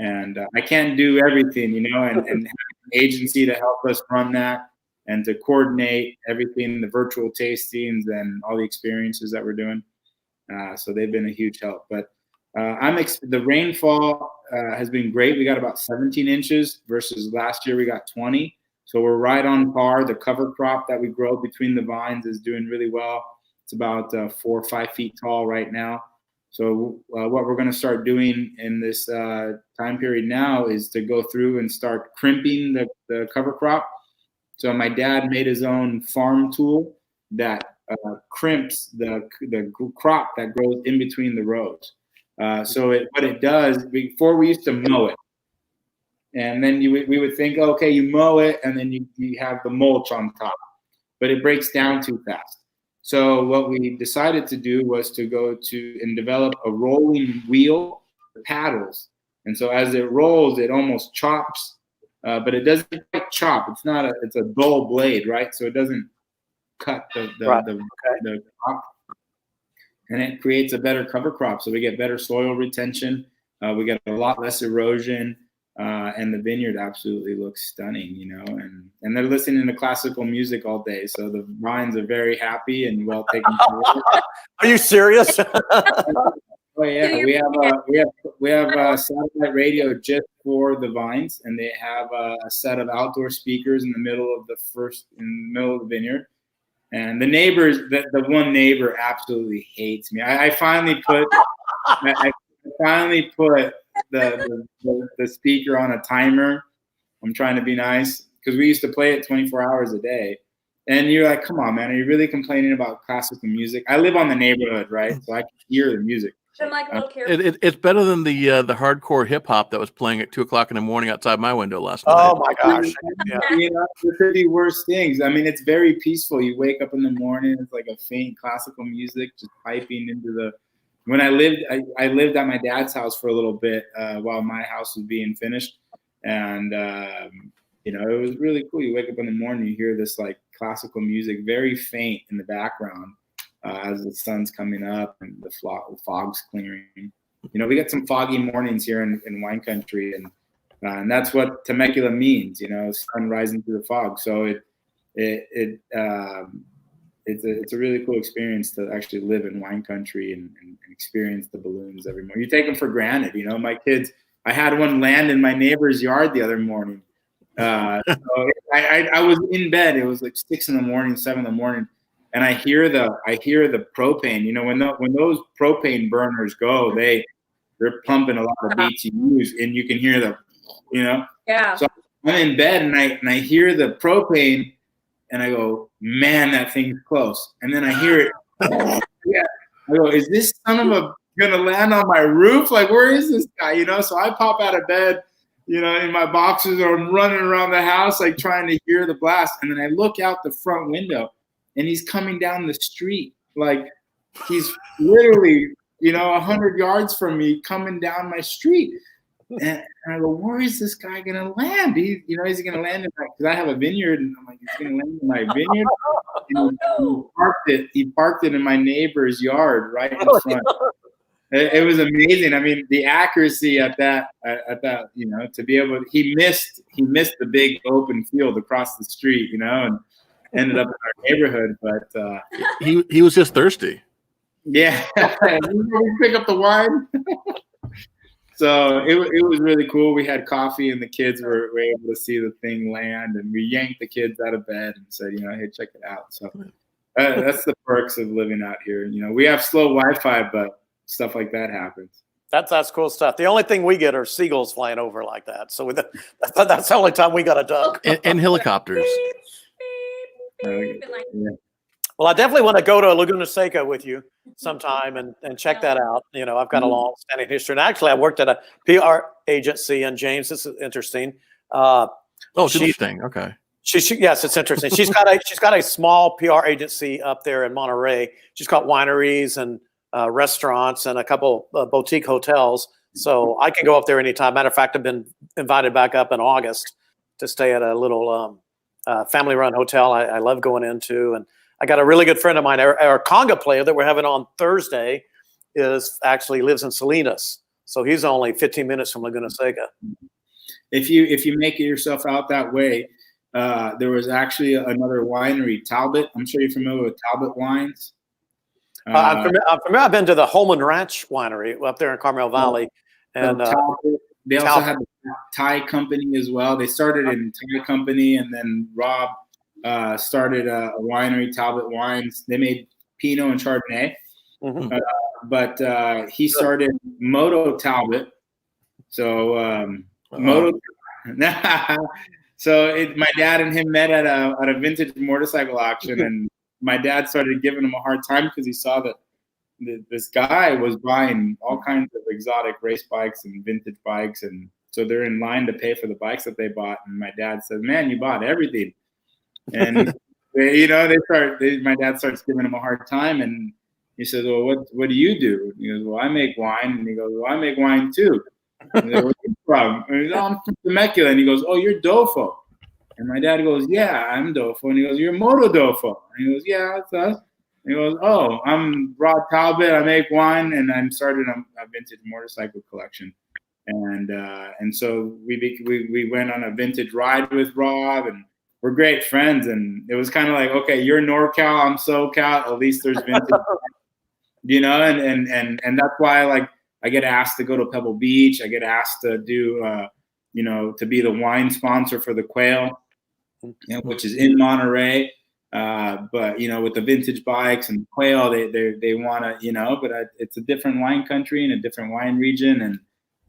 [SPEAKER 4] And I can't do everything, and have an agency to help us run that and to coordinate everything, the virtual tastings and all the experiences that we're doing. So they've been a huge help. But the rainfall has been great. We got about 17 inches versus last year we got 20. So we're right on par. The cover crop that we grow between the vines is doing really well. It's about 4 or 5 feet tall right now. So what we're going to start doing in this time period now is to go through and start crimping the cover crop. So my dad made his own farm tool that crimps the crop that grows in between the rows. What it does, before we used to mow it. And then we would think, okay, you mow it and then you have the mulch on top, but it breaks down too fast. So what we decided to do was to go to and develop a rolling wheel paddles. And so as it rolls, it almost chops, but it doesn't quite chop. It's a dull blade, right? So it doesn't cut the crop. And it creates a better cover crop. So we get better soil retention. We get a lot less erosion. and the vineyard absolutely looks stunning, and they're listening to classical music all day. So the vines are very happy and well taken care of.
[SPEAKER 2] Are you serious?
[SPEAKER 4] Oh yeah, we have satellite radio just for the vines, and they have a set of outdoor speakers in the middle of the vineyard. And the neighbors, the one neighbor absolutely hates me. I finally put the speaker on a timer. I'm trying to be nice because we used to play it 24 hours a day. And you're like, come on, man, are you really complaining about classical music? I live on the neighborhood, right? So I can hear the music.
[SPEAKER 3] I'm like a little careful.
[SPEAKER 1] It's better than the hardcore hip hop that was playing at 2:00 in the morning outside my window last night.
[SPEAKER 2] Oh my gosh! Yeah.
[SPEAKER 4] There could be worse things. I mean, it's very peaceful. You wake up in the morning, it's like a faint classical music just piping into the. When I lived at my dad's house for a little bit while my house was being finished, and it was really cool. You wake up in the morning, you hear this like classical music, very faint in the background. As the sun's coming up and the fog's clearing. We get some foggy mornings here in wine country, and that's what Temecula means, sun rising through the fog. So it's a really cool experience to actually live in wine country and experience the balloons every morning. You take them for granted, my kids, I had one land in my neighbor's yard the other morning. So I was in bed. It was like 6 in the morning, 7 in the morning. And I hear the propane. When those propane burners go, they're pumping a lot of BTUs, and you can hear the,
[SPEAKER 3] Yeah.
[SPEAKER 4] So I'm in bed and I hear the propane, and I go, man, that thing's close. And then I hear it. Yeah. I go, is this son of a gonna land on my roof? Like, where is this guy? So I pop out of bed, in my boxers, or I'm running around the house like trying to hear the blast, and then I look out the front window. And he's coming down the street, like he's literally, 100 yards from me, coming down my street. And I go, where is this guy gonna land? Is he gonna land in because I have a vineyard, and I'm like, he's gonna land in my vineyard. And he parked it in my neighbor's yard right in front. It was amazing. I mean, the accuracy at that, to be able, he missed the big open field across the street, and ended up in our neighborhood, but
[SPEAKER 1] he was just thirsty.
[SPEAKER 4] Yeah, pick up the wine. So it was really cool. We had coffee, and the kids were able to see the thing land, and we yanked the kids out of bed and said, hey, check it out. So that's the perks of living out here. We have slow Wi-Fi, but stuff like that happens.
[SPEAKER 2] That's cool stuff. The only thing we get are seagulls flying over like that. So that's the only time we got a duck.
[SPEAKER 1] And helicopters.
[SPEAKER 4] Yeah.
[SPEAKER 2] Well, I definitely want to go to Laguna Seca with you sometime and check that out. I've got a long-standing history, and actually, I worked at a PR agency in James. This is interesting.
[SPEAKER 1] It's interesting. Okay.
[SPEAKER 2] Yes, it's interesting. She's got a small PR agency up there in Monterey. She's got wineries and restaurants and a couple boutique hotels. So I can go up there anytime. Matter of fact, I've been invited back up in August to stay at a little family-run hotel I love going into. And I got a really good friend of mine, our conga player that we're having on Thursday, lives in Salinas. So he's only 15 minutes from Laguna Seca.
[SPEAKER 4] If you make it yourself out that way, there was actually another winery, Talbot. I'm sure you're familiar with Talbot wines.
[SPEAKER 2] I'm familiar. I've been to the Holman Ranch Winery up there in Carmel Valley. And
[SPEAKER 4] Talbot, they also had the Thai company as well. They started in Thai company, and then Rob started a winery, Talbot Wines. They made Pinot and Chardonnay.
[SPEAKER 2] Mm-hmm.
[SPEAKER 4] But he started Moto Talbot. So Moto. So my dad and him met at a vintage motorcycle auction, and my dad started giving him a hard time because he saw that this guy was buying all kinds of exotic race bikes and vintage bikes, and so they're in line to pay for the bikes that they bought. And my dad said, "Man, you bought everything." And my dad starts giving him a hard time, and he says, "Well, what do you do?" He goes, "Well, I make wine." And he goes, "Well, I make wine too." And they go, "Where are you from?" And he goes, "Oh, I'm from Temecula." And he goes, "Oh, you're Doffo." And my dad goes, "Yeah, I'm Doffo." And he goes, "You're Moto Doffo." And he goes, "Yeah, that's us." And he goes, "Oh, I'm Rod Talbot. I make wine, and I'm starting a vintage motorcycle collection." And so we went on a vintage ride with Rob, and we're great friends. And it was kind of like, okay, you're NorCal, I'm SoCal. At least there's vintage, you know. And that's why I get asked to go to Pebble Beach. I get asked to do to be the wine sponsor for the Quail, which is in Monterey. But with the vintage bikes and Quail, they want to, but it's a different wine country and a different wine region,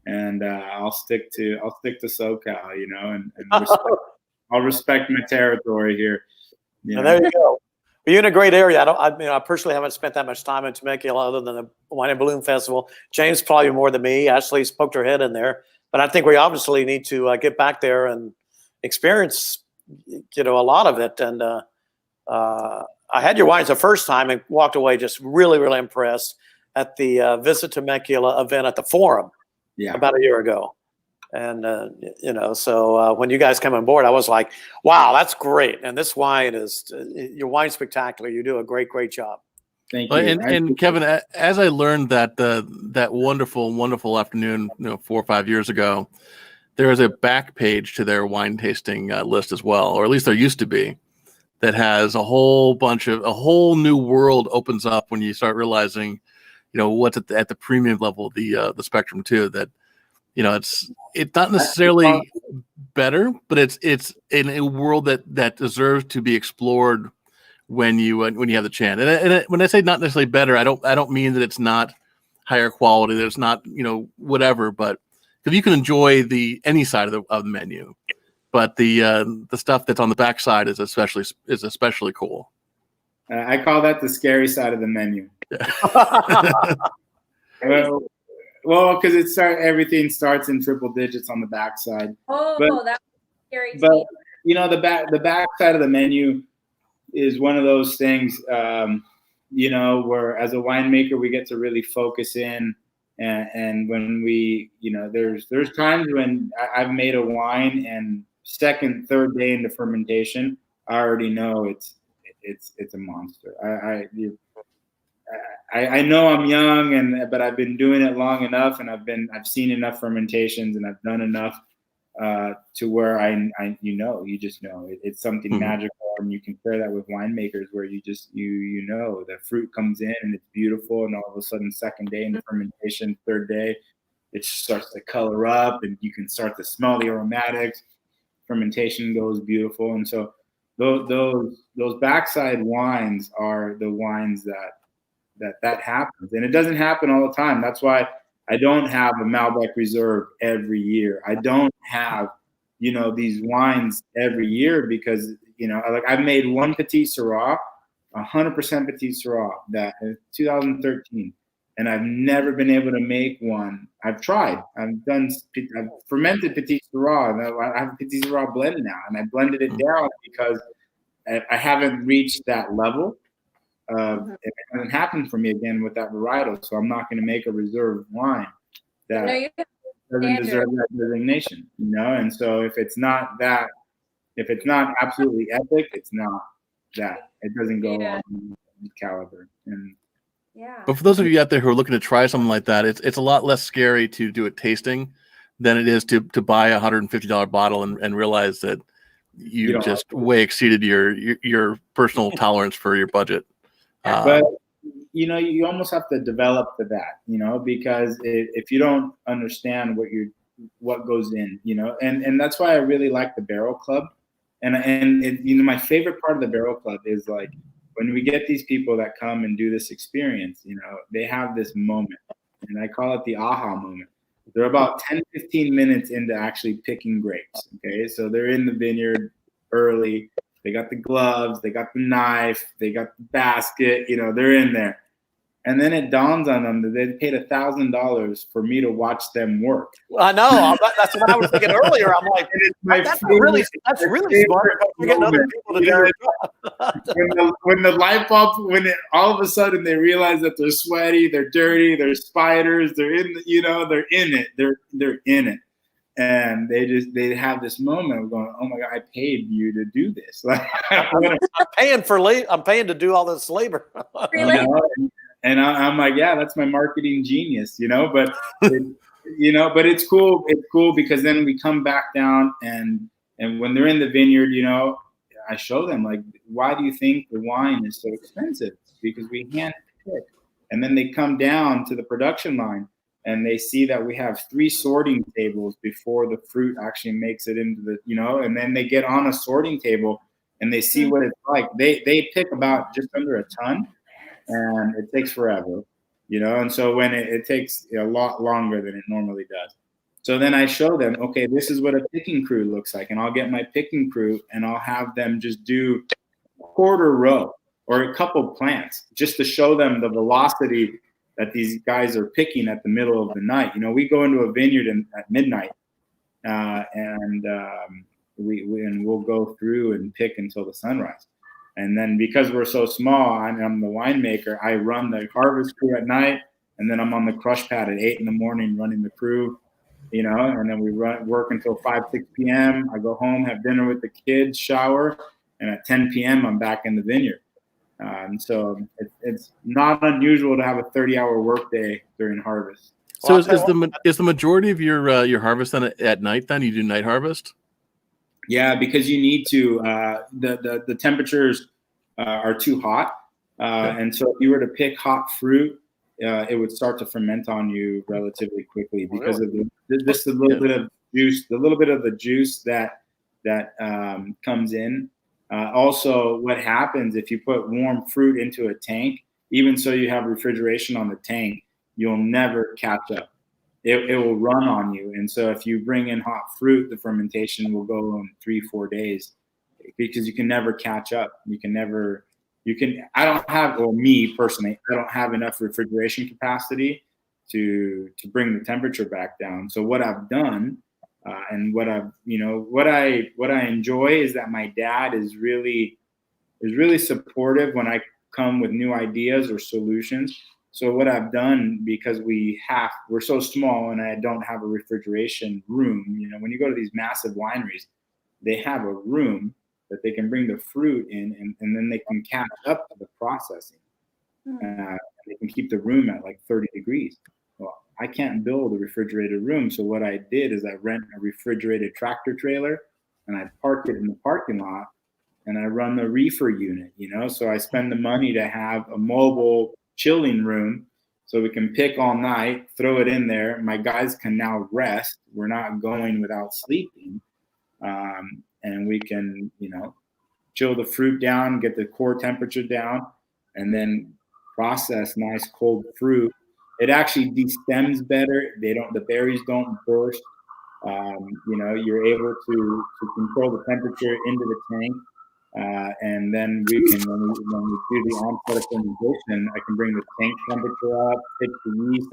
[SPEAKER 4] and I'll stick to SoCal, and I'll respect my territory here.
[SPEAKER 2] And there you go. You're in a great area. I personally haven't spent that much time in Temecula other than the Wine and Balloon Festival. James probably more than me. Ashley poked her head in there, but I think we obviously need to get back there and experience, a lot of it. And I had your wines the first time and walked away just really, really impressed at the Visit Temecula event at the Forum about a year ago. And, so when you guys come on board, I was like, wow, that's great. And this wine your wine's spectacular. You do a great, great job.
[SPEAKER 4] Thank you.
[SPEAKER 1] And Kevin, as I learned that wonderful, wonderful afternoon, 4 or 5 years ago, there is a back page to their wine tasting list as well, or at least there used to be, that has a whole new world opens up when you start realizing, what's at the premium level of the spectrum too. That it's not necessarily better, but it's in a world that deserves to be explored when you have the chance. And when I say not necessarily better, I don't mean that it's not higher quality, that it's not whatever, but because you can enjoy any side of the menu, but the stuff that's on the backside is especially cool.
[SPEAKER 4] I call that the scary side of the menu. Well, because everything starts in triple digits on the backside.
[SPEAKER 3] Oh, that's scary.
[SPEAKER 4] But the back side of the menu is one of those things, where as a winemaker we get to really focus in, and when we, there's times when I've made a wine and second, third day into fermentation, I already know it's a monster. I know I'm young, but I've been doing it long enough, and I've seen enough fermentations, and I've done enough to where you just know it's something magical, and you can pair that with winemakers where the fruit comes in and it's beautiful, and all of a sudden second day into fermentation, third day, it starts to color up, and you can start to smell the aromatics. Fermentation goes beautiful, and so those backside wines are the wines that happens, and it doesn't happen all the time. That's why I don't have a Malbec Reserve every year. I don't have, these wines every year because, I've made one Petit Syrah, 100% Petit Syrah, that in 2013, and I've never been able to make one. I've tried. I've fermented Petit Syrah, and I have Petit Syrah blend now, and I blended it down because I haven't reached that level. It hasn't happened for me again with that varietal, so I'm not going to make a reserve wine that doesn't deserve that designation, And so if it's not absolutely epic, it's not that. It doesn't go on the caliber. And
[SPEAKER 1] but for those of you out there who are looking to try something like that, it's a lot less scary to do a tasting than it is to buy a $150 bottle and realize that you just way exceeded your personal tolerance for your budget.
[SPEAKER 4] But you almost have to develop for that, because if you don't understand what goes in, and that's why I really like the Barrel Club, and my favorite part of the Barrel Club is like when we get these people that come and do this experience, they have this moment, and I call it the aha moment. They're about 10-15 minutes into actually picking grapes. Okay, so they're in the vineyard early. They got the gloves, they got the knife, they got the basket, they're in there. And then it dawns on them that they paid $1,000 for me to watch them work.
[SPEAKER 2] I know. That's what I was thinking earlier. I'm like, that's really smart. We're getting other people to do it.
[SPEAKER 4] When the light bulb, all of a sudden they realize that they're sweaty, they're dirty, they're spiders, they're in, they're in it. They're in it. And they have this moment of going, oh my God, I paid you to do this. Like,
[SPEAKER 2] I'm paying to do all this labor.
[SPEAKER 3] Really?
[SPEAKER 4] And I'm like, yeah, that's my marketing genius, But you know, but it's cool. It's cool because then we come back down and when they're in the vineyard, you know, I show them like, why do you think the wine is so expensive? Because we hand pick. And then they come down to the production line and they see that we have 3 sorting tables before the fruit actually makes it into the, you know, and then they get on a sorting table and they see what it's like. They pick about just under a ton and it takes forever, you know, and so when it takes a lot longer than it normally does. So then I show them, okay, this is what a picking crew looks like. And I'll get my picking crew and I'll have them just do a quarter row or a couple plants just to show them the velocity that these guys are picking at the middle of the night. You know, we go into a vineyard at midnight and we'll go through and pick until the sunrise. And then because we're so small, I'm the winemaker, I run the harvest crew at night, and then I'm on the crush pad at 8 in the morning running the crew, you know, and then we work until 5, 6 p.m. I go home, have dinner with the kids, shower, and at 10 p.m. I'm back in the vineyard. So it's not unusual to have a 30-hour workday during harvest.
[SPEAKER 1] So is the majority of your harvest then at night? Then you do night harvest?
[SPEAKER 4] Yeah, because you need to. The temperatures are too hot, and so if you were to pick hot fruit, it would start to ferment on you relatively quickly because of just a little bit of juice, the little bit of the juice that comes in. Also, what happens if you put warm fruit into a tank, even so you have refrigeration on the tank, you'll never catch up. It will run on you. And so if you bring in hot fruit, the fermentation will go in 3-4 days because you can never catch up. I don't have, or me personally, I don't have enough refrigeration capacity to bring the temperature back down. So what I've done and what I enjoy is that my dad is really supportive when I come with new ideas or solutions. So what I've done, because we're so small and I don't have a refrigeration room, you know, when you go to these massive wineries, they have a room that they can bring the fruit in and then they can catch up to the processing. They can keep the room at like 30 degrees. Well, I can't build a refrigerated room. So what I did is I rent a refrigerated tractor trailer and I park it in the parking lot and I run the reefer unit, you know, so I spend the money to have a mobile chilling room so we can pick all night, throw it in there. My guys can now rest. We're not going without sleeping. And we can, you know, chill the fruit down, get the core temperature down, and then process nice cold fruit. It actually destems better. The berries don't burst. You know, you're able to control the temperature into the tank. And then we can, when we do the onset of fermentation, I can bring the tank temperature up, pitch the yeast,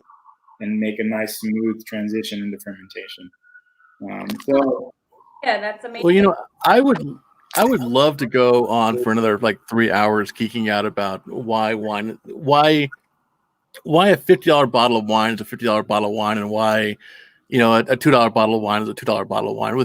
[SPEAKER 4] and make a nice smooth transition into fermentation. So
[SPEAKER 3] yeah, that's amazing.
[SPEAKER 1] Well, you know, I would love to go on for another like 3 hours geeking out about why a $50 bottle of wine is a $50 bottle of wine, and why, you know, a $2 bottle of wine is a $2 bottle of wine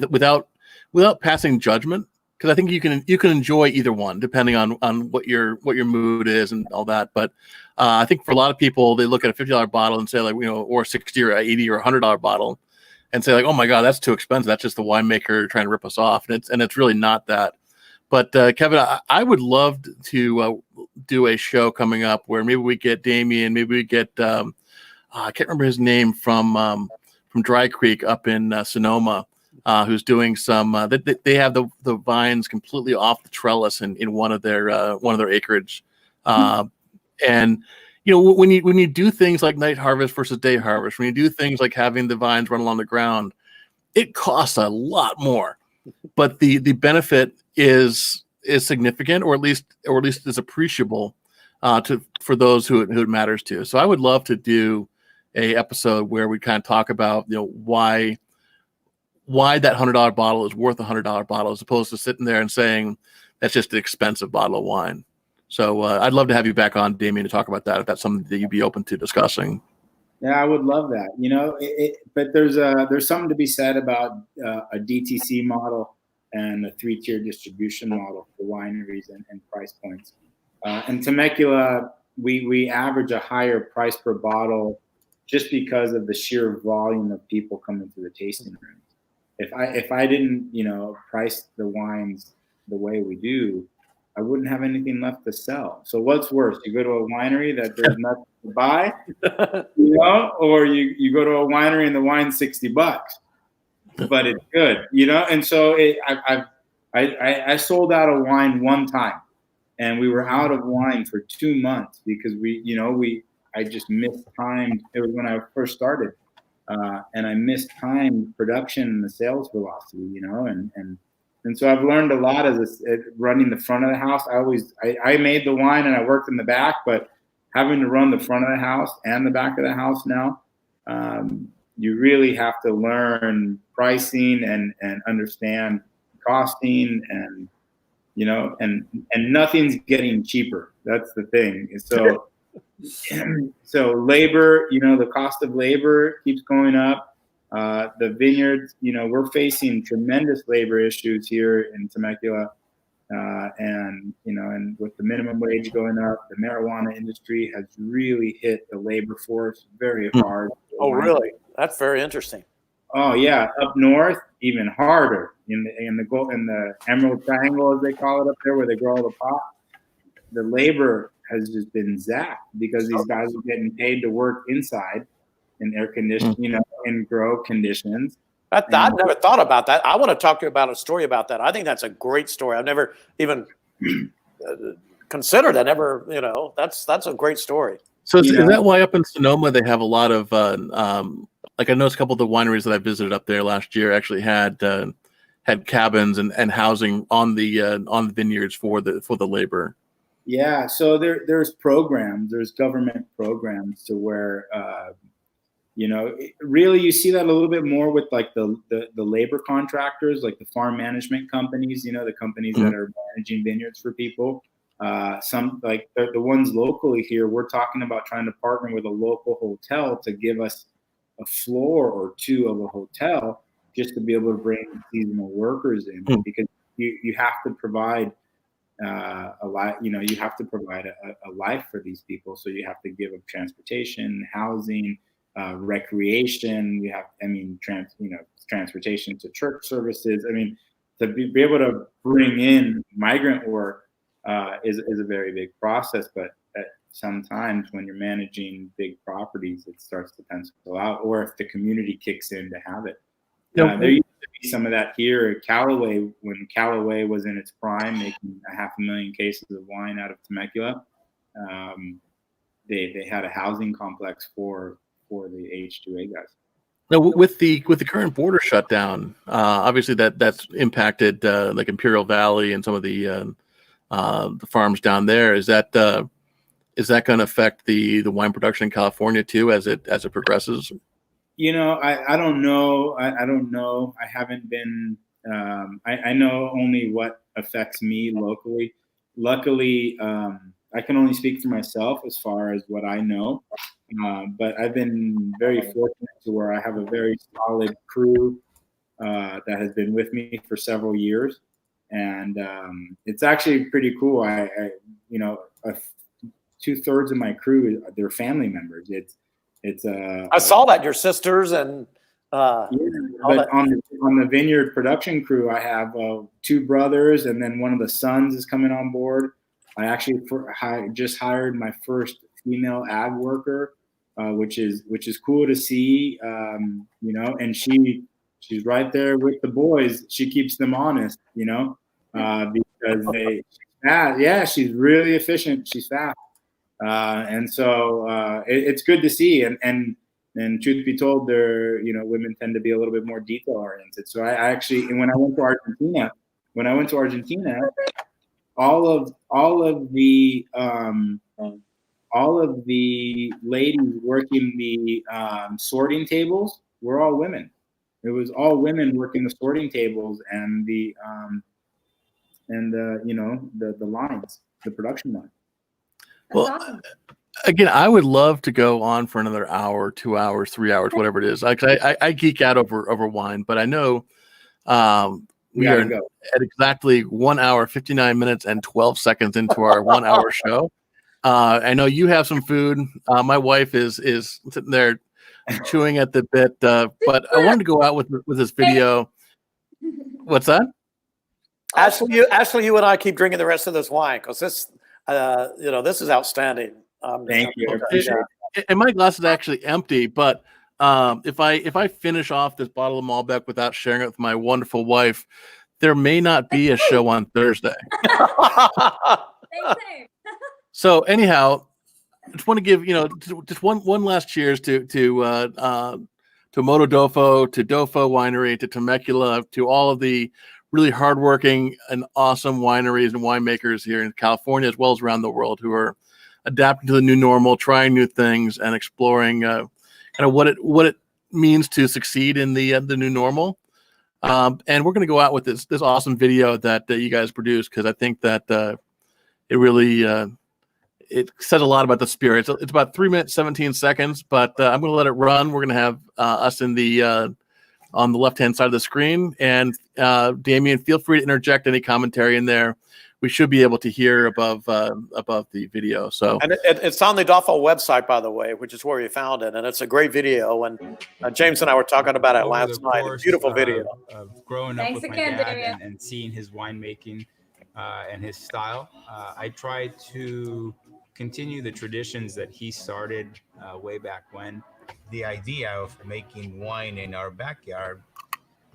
[SPEAKER 1] without passing judgment. Because I think you can enjoy either one depending on what your mood is and all that. But I think for a lot of people, they look at a $50 bottle and say like, you know, or $60 or $80 or $100 bottle, and say like, oh my God, that's too expensive. That's just the winemaker trying to rip us off, and it's really not that. But Kevin, I would love to do a show coming up where maybe we get Damian, maybe we get I can't remember his name from Dry Creek up in Sonoma. Who's doing some? They have the vines completely off the trellis in one of their acreage, and you know when you do things like night harvest versus day harvest, when you do things like having the vines run along the ground, it costs a lot more, but the benefit is significant, or at least is appreciable for those who it matters to. So I would love to do a episode where we kind of talk about, you know, why that $100 bottle is worth a $100 bottle as opposed to sitting there and saying that's just an expensive bottle of wine. So I'd love to have you back on, Damian, to talk about that if that's something that you'd be open to discussing.
[SPEAKER 4] Yeah, I would love that. You know, but there's something to be said about a DTC model and a 3-tier distribution model for wineries and price points. In Temecula, we average a higher price per bottle just because of the sheer volume of people coming through the tasting room. If I didn't, price the wines the way we do, I wouldn't have anything left to sell. So what's worse? You go to a winery that there's nothing to buy, or you go to a winery and the wine's $60, but it's good, And so I sold out of wine one time, and we were out of wine for 2 months because I just mistimed. It was when I first started. And I mistimed production and the sales velocity, and so I've learned a lot as running the front of the house. I made the wine and I worked in the back, but having to run the front of the house and the back of the house now, you really have to learn pricing and understand costing, and and nothing's getting cheaper. That's the thing. So labor, the cost of labor keeps going up. The vineyards, we're facing tremendous labor issues here in Temecula. And with the minimum wage going up, the marijuana industry has really hit the labor force very hard.
[SPEAKER 2] Oh, really? That's very interesting.
[SPEAKER 4] Oh yeah, up north even harder in the Emerald Triangle, as they call it up there, where they grow all the pot. The labor has just been zapped because these guys are getting paid to work inside in air conditioning, in grow conditions.
[SPEAKER 2] I never thought about that. I want to talk to you about a story about that. I think that's a great story. I've never even considered. That's a great story.
[SPEAKER 1] So is that why up in Sonoma they have a lot of like I noticed a couple of the wineries that I visited up there last year actually had cabins and housing on the vineyards for the labor.
[SPEAKER 4] Yeah, so there's government programs to where really you see that a little bit more with like the labor contractors, like the farm management companies, the companies that are managing vineyards for people. Some like the ones locally here, we're talking about trying to partner with a local hotel to give us a floor or two of a hotel just to be able to bring seasonal workers in, because you have to provide you have to provide a life for these people. So you have to give them transportation, housing, recreation. Transportation to church services. To be able to bring in migrant work is a very big process. But sometimes when you're managing big properties, it starts to pencil out, or if the community kicks in to have it. There used to be some of that here at Callaway when Callaway was in its prime, making 500,000 cases of wine out of Temecula. They had a housing complex for the H2A guys.
[SPEAKER 1] Now, with the current border shutdown, obviously that's impacted like Imperial Valley and some of the farms down there. Is that going to affect the wine production in California too as it progresses?
[SPEAKER 4] I don't know. I don't know. I haven't been. I know only what affects me locally. Luckily, I can only speak for myself as far as what I know. But I've been very fortunate to where I have a very solid crew that has been with me for several years, and it's actually pretty cool. I 2/3 of my crew, they're family members. I
[SPEAKER 2] saw that your sisters and.
[SPEAKER 4] But on the vineyard production crew, I have 2 brothers, and then one of the sons is coming on board. I actually just hired my first female ag worker, which is cool to see. And she's right there with the boys. She keeps them honest, because she's really efficient. She's fast, and so it's good to see. And truth be told, women tend to be a little bit more detail oriented. So I actually, when I went to Argentina, all of the ladies working the sorting tables were all women. It was all women working the sorting tables and the lines, the production line.
[SPEAKER 1] Well, awesome. Again, I would love to go on for another hour, 2 hours, 3 hours, whatever it is. I geek out over wine, but I know we are at exactly 1 hour, 59 minutes, and 12 seconds into our 1 hour show. I know you have some food. My wife is sitting there chewing at the bit. But I wanted to go out with this video. What's that?
[SPEAKER 2] Ashley, you and I keep drinking the rest of this wine because this, this is outstanding.
[SPEAKER 4] Thank you. I appreciate it.
[SPEAKER 1] And my glass is actually empty, but if I finish off this bottle of Malbec without sharing it with my wonderful wife, there may not be a show on Thursday.
[SPEAKER 3] Same.
[SPEAKER 1] So anyhow, I just want to give just one last cheers to Moto Doffo, to Doffo Winery, to Temecula, to all of the really hardworking and awesome wineries and winemakers here in California as well as around the world who are adapting to the new normal, trying new things, and exploring kind of what it means to succeed in the new normal. And we're going to go out with this awesome video that you guys produced because I think that it really it says a lot about the spirit. It's about 3 minutes 17 seconds, but I'm going to let it run. We're going to have us in the on the left-hand side of the screen, and Damian, feel free to interject any commentary in there. We should be able to hear above the video. So, and
[SPEAKER 2] it's on the Doffo website, by the way, which is where we found it, and it's a great video. And James and I were talking about it last night. A beautiful video.
[SPEAKER 9] Growing up with my dad and seeing his winemaking and his style, I tried to continue the traditions that he started way back when.
[SPEAKER 10] The idea of making wine in our backyard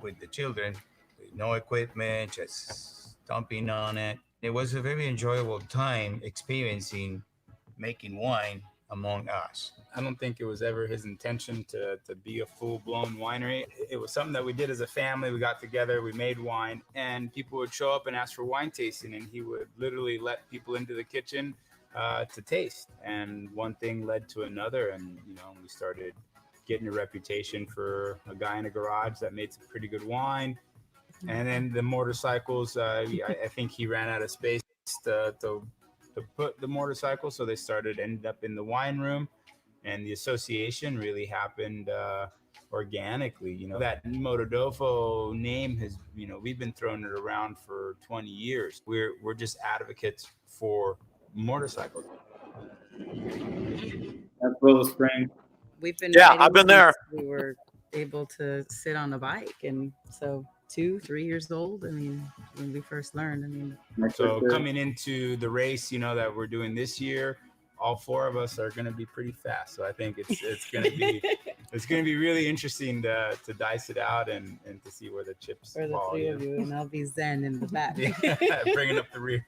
[SPEAKER 10] with the children, with no equipment, just stomping on it. It was a very enjoyable time experiencing making wine among us.
[SPEAKER 9] I don't think it was ever his intention to be a full-blown winery. It was something that we did as a family. We got together, we made wine, and people would show up and ask for wine tasting, and he would literally let people into the kitchen to taste. And one thing led to another, and we started getting a reputation for a guy in a garage that made some pretty good wine. And then the motorcycles, I think he ran out of space to put the motorcycle, so they ended up in the wine room, and the association really happened organically. That Moto Doffo name has, we've been throwing it around for 20 years. We're just advocates for motorcycles.
[SPEAKER 4] That's Willow Spring.
[SPEAKER 11] We've been
[SPEAKER 2] I've been there.
[SPEAKER 11] We were able to sit on a bike, and so 2-3 years old. I mean, when we first learned.
[SPEAKER 9] So coming into the race, that we're doing this year, all four of us are going to be pretty fast. So I think it's going to be really interesting to dice it out and to see where the chips
[SPEAKER 11] for the
[SPEAKER 9] fall.
[SPEAKER 11] Three of you, and I'll be Zen in the back.
[SPEAKER 9] Bringing up the rear.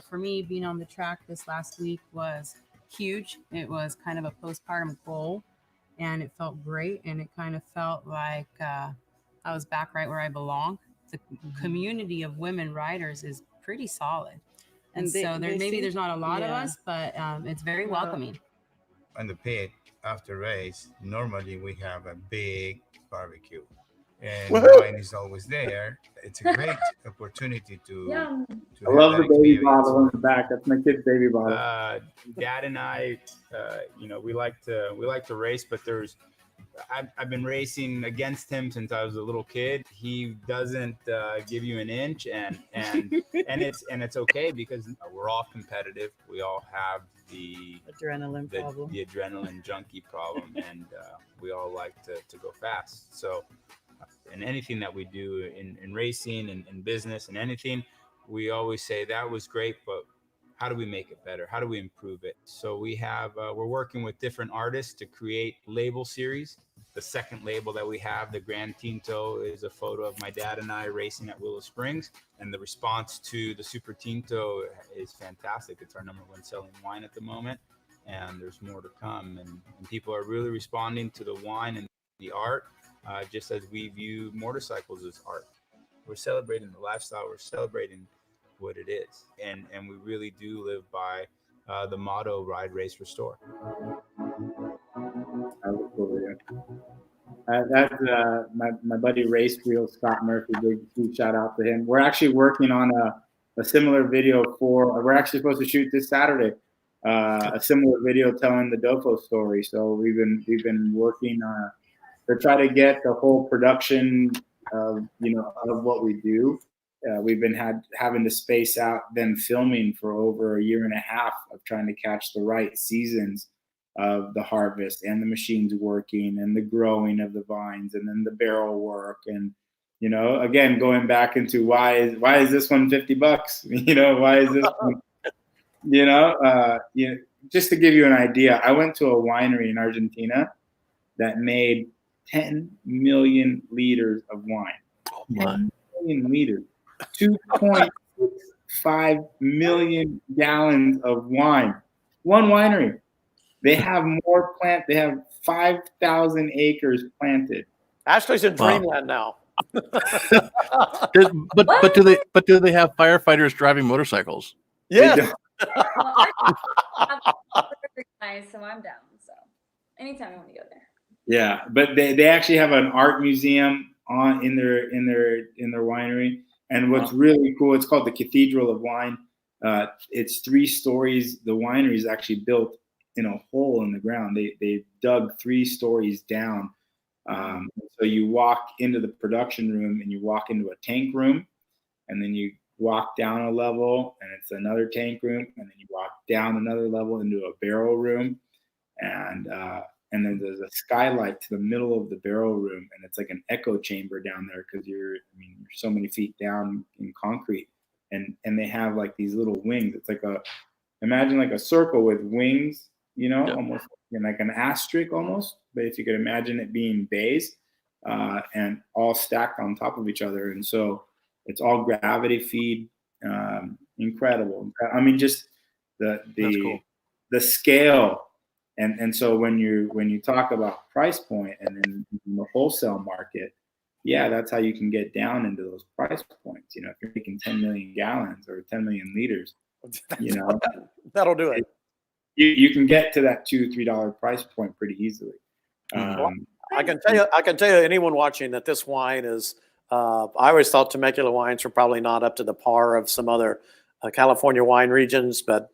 [SPEAKER 12] For me, being on the track this last week was huge. It was kind of a postpartum goal, and it felt great. And it kind of felt like I was back right where I belong. The community of women riders is pretty solid. And so there's not a lot of us, but it's very welcoming.
[SPEAKER 10] On the pit after race, normally we have a big barbecue, and wine is always there. It's a great opportunity to
[SPEAKER 4] I love the baby bottle in the back. That's my kid's baby bottle.
[SPEAKER 9] Dad and I, we like to race, but I've been racing against him since I was a little kid. He doesn't give you an inch, and it's okay because we're all competitive. We all have the adrenaline junkie problem, and we all like to go fast. So, in anything that we do in racing and in business and anything, we always say that was great, but how do we make it better? How do we improve it? So we're working with different artists to create label series. The second label that we have, the Grand Tinto, is a photo of my dad and I racing at Willow Springs. And the response to the Super Tinto is fantastic. It's our #1 selling wine at the moment. And there's more to come. And people are really responding to the wine and the art, just as we view motorcycles as art. We're celebrating the lifestyle. We're celebrating what it is, and we really do live by the motto: ride, race, restore.
[SPEAKER 4] That's my buddy Race Wheel Scott Murphy. Big shout out to him. We're actually working on a similar video we're actually supposed to shoot this Saturday a similar video telling the Doffo story. So we've been working to try to get the whole production of what we do. We've been having to space out them filming for over a year and a half of trying to catch the right seasons of the harvest and the machines working and the growing of the vines and then the barrel work. And, you know, again, going back into why is this one $50? You know, why is this one, you know, just to give you an idea, I went to a winery in Argentina that made 10 million liters of wine.
[SPEAKER 1] Oh my.
[SPEAKER 4] 10 million liters. 2.65 million gallons of wine. One winery. They have more they have 5,000 acres planted.
[SPEAKER 2] Ashley's in
[SPEAKER 1] Wow.
[SPEAKER 2] dreamland now.
[SPEAKER 1] but do they have firefighters driving motorcycles?
[SPEAKER 2] Yes.
[SPEAKER 3] Nice, so I'm down. So anytime I want to go there.
[SPEAKER 4] Yeah, but they actually have an art museum in their winery. And what's really cool, it's called the Cathedral of Wine. It's 3 stories. The winery is actually built in a hole in the ground. They dug 3 stories down. So you walk into the production room and you walk into a tank room, and then you walk down a level and it's another tank room, and then you walk down another level into a barrel room, and then there's a skylight to the middle of the barrel room, and it's like an echo chamber down there because you're so many feet down in concrete, and they have like these little wings. It's like imagine like a circle with wings, you know, almost like an asterisk almost, but if you could imagine it being bays, and all stacked on top of each other, and so it's all gravity feed, incredible. I mean, just the scale. And so when you talk about price point and then the wholesale market, yeah, that's how you can get down into those price points. You know, if you're making 10 million gallons or 10 million liters, you know,
[SPEAKER 2] that'll do it.
[SPEAKER 4] You can get to that $2-3 price point pretty easily.
[SPEAKER 2] I can tell you, anyone watching, that this wine is. I always thought Temecula wines were probably not up to the par of some other California wine regions, but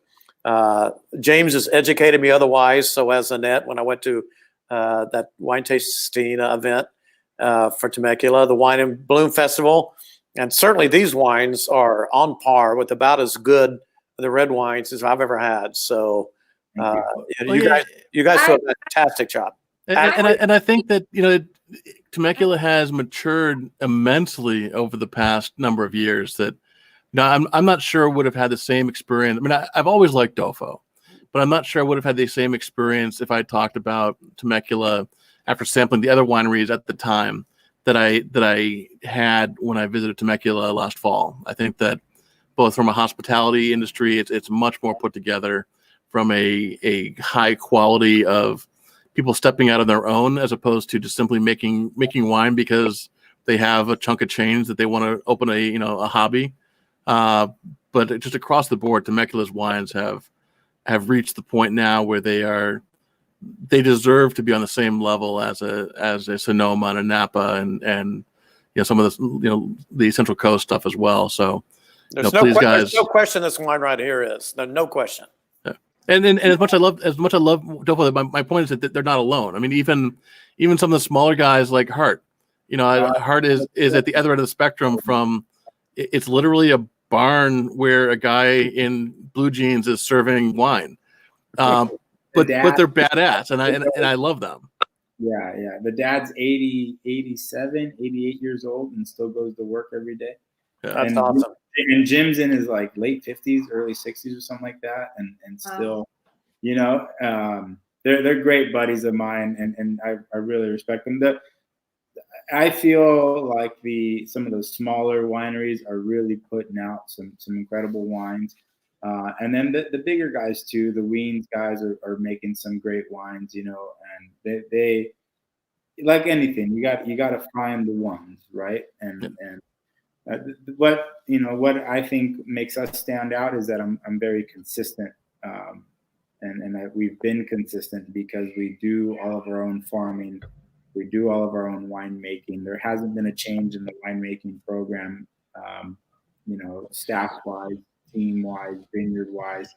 [SPEAKER 2] James has educated me otherwise. So has Annette, when I went to that wine tasting event for Temecula, the Wine and Bloom Festival, and certainly these wines are on par with about as good the red wines as I've ever had. So you guys do a fantastic job.
[SPEAKER 1] And I think that, you know, Temecula has matured immensely over the past number of years. That now I'm not sure would have had the same experience. I mean, I've always liked Doffo, but I'm not sure I would have had the same experience if I talked about Temecula after sampling the other wineries at the time that I had when I visited Temecula last fall. I think that both from a hospitality industry, it's much more put together, from a high quality of people stepping out on their own, as opposed to just simply making wine because they have a chunk of change that they want to open a hobby. But just across the board, Temecula's wines have reached the point now where they deserve to be on the same level as a Sonoma and a Napa and you know, some of the Central Coast stuff as well. So
[SPEAKER 2] there's no question this wine right here is. No question.
[SPEAKER 1] And as much I love Doffo, my point is that they're not alone. I mean, even some of the smaller guys like Hart, you know, Hart is at the other end of the spectrum. From it's literally a barn where a guy in blue jeans is serving wine, but they're badass, and I love them.
[SPEAKER 4] Yeah. The dad's 80, 87, 88 years old and still goes to work every day.
[SPEAKER 2] Yeah. That's awesome.
[SPEAKER 4] And Jim's in his like late 50s, early 60s or something like that. And still, you know, they're great buddies of mine, and I really respect them. I feel like some of those smaller wineries are really putting out some incredible wines. And then the bigger guys too, the Weens guys are making some great wines, you know, and they like anything, you got to find the ones, right? And what I think makes us stand out is that I'm very consistent, and that we've been consistent because we do all of our own farming, we do all of our own winemaking. There hasn't been a change in the winemaking program, you know, staff-wise, team-wise, vineyard-wise,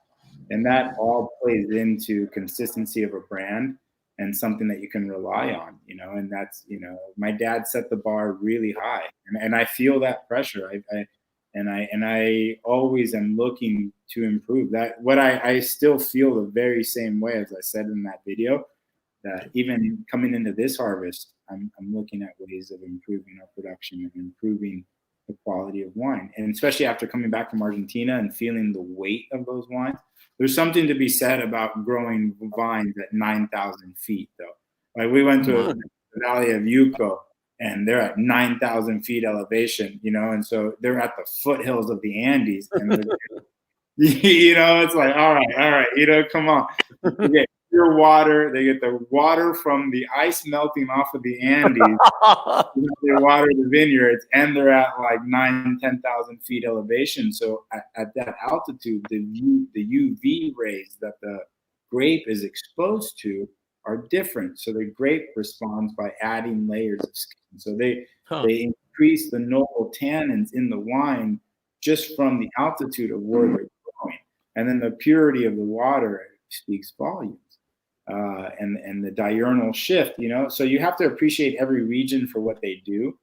[SPEAKER 4] and that all plays into consistency of a brand and something that you can rely on, you know. And that's, you know, my dad set the bar really high, and I feel that pressure. And I always am looking to improve that. What I still feel the very same way as I said in that video, that even coming into this harvest, I'm looking at ways of improving our production and improving the quality of wine. And especially after coming back from Argentina and feeling the weight of those wines, there's something to be said about growing vines at 9,000 feet, though. Like we went to the Valley of Yuco, and they're at 9,000 feet elevation, you know, and so they're at the foothills of the Andes. And you know, it's like, all right, you know, come on. They get pure water. They get the water from the ice melting off of the Andes. They water the vineyards, and they're at like 10,000 feet elevation. So at that altitude, the UV rays that the grape is exposed to are different. So the grape responds by adding layers of skin. So they increase the noble tannins in the wine just from the altitude of where they're growing. And then the purity of the water speaks volumes. And the diurnal shift, you know, so you have to appreciate every region for what they do.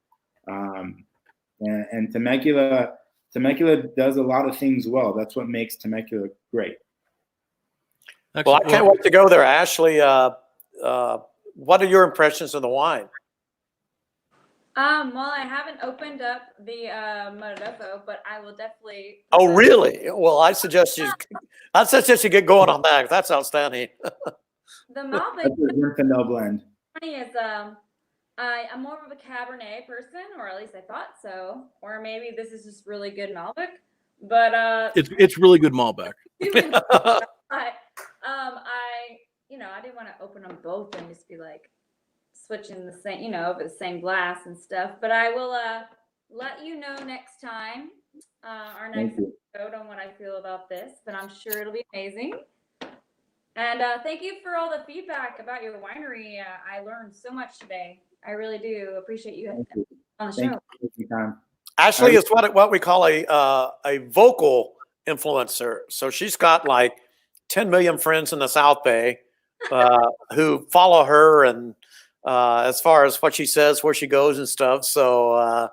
[SPEAKER 4] And Temecula does a lot of things well. That's what makes Temecula great.
[SPEAKER 2] Well, I can't wait to go there. Ashley, what are your impressions of the wine?
[SPEAKER 3] Well, I haven't opened up the Doffo, but I will definitely.
[SPEAKER 2] Oh, really? Well, I suggest you get going on that. That's outstanding.
[SPEAKER 3] The Malbec.
[SPEAKER 4] That's a Zinfandel blend.
[SPEAKER 3] Funny is, I'm more of a Cabernet person, or at least I thought so. Or maybe this is just really good Malbec. But
[SPEAKER 1] it's really good Malbec.
[SPEAKER 3] I didn't want to open them both and just be like switching the same, over the same glass and stuff. But I will let you know next time, our next episode, on what I feel about this. But I'm sure it'll be amazing. And thank you for all the feedback about your winery. I learned so much today. I really do appreciate you on the show.
[SPEAKER 4] Thank you.
[SPEAKER 2] Ashley is what we call a vocal influencer. So she's got like 10 million friends in the South Bay who follow her, and as far as what she says, where she goes and stuff. So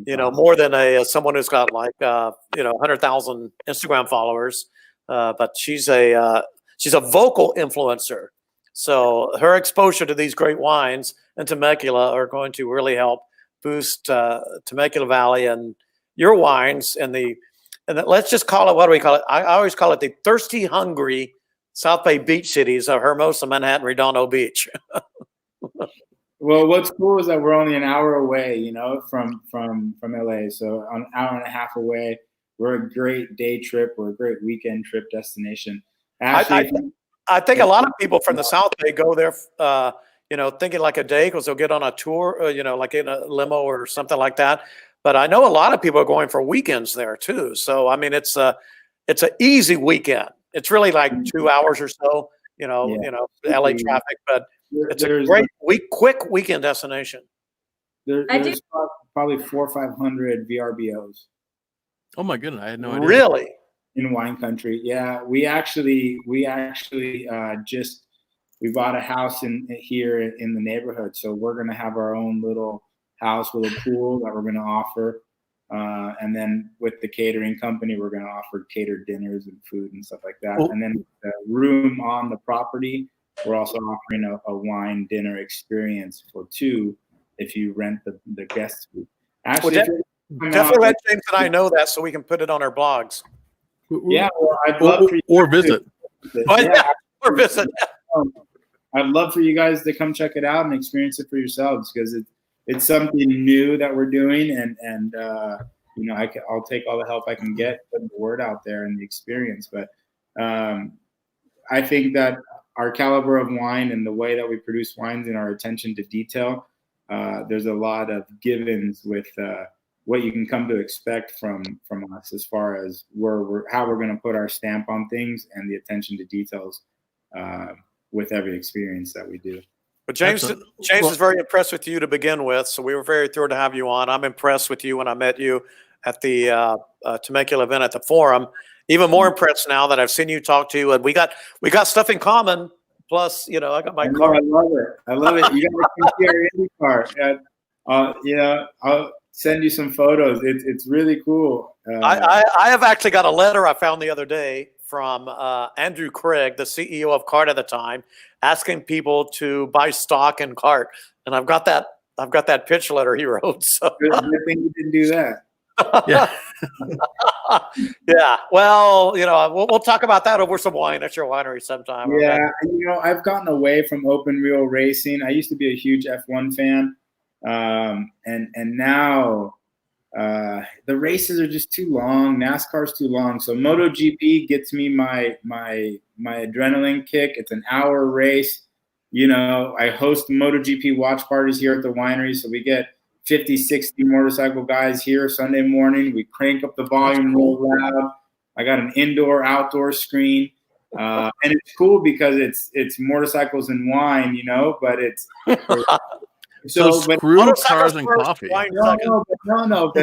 [SPEAKER 2] more than someone who's got like 100,000 Instagram followers. But she's a vocal influencer. So her exposure to these great wines in Temecula are going to really help boost Temecula Valley and your wines and let's just call it, what do we call it? I always call it the thirsty, hungry South Bay beach cities of Hermosa, Manhattan, Redondo Beach.
[SPEAKER 4] Well, what's cool is that we're only an hour away, from LA. So an hour and a half away. We're a great day trip. We're a great weekend trip destination. Actually,
[SPEAKER 2] I think a lot of people from the South Bay go there, thinking like a day because they'll get on a tour, like in a limo or something like that. But I know a lot of people are going for weekends there too. So I mean, it's an easy weekend. It's really like 2 hours or so, LA traffic, but it's a great quick weekend destination.
[SPEAKER 4] There's probably 400 or 500 VRBOs.
[SPEAKER 1] Oh my goodness, I had no idea.
[SPEAKER 2] Really?
[SPEAKER 4] In wine country, yeah. We actually we bought a house here in the neighborhood, so we're gonna have our own little house with a pool that we're gonna offer, and then with the catering company, we're gonna offer catered dinners and food and stuff like that. And then the room on the property, we're also offering a wine dinner experience for two if you rent the guest suite. Actually,
[SPEAKER 2] definitely let James and I know that so we can put it on our blogs.
[SPEAKER 4] Yeah, well, I'd love for you
[SPEAKER 1] or visit.
[SPEAKER 2] Or visit.
[SPEAKER 4] I'd love for you guys to come check it out and experience it for yourselves, because it's something new that we're doing, and I'll take all the help I can get, putting the word out there and the experience. But I think that our caliber of wine and the way that we produce wines and our attention to detail, there's a lot of give-ins with what you can come to expect from us as far as how we're going to put our stamp on things and the attention to details with every experience that we do.
[SPEAKER 2] But James is very impressed with you to begin with, so we were very thrilled to have you on. I'm impressed with you when I met you at the Temecula event at the Forum. Even more impressed now that I've seen you talk to you, and we got stuff in common. Plus, I got my car.
[SPEAKER 4] I love it. You got to see our Indy car. send you some photos. It's really cool.
[SPEAKER 2] I have actually got a letter I found the other day from Andrew Craig, the CEO of Cart at the time, asking people to buy stock in Cart, and I've got that pitch letter he wrote. So
[SPEAKER 4] Good thing you didn't do that.
[SPEAKER 1] Yeah.
[SPEAKER 2] Yeah. Well, we'll talk about that over some wine at your winery sometime.
[SPEAKER 4] Yeah,
[SPEAKER 2] Okay?
[SPEAKER 4] I've gotten away from open wheel racing. I used to be a huge F1 fan, and now the races are just too long. NASCAR's too long. So MotoGP gets me my adrenaline kick. It's an hour race. I host MotoGP watch parties here at the winery, so we get 50, 60 motorcycle guys here Sunday morning. We crank up the volume real loud. I got an indoor-outdoor screen. And it's cool because it's motorcycles and wine, but it's
[SPEAKER 1] so screw cars and coffee.
[SPEAKER 4] No, I'm talking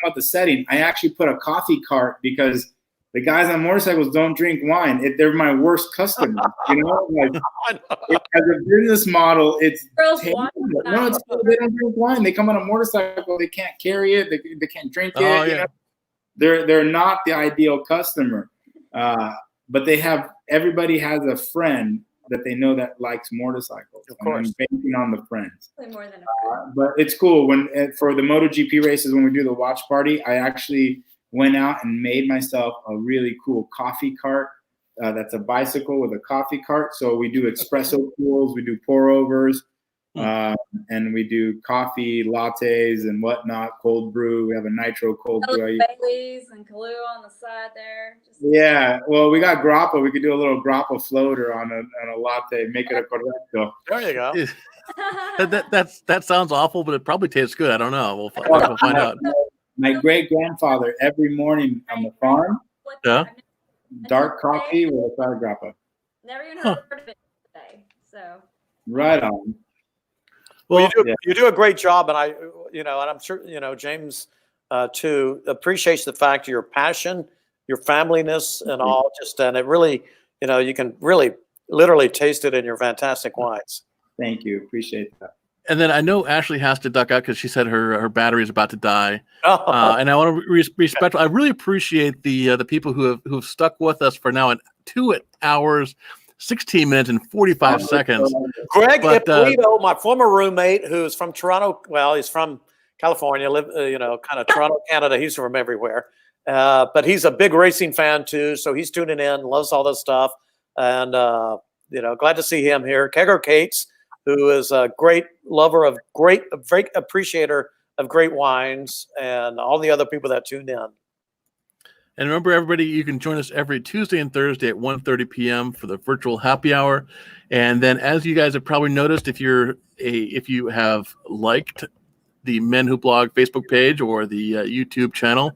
[SPEAKER 4] about the setting. I actually put a coffee cart because the guys on motorcycles don't drink wine. They're my worst customers. Like, as a business model, it's terrible. No, they don't drink wine. They come on a motorcycle. They can't carry it. They can't drink it.
[SPEAKER 1] Yeah.
[SPEAKER 4] They're not the ideal customer. But everybody has a friend that they know that likes motorcycles.
[SPEAKER 2] Of course.
[SPEAKER 4] And I'm banking on the friends.
[SPEAKER 3] More than a friend.
[SPEAKER 4] But it's cool for the MotoGP races, when we do the watch party, I actually went out and made myself a really cool coffee cart. That's a bicycle with a coffee cart. So we do espresso pools, we do pour overs, and we do coffee lattes and whatnot, cold brew. We have a nitro cold brew.
[SPEAKER 3] Baileys and Kahlua on the side there.
[SPEAKER 4] Yeah, well, we got grappa. We could do a little grappa floater on a latte, make it a correcto.
[SPEAKER 2] There you go.
[SPEAKER 1] That sounds awful, but it probably tastes good. I don't know. We'll find out.
[SPEAKER 4] My great-grandfather, every morning on the farm, dark coffee with a side of grappa.
[SPEAKER 3] Never even heard of it today. So
[SPEAKER 4] right on.
[SPEAKER 2] Well, you do a great job, and and I'm sure James too appreciates the fact of your passion, your familyness, and all. And it really, you can really literally taste it in your fantastic wines.
[SPEAKER 4] Thank you, appreciate that.
[SPEAKER 1] And then I know Ashley has to duck out because she said her battery is about to die. And I want to respect. I really appreciate the people who've stuck with us for now 2 hours, 16 minutes, and 45 seconds.
[SPEAKER 2] Greg Ippolito, my former roommate, who's from Toronto. Well, he's from California, kind of Toronto, Canada. He's from everywhere, but he's a big racing fan too. So he's tuning in, loves all this stuff, and glad to see him here. Kegger Cates, who is a great lover of great appreciator of great wines, and all the other people that tuned in.
[SPEAKER 1] And remember, everybody, you can join us every Tuesday and Thursday at 1:30 p.m. for the virtual happy hour. And then, as you guys have probably noticed, if you have liked the MenWhoBlog Facebook page or the YouTube channel,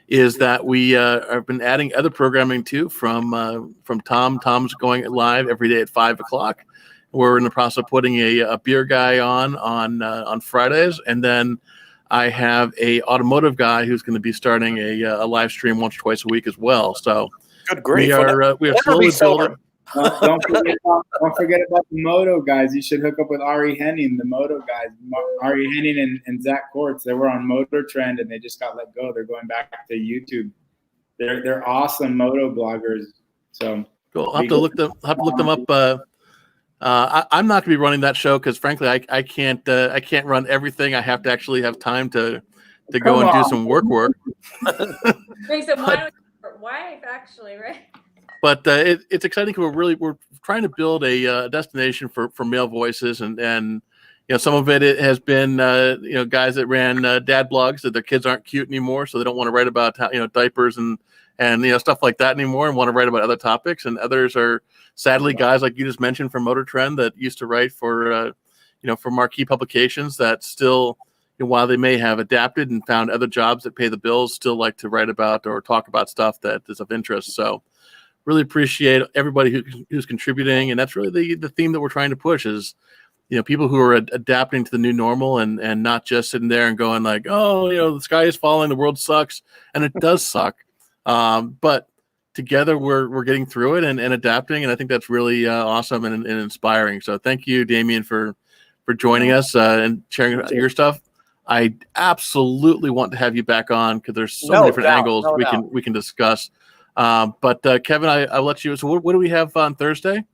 [SPEAKER 1] is that we have been adding other programming too from Tom. Tom's going live every day at 5 o'clock. We're in the process of putting a beer guy on Fridays, and then I have a automotive guy who's going to be starting a live stream once or twice a week as well. So
[SPEAKER 2] good grief,
[SPEAKER 1] we are slowly building.
[SPEAKER 4] Don't forget about the moto guys. You should hook up with Ari Henning, the moto guys. Ari Henning and Zach Kortz. They were on Motor Trend and they just got let go. They're going back to YouTube. They're awesome moto bloggers. So
[SPEAKER 1] cool. I'll have to look them up. I'm not going to be running that show because, frankly, I can't run everything. I have to actually have time to go and do some work.
[SPEAKER 3] Bring some wine with your wife, actually, right?
[SPEAKER 1] But it's exciting because we're trying to build a destination for male voices, and some of it has been guys that ran dad blogs that their kids aren't cute anymore, so they don't want to write about diapers and stuff like that anymore, and want to write about other topics. And others are sadly guys like you just mentioned from Motor Trend that used to write for for marquee publications that still, while they may have adapted and found other jobs that pay the bills, still like to write about or talk about stuff that is of interest. So really appreciate everybody who's contributing, and that's really the theme that we're trying to push is people who are adapting to the new normal and not just sitting there and going like, the sky is falling, the world sucks, and it does suck. But together we're getting through it and adapting, and I think that's really awesome and inspiring. So thank you, Damian, for joining us and sharing your stuff. I absolutely want to have you back on because there's so
[SPEAKER 2] No
[SPEAKER 1] many different
[SPEAKER 2] doubt,
[SPEAKER 1] angles
[SPEAKER 2] no doubt.
[SPEAKER 1] we can discuss. But Kevin, I'll let you. So what do we have on Thursday?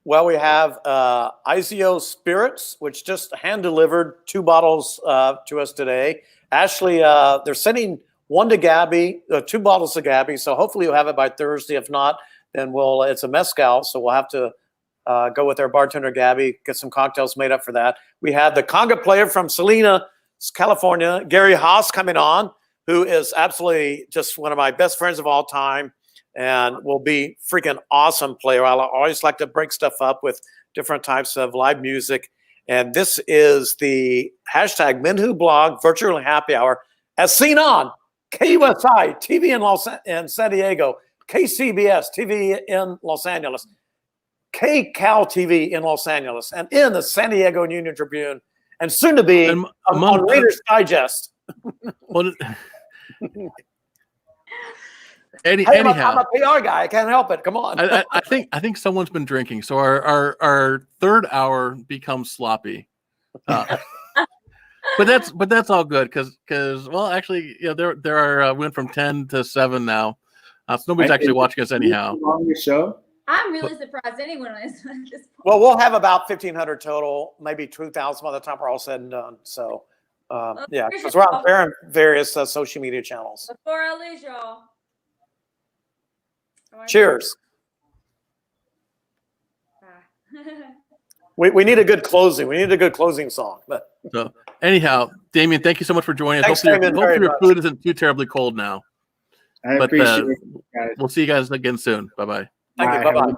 [SPEAKER 2] Well, we have Izio Spirits, which just hand delivered 2 bottles to us today. Ashley, they're sending 1 to Gabby, 2 bottles to Gabby. So hopefully you'll have it by Thursday. If not, then it's a mezcal. So we'll have to go with our bartender, Gabby, get some cocktails made up for that. We have the conga player from Salina, California, Gary Haas, coming on, who is absolutely just one of my best friends of all time. And will be freaking awesome player. I always like to break stuff up with different types of live music. And this is the hashtag MenWhoBlog Virtual Happy Hour, as seen on KUSI TV in San Diego, KCBS TV in Los Angeles, KCAL TV in Los Angeles, and in the San Diego Union Tribune, and soon to be on Reader's Digest.
[SPEAKER 1] Well,
[SPEAKER 2] Hey,
[SPEAKER 1] anyhow,
[SPEAKER 2] I'm a PR guy. I can't help it. Come on.
[SPEAKER 1] I think someone's been drinking, so our third hour becomes sloppy. But that's all good because well, actually, there are went from 10 to 7 now, so nobody's actually watching us anyhow.
[SPEAKER 4] Your show?
[SPEAKER 3] I'm really surprised anyone is at this point.
[SPEAKER 2] Well, we'll have about 1,500 total, maybe 2,000 by the time we're all said and done. So, yeah, because we're on various social media channels.
[SPEAKER 3] Before I lose y'all.
[SPEAKER 2] Cheers. We need a good closing. We need a good closing song. But
[SPEAKER 1] So anyhow, Damian, thank you so much for joining us.
[SPEAKER 2] Thanks,
[SPEAKER 1] Hopefully
[SPEAKER 2] Damian,
[SPEAKER 1] your food isn't too terribly cold now.
[SPEAKER 4] I
[SPEAKER 1] But
[SPEAKER 4] appreciate it, guys.
[SPEAKER 1] we'll see you guys again soon. Bye-bye.
[SPEAKER 2] thank you.
[SPEAKER 4] Bye.
[SPEAKER 2] Bye-bye.